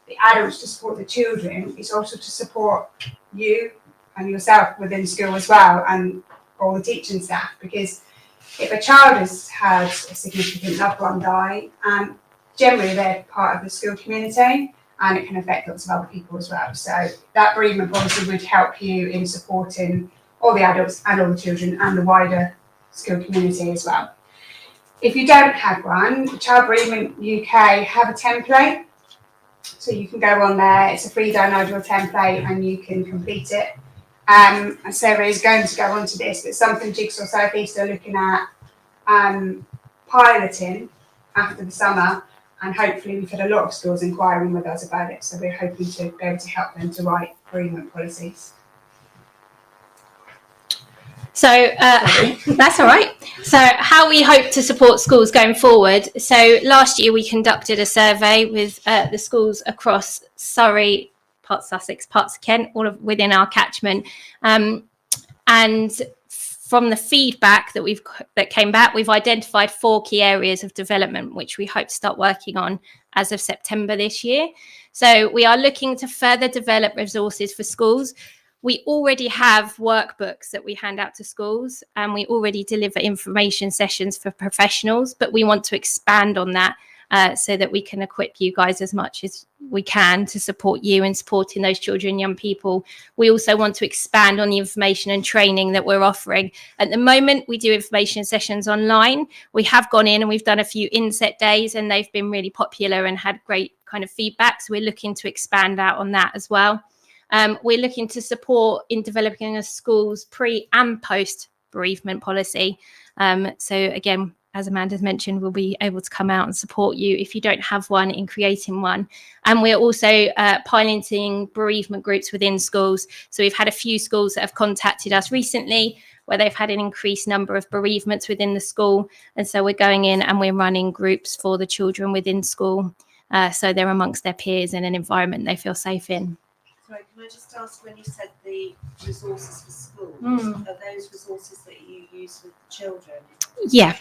the adults to support the children, it's also to support you and yourself within school as well, and all the teaching staff, because if a child has had a significant loved one die, generally they're part of the school community, and it can affect lots of other people as well. So that bereavement policy would help you in supporting all the adults and all the children and the wider school community as well. If you don't have one, Child Bereavement UK have a template. So you can go on there, it's a free downloadable template and you can complete it. And Sarah is going to go on to this, but something Jigsaw South East are looking at piloting after the summer, and hopefully we've had a lot of schools inquiring with us about it, so we're hoping to be able to help them to write bereavement policies. So that's all right. So how we hope to support schools going forward. So last year we conducted a survey with the schools across Surrey, parts of Sussex, parts of Kent, all of within our catchment. And from the feedback that came back, we've identified 4 key areas of development, which we hope to start working on as of September this year. So we are looking to further develop resources for schools. We already have workbooks that we hand out to schools, and we already deliver information sessions for professionals, but we want to expand on that so that we can equip you guys as much as we can to support you in supporting those children and young people. We also want to expand on the information and training that we're offering. At the moment, we do information sessions online. We have gone in and we've done a few inset days, and they've been really popular and had great kind of feedback. So we're looking to expand out on that as well. We're looking to support in developing a school's pre and post bereavement policy. So again, as Amanda's mentioned, we'll be able to come out and support you if you don't have one in creating one. And we're also piloting bereavement groups within schools. So we've had a few schools that have contacted us recently where they've had an increased number of bereavements within the school. And so we're going in and we're running groups for the children within school. So they're amongst their peers in an environment they feel safe in. Sorry, can I just ask, when you said the resources for schools, are those resources that you use with the children? Yeah.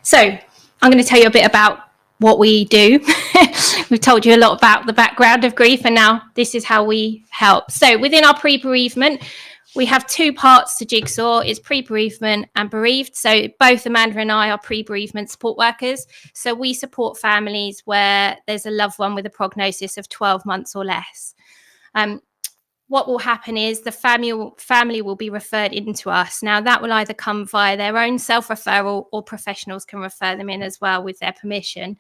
So I'm going to tell you a bit about what we do. We've told you a lot about the background of grief, and now this is how we help. So within our pre-bereavement, we have 2 parts to Jigsaw. It's pre-bereavement and bereaved. So both Amanda and I are pre-bereavement support workers. So we support families where there's a loved one with a prognosis of 12 months or less. What will happen is the family will be referred into us. Now that will either come via their own self-referral, or professionals can refer them in as well with their permission.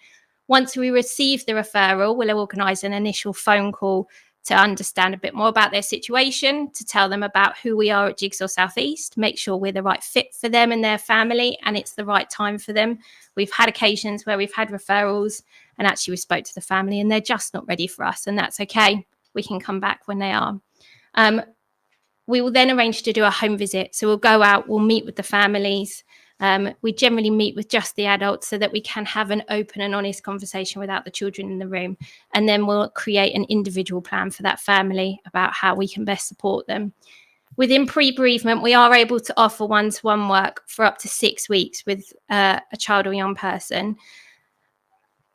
Once we receive the referral, we'll organise an initial phone call to understand a bit more about their situation, to tell them about who we are at Jigsaw South East, make sure we're the right fit for them and their family, and it's the right time for them. We've had occasions where we've had referrals and actually we spoke to the family and they're just not ready for us, and that's okay. We can come back when they are. We will then arrange to do a home visit. So we'll go out, we'll meet with the families. We generally meet with just the adults so that we can have an open and honest conversation without the children in the room. And then we'll create an individual plan for that family about how we can best support them. Within pre-bereavement, we are able to offer one-to-one work for up to 6 weeks with a child or young person.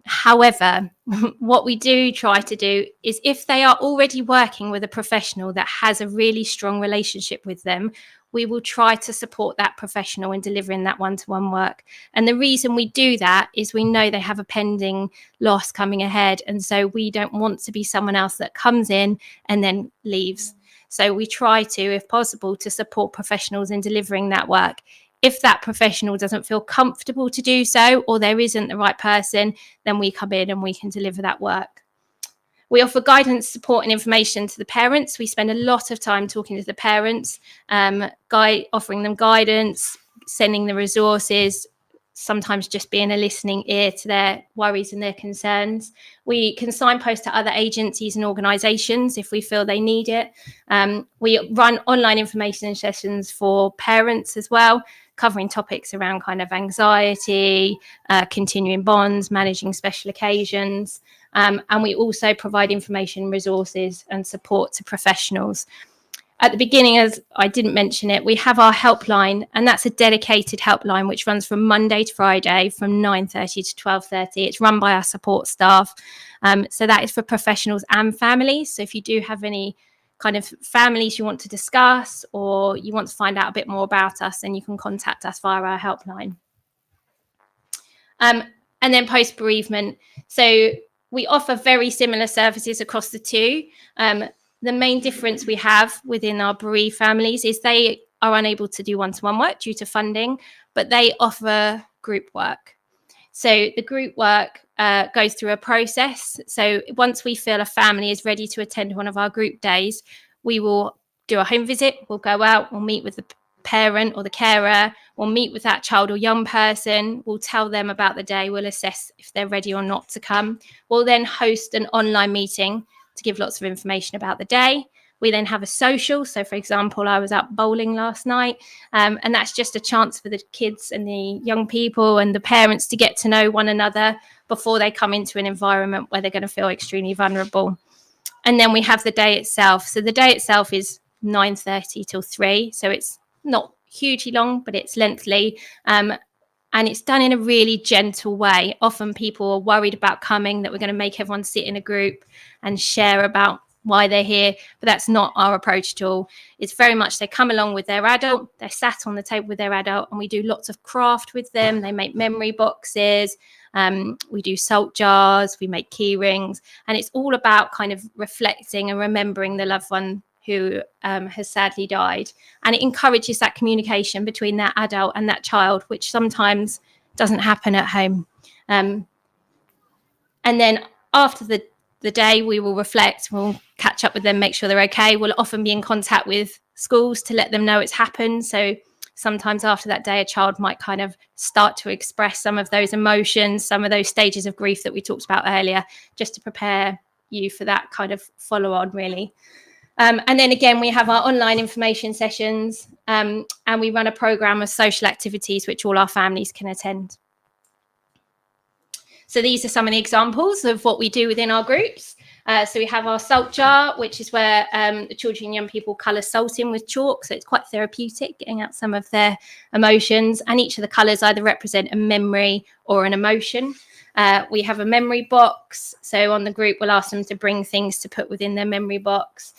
However, what we do try to do is, if they are already working with a professional that has a really strong relationship with them, we will try to support that professional in delivering that one-to-one work. And the reason we do that is we know they have a pending loss coming ahead. And so we don't want to be someone else that comes in and then leaves. So we try to, if possible, to support professionals in delivering that work. If that professional doesn't feel comfortable to do so, or there isn't the right person, then we come in and we can deliver that work. We offer guidance, support and information to the parents. We spend a lot of time talking to the parents, offering them guidance, sending the resources, sometimes just being a listening ear to their worries and their concerns. We can signpost to other agencies and organisations if we feel they need it. We run online information sessions for parents as well, covering topics around kind of anxiety, continuing bonds, managing special occasions. And we also provide information, resources and support to professionals. At the beginning, as I didn't mention it, we have our helpline, and that's a dedicated helpline which runs from Monday to Friday from 9:30 to 12:30. It's run by our support staff. So that is for professionals and families. So if you do have any kind of families you want to discuss, or you want to find out a bit more about us, then you can contact us via our helpline. And then post-bereavement. So we offer very similar services across the two. The main difference we have within our bereaved families is they are unable to do one-to-one work due to funding, but they offer group work. So the group work goes through a process. So once we feel a family is ready to attend one of our group days, we will do a home visit. We'll go out, we'll meet with the parent or the carer, we'll meet with that child or young person, we'll tell them about the day, we'll assess if they're ready or not to come. We'll then host an online meeting to give lots of information about the day. We then have a social. So, for example, I was out bowling last night, and that's just a chance for the kids and the young people and the parents to get to know one another before they come into an environment where they're going to feel extremely vulnerable. And then we have the day itself. So the day itself is 9:30 till 3. So it's not hugely long, but it's lengthy. And it's done in a really gentle way. Often people are worried about coming, that we're going to make everyone sit in a group and share about why they're here, but that's not our approach at all. It's very much they come along with their adult, they're sat on the table with their adult, and we do lots of craft with them. They make memory boxes, we do salt jars, we make key rings, and it's all about kind of reflecting and remembering the loved one who has sadly died. And it encourages that communication between that adult and that child, which sometimes doesn't happen at home. And then after the day, we will reflect, we'll catch up with them, make sure they're okay. We'll often be in contact with schools to let them know it's happened. So sometimes after that day, a child might kind of start to express some of those emotions, some of those stages of grief that we talked about earlier, just to prepare you for that kind of follow on, really. And then again, we have our online information sessions, and we run a programme of social activities which all our families can attend. So these are some of the examples of what we do within our groups. So we have our salt jar, which is where the children and young people colour salt in with chalk. So it's quite therapeutic, getting out some of their emotions. And each of the colours either represent a memory or an emotion. We have a memory box. So on the group, we'll ask them to bring things to put within their memory box.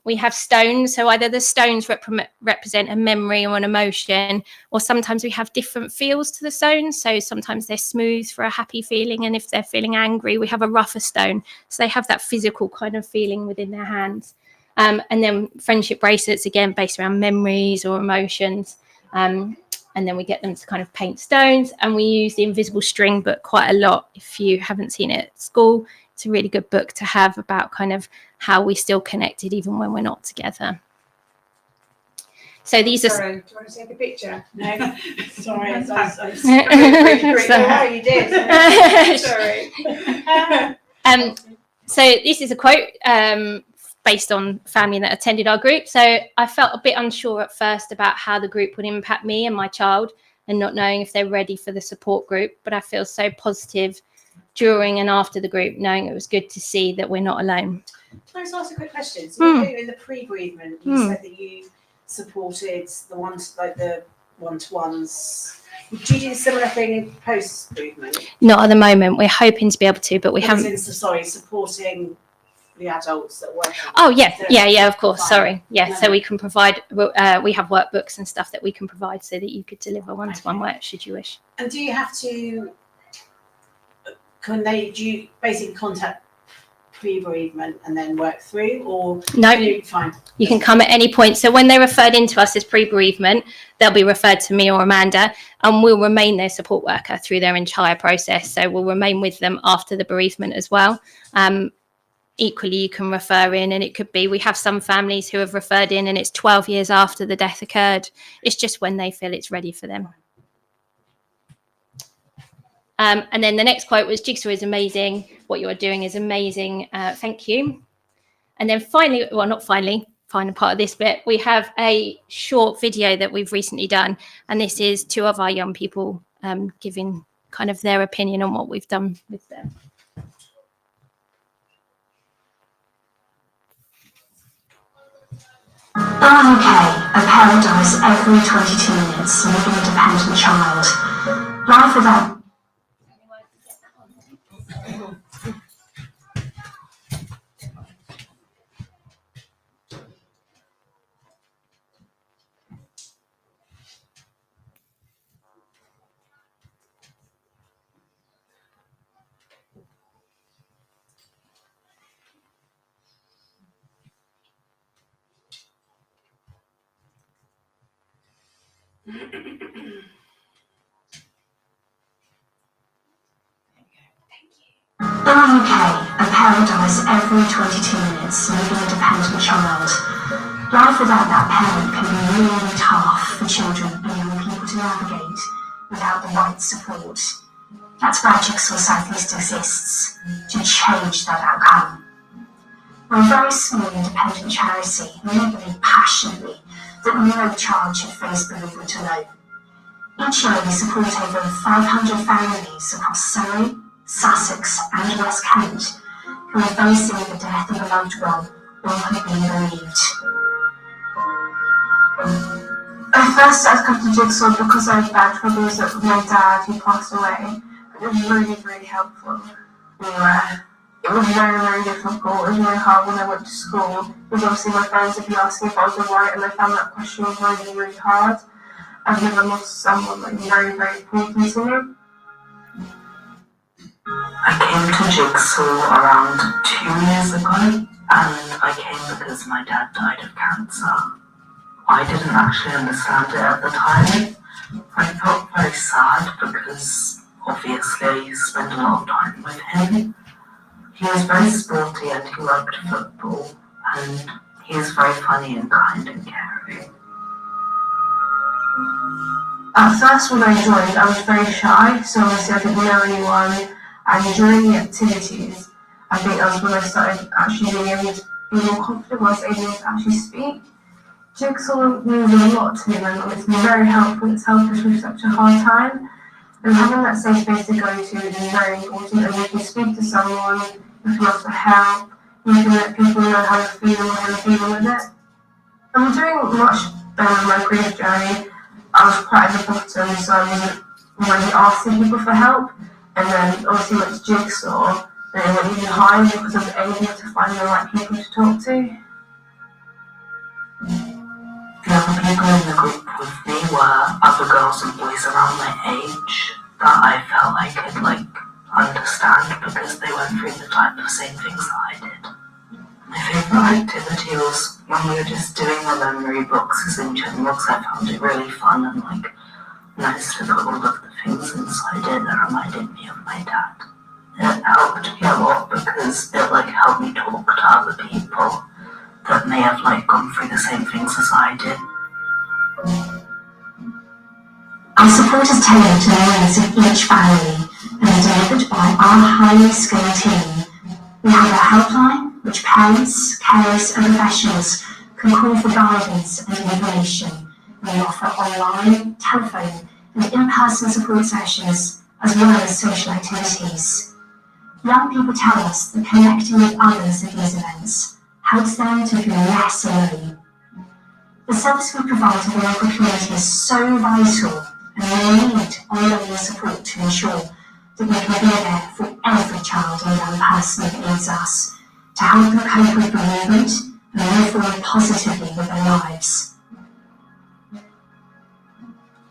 We have stones, so either the stones represent a memory or an emotion, or sometimes we have different feels to the stones. So sometimes they're smooth for a happy feeling, and if they're feeling angry, we have a rougher stone. So they have that physical kind of feeling within their hands. And then friendship bracelets, again, based around memories or emotions. And then we get them to kind of paint stones, and we use the Invisible String book quite a lot. If you haven't seen it at school, it's a really good book to have about kind of how we're still connected even when we're not together. So these are... Sorry, do you want to take a picture? No? Sorry, I was Sorry. you did. Sorry. So this is a quote based on family that attended our group. So I felt a bit unsure at first about how the group would impact me and my child, and not knowing if they're ready for the support group, but I feel so positive during and after the group, knowing it was good to see that we're not alone. Can I just ask a quick question? So you know, in the pre-bereavement, you said that you supported the ones like the one-to-ones. Do you do a similar thing in post-bereavement? Not at the moment. We're hoping to be able to, but we haven't. Sorry, supporting the adults that work. Oh yeah, of course. Fine. Sorry, yeah. No. So we can provide. We have workbooks and stuff that we can provide so that you could deliver one-to-one work should you wish. And do you have to? Do you basically contact pre-bereavement and then work through, or no? Fine. You can come at any point. So when they're referred into us as pre-bereavement, they'll be referred to me or Amanda, and we'll remain their support worker through their entire process. So we'll remain with them after the bereavement as well. Equally, you can refer in, and it could be, we have some families who have referred in and it's 12 years after the death occurred. It's just when they feel it's ready for them. And then the next quote was, Jigsaw is amazing. What you are doing is amazing. Thank you. And then finally, well, not finally, final part of this bit, we have a short video that we've recently done. And this is 2 of our young people giving kind of their opinion on what we've done with them. I'm okay. A parent dies every 22 minutes, leaving a dependent child. Life without... In the UK, a parent dies every 22 minutes, leaving a dependent child. Life without that parent can be really tough for children and young people to navigate without the right support. That's why Jigsaw South East exists, to change that outcome. We're a very small independent charity, and we believe passionately that no child should face bereavement alone. Each year we support over 500 families across Surrey, Sussex and West Kent who are facing the death of a loved one or have been bereaved. I first started coming to Jigsaw because I had bad troubles with my dad who passed away. It was really, really helpful. It was very, very difficult. It was really hard when I went to school because obviously my friends would be asking if I was alright, and I found that question was really, really hard. I've never lost someone like very, very important to me. I came to Jigsaw around 2 years ago, and I came because my dad died of cancer. I didn't actually understand it at the time. I felt very sad because obviously I spent a lot of time with him. He was very sporty and he loved football, and he was very funny and kind and caring. At first when I joined, I was very shy, so obviously I didn't know anyone. And during the activities, I think that was when I started actually being able to be more confident when I was able to actually speak. Jigsaw means a lot to me, and it's been very helpful. It's helped us with such a hard time. And having that safe space to go to is very important, and you can speak to someone, you can ask for help, you can let people know how you're feeling or how you're feeling with it. I'm doing much better in my grief journey. I was quite at the bottom, so I wasn't really asking people for help. And then obviously went to Jigsaw, and it went even higher because I was able to find the right people to talk to. The other people in the group with me were other girls and boys around my age that I felt I could understand because they went through the same things that I did. My favourite activity was when we were just doing the memory boxes in general, because I found it really fun and nice to put all of the things inside it that reminded me of my dad. It helped me a lot because it helped me talk to other people that may have gone through the same things as I did. Our support is tailored to the needs of each family and is delivered by our highly skilled team. We have a helpline which parents, carers and professionals can call for guidance and information. We offer online, telephone and in-person support sessions as well as social activities. Young people tell us that connecting with others at these events helps them to feel less alone. The service we provide to the local community is so vital, and we need ongoing support to ensure that we can be there for every child and young person that needs us, to help them cope with bereavement and move forward positively with their lives.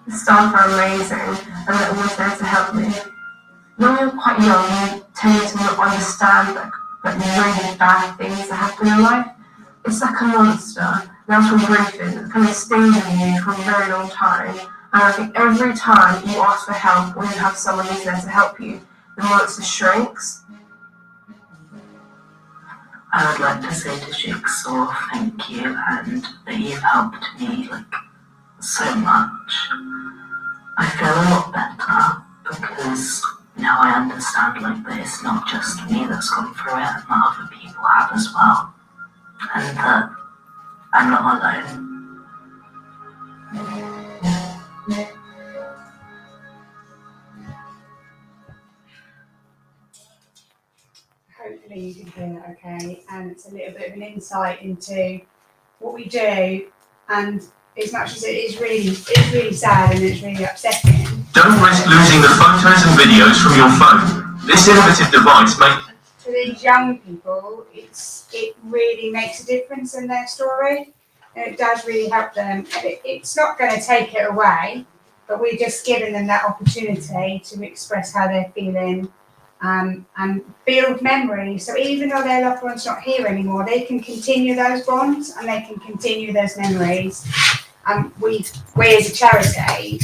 The staff are amazing, and they're always there to help me. When you're quite young, you tend to not understand really bad things that happen in life. It's like a monster. That's what grief is. It kind of stays with you for a very long time. And I think every time you ask for help or you have someone who's there to help you, the monster shrinks. I would like to say to Jigsaw thank you, and that you've helped me so much. I feel a lot better because now I understand that it's not just me that's gone through it, and that other people have as well, and that I'm not alone. Hopefully you can hear that okay, and it's a little bit of an insight into what we do, and as much as it's really sad and it's really upsetting. Don't risk losing the photos and videos from your phone. This innovative device may... For these young people, it really makes a difference in their story, and it does really help them. And it's not going to take it away, but we're just giving them that opportunity to express how they're feeling and build memories. So even though their loved one's not here anymore, they can continue those bonds and they can continue those memories. We as a charity,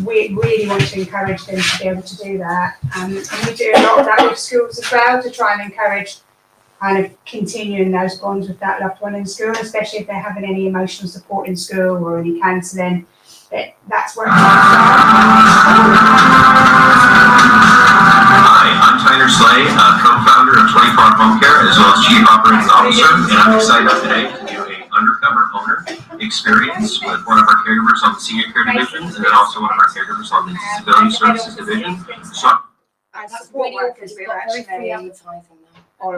we really want to encourage them to be able to do that. And we do a lot of that with schools as well, to try and encourage kind of continuing those bonds with that loved one in school, especially if they're having any emotional support in school or any counselling. That's where Hi, I'm Tyler Slay, co-founder of 24 Home Care, as well as Chief Operating Officer, and I'm excited today to do an undercover owner experience with one of our caregivers on the Senior Care Division, and then also one of our caregivers on the Disability Services Division. So, as support workers, we're actually all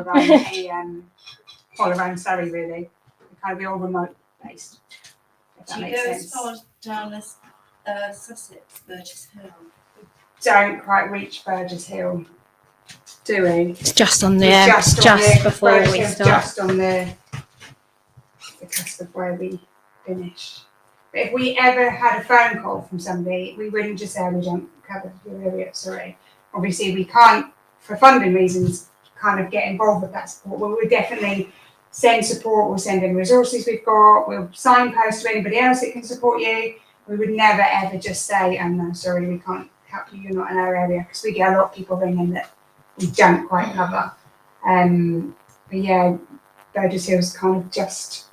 around Surrey, really. We're kind of be all remote based. Do you go as far down as Sussex, Burgess Hill? Don't quite reach Burgess Hill, do we? It's just on there, just before we start. Just on the cusp of where we finish. But if we ever had a phone call from somebody, we wouldn't just say, we don't cover your area, sorry. Obviously, we can't, for funding reasons, kind of get involved with that support. We would definitely send support, we'll send in resources we've got, we'll signpost to anybody else that can support you. We would never ever just say, oh no, sorry, we can't help you, you're not in our area, because we get a lot of people ringing that we don't quite cover. But yeah, Burgess Hill's kind of just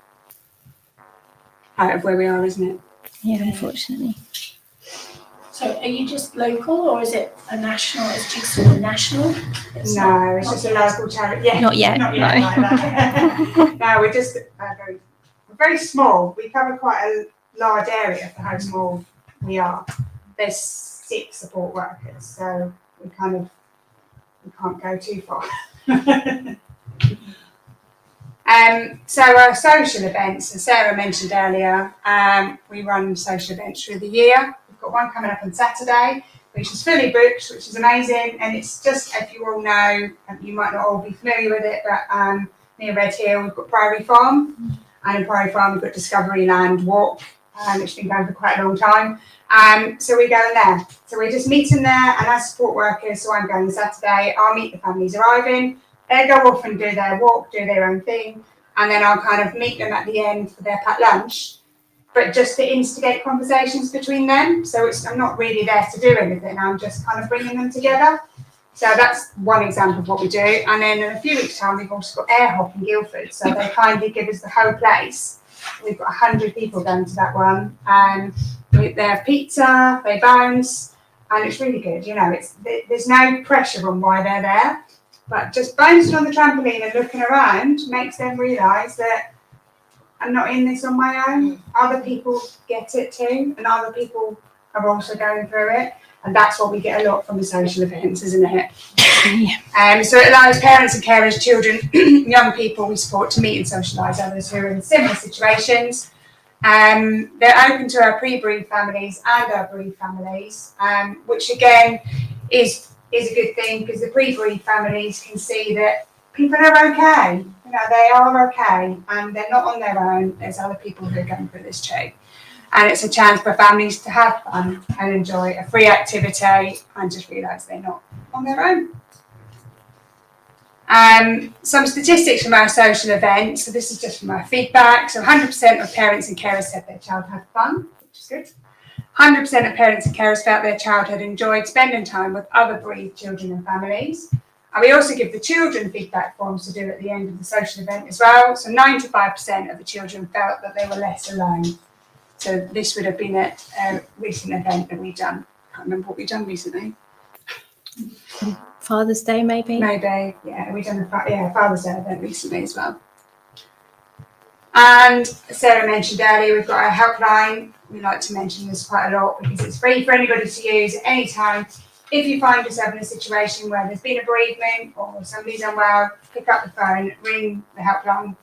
out of where we are, isn't it? Yeah, unfortunately. So are you just local, or is it a national? Is Jigsaw national? It's just a local charity. Yeah, Not yet. Not yet. No, no, we're just very small. We cover quite a large area for how small we are. There's 6 support workers, so we can't go too far. So our social events, as Sarah mentioned earlier, we run social events through the year. We've got one coming up on Saturday, which is fully booked, which is amazing. And it's just, if you all know, you might not all be familiar with it, but near Red Hill, we've got Priory Farm. And in Priory Farm, we've got Discovery Land Walk, which has been going for quite a long time. So we're going there. So we're just meeting there, and as support workers, so I'm going Saturday, I'll meet the families arriving. They go off and do their walk, do their own thing, and then I'll kind of meet them at the end for their packed lunch, but just to instigate conversations between them. So I'm not really there to do anything, I'm just kind of bringing them together. So that's one example of what we do. And then in a few weeks' time, we've also got Air Hop in Guildford. So they kindly give us the whole place. We've got 100 people going to that one. They have pizza, they bounce, and it's really good. You know, there's no pressure on why they're there, but just bouncing on the trampoline and looking around makes them realise that I'm not in this on my own. Other people get it too, and other people are also going through it. And that's what we get a lot from the social events, isn't it? So it allows parents and carers, children, young people we support to meet and socialise others who are in similar situations. They're open to our pre-bereaved families and our bereaved families, which again is a good thing, because the pre-bereaved families can see that people are okay. You know, they are okay, and they're not on their own. There's other people who are going through this too. And it's a chance for families to have fun and enjoy a free activity and just realise they're not on their own. Some statistics from our social events. So this is just from our feedback. So 100% of parents and carers said their child had fun, which is good. 100% of parents and carers felt their child had enjoyed spending time with other bereaved children and families. And we also give the children feedback forms to do at the end of the social event as well. So 95% of the children felt that they were less alone. So this would have been a recent event that we've done. I can't remember what we've done recently. Father's Day, maybe? Maybe, yeah. We've done a Father's Day event recently as well. And Sarah mentioned earlier, we've got our helpline. We like to mention this quite a lot because it's free for anybody to use at any time. If you find yourself in a situation where there's been a bereavement or somebody's unwell, pick up the phone, ring the helpline.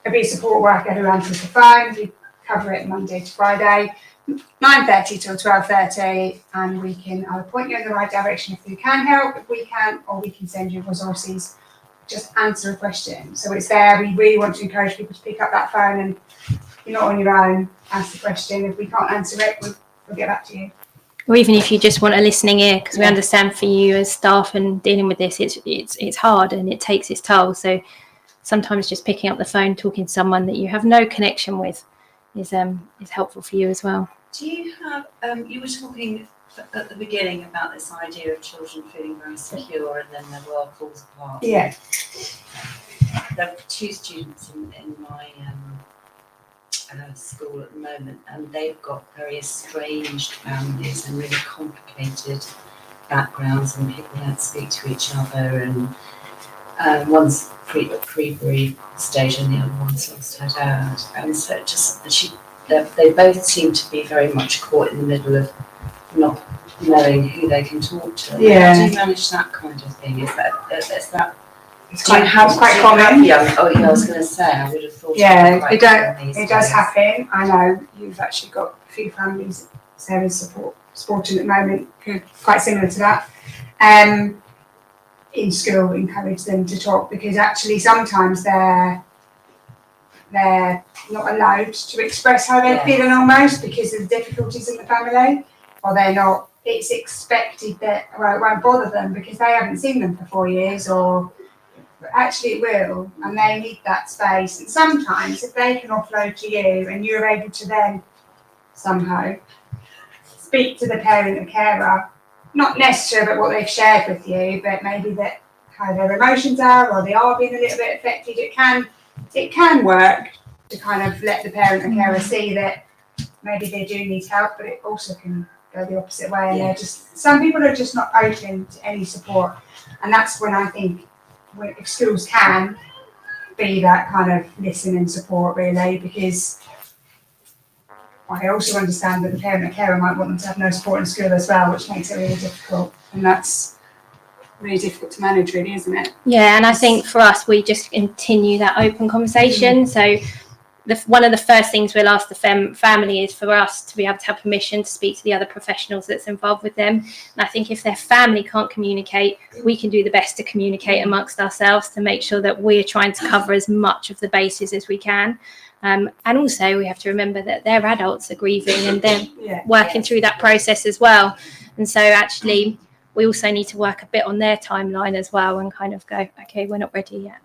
There'll be a support worker who answers the phone. We cover it Monday to Friday, 9:30 till 12:30, and we can either point you in the right direction if we can help, if we can, or we can send you resources. Just answer a question. So it's there. We really want to encourage people to pick up that phone, and you're not on your own. Ask the question. If we can't answer it, we'll get back to you. Or even if you just want a listening ear, because we understand for you as staff and dealing with this, it's hard and it takes its toll. So sometimes just picking up the phone, talking to someone that you have no connection with, is helpful for you as well. Do you have, you were talking at the beginning about this idea of children feeling very secure and then their world falls apart. Yeah. There are 2 students in my school at the moment, and they've got very estranged families and really complicated backgrounds, and people don't speak to each other, and one's pre-bereaved stage and the other one's lost her dad, and so they both seem to be very much caught in the middle of not knowing who they can talk to. Yeah. How do you manage that kind of thing? Is that It's quite common. Yeah, I was going to say, I would have thought. Yeah, it does happen. I know you've actually got a few families Sarah's supporting at the moment who are quite similar to that. In school, encourage them to talk, because actually sometimes they're not allowed to express how they're feeling almost because of the difficulties in the family, or they're not. It's expected that it won't bother them because they haven't seen them for 4 years, or. But actually it will, and they need that space. And sometimes if they can offload to you and you're able to then somehow speak to the parent or carer, not necessarily about what they've shared with you, but maybe that how their emotions are, or they are being a little bit affected, it can work to kind of let the parent or carer see that maybe they do need help, but it also can go the opposite way. And they're just, some people are just not open to any support. And that's when I think if schools can be that kind of listen and support, really, because I also understand that the parent or carer might want them to have no support in school as well, which makes it really difficult, and that's really difficult to manage, really, isn't it? Yeah, and I think for us, we just continue that open conversation. So one of the first things we'll ask the family is for us to be able to have permission to speak to the other professionals that's involved with them. And I think if their family can't communicate, we can do the best to communicate amongst ourselves to make sure that we're trying to cover as much of the bases as we can. And also we have to remember that they're adults are grieving and they're working through that process as well. And so actually we also need to work a bit on their timeline as well and kind of go, okay, we're not ready yet.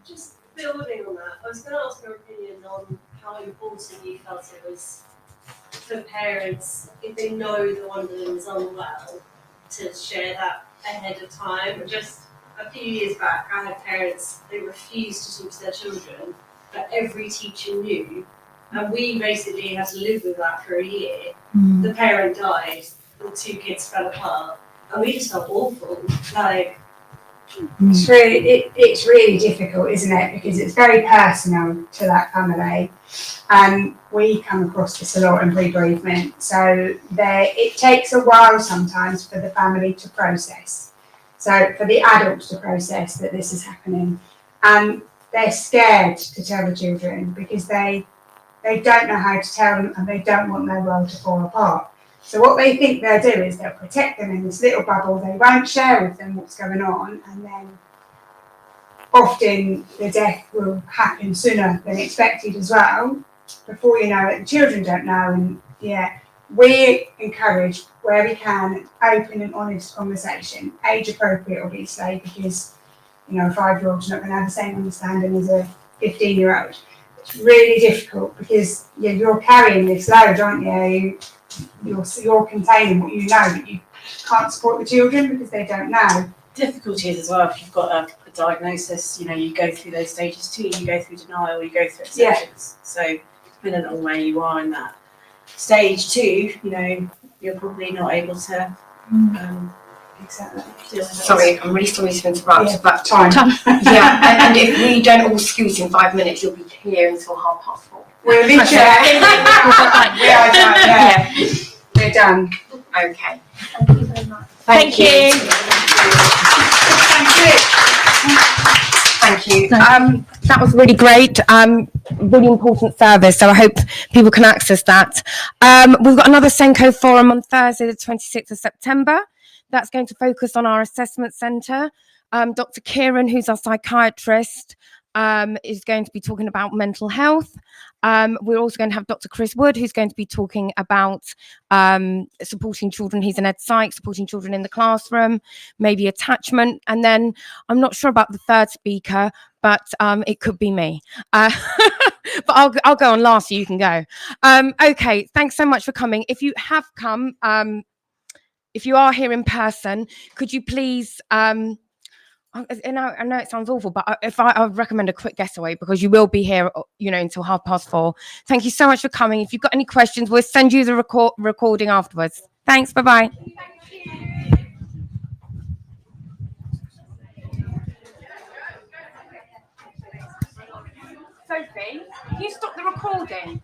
Just building on that, I was going to ask your opinion on how important you felt it was for parents, if they know that one of them is unwell, to share that ahead of time. Just a few years back, I had parents, they refused to talk to their children, but every teacher knew, and we basically had to live with that for a year. The parent died, the 2 kids fell apart, and we just felt awful. Like, it's really difficult, isn't it? Because it's very personal to that family, and we come across this a lot in pre-bereavement. So it takes a while sometimes for the family to process. So for the adults to process that this is happening, and they're scared to tell the children because they don't know how to tell them, and they don't want their world to fall apart. So what they think they'll do is they'll protect them in this little bubble. They won't share with them what's going on, and then often the death will happen sooner than expected as well. Before you know it, the children don't know. And we encourage where we can open and honest conversation, age appropriate, obviously, because a 5-year-old's not going to have the same understanding as a 15-year-old. It's really difficult because you're carrying this load, aren't you? You're containing what you know, but you can't support the children because they don't know. Difficulties as well if you've got a diagnosis, you go through those stages too. You go through denial, you go through acceptance. So depending on where you are in that stage too, you're probably not able to exactly deal with Sorry, I'm really sorry to interrupt, but time. And if we don't all scoot in 5 minutes, you'll be here until 4:30. We're literally we're done. Okay. thank you very much. Thank you. Thank you. That was really great. Really important service. So I hope people can access that. We've got another Senco forum on Thursday, the 26th of September. That's going to focus on our assessment centre. Dr. Kieran, who's our psychiatrist, is going to be talking about mental health. We're also going to have Dr. Chris Wood, who's going to be talking about supporting children. He's an ed psych, supporting children in the classroom, maybe attachment. And then I'm not sure about the third speaker, but it could be me. but I'll go on last so you can go. Okay, thanks so much for coming. If you have come, if you are here in person, could you please, I know it sounds awful, but I would recommend a quick getaway because you will be here, until 4:30. Thank you so much for coming. If you've got any questions, we'll send you the recording afterwards. Thanks, bye-bye. Sophie, can you stop the recording?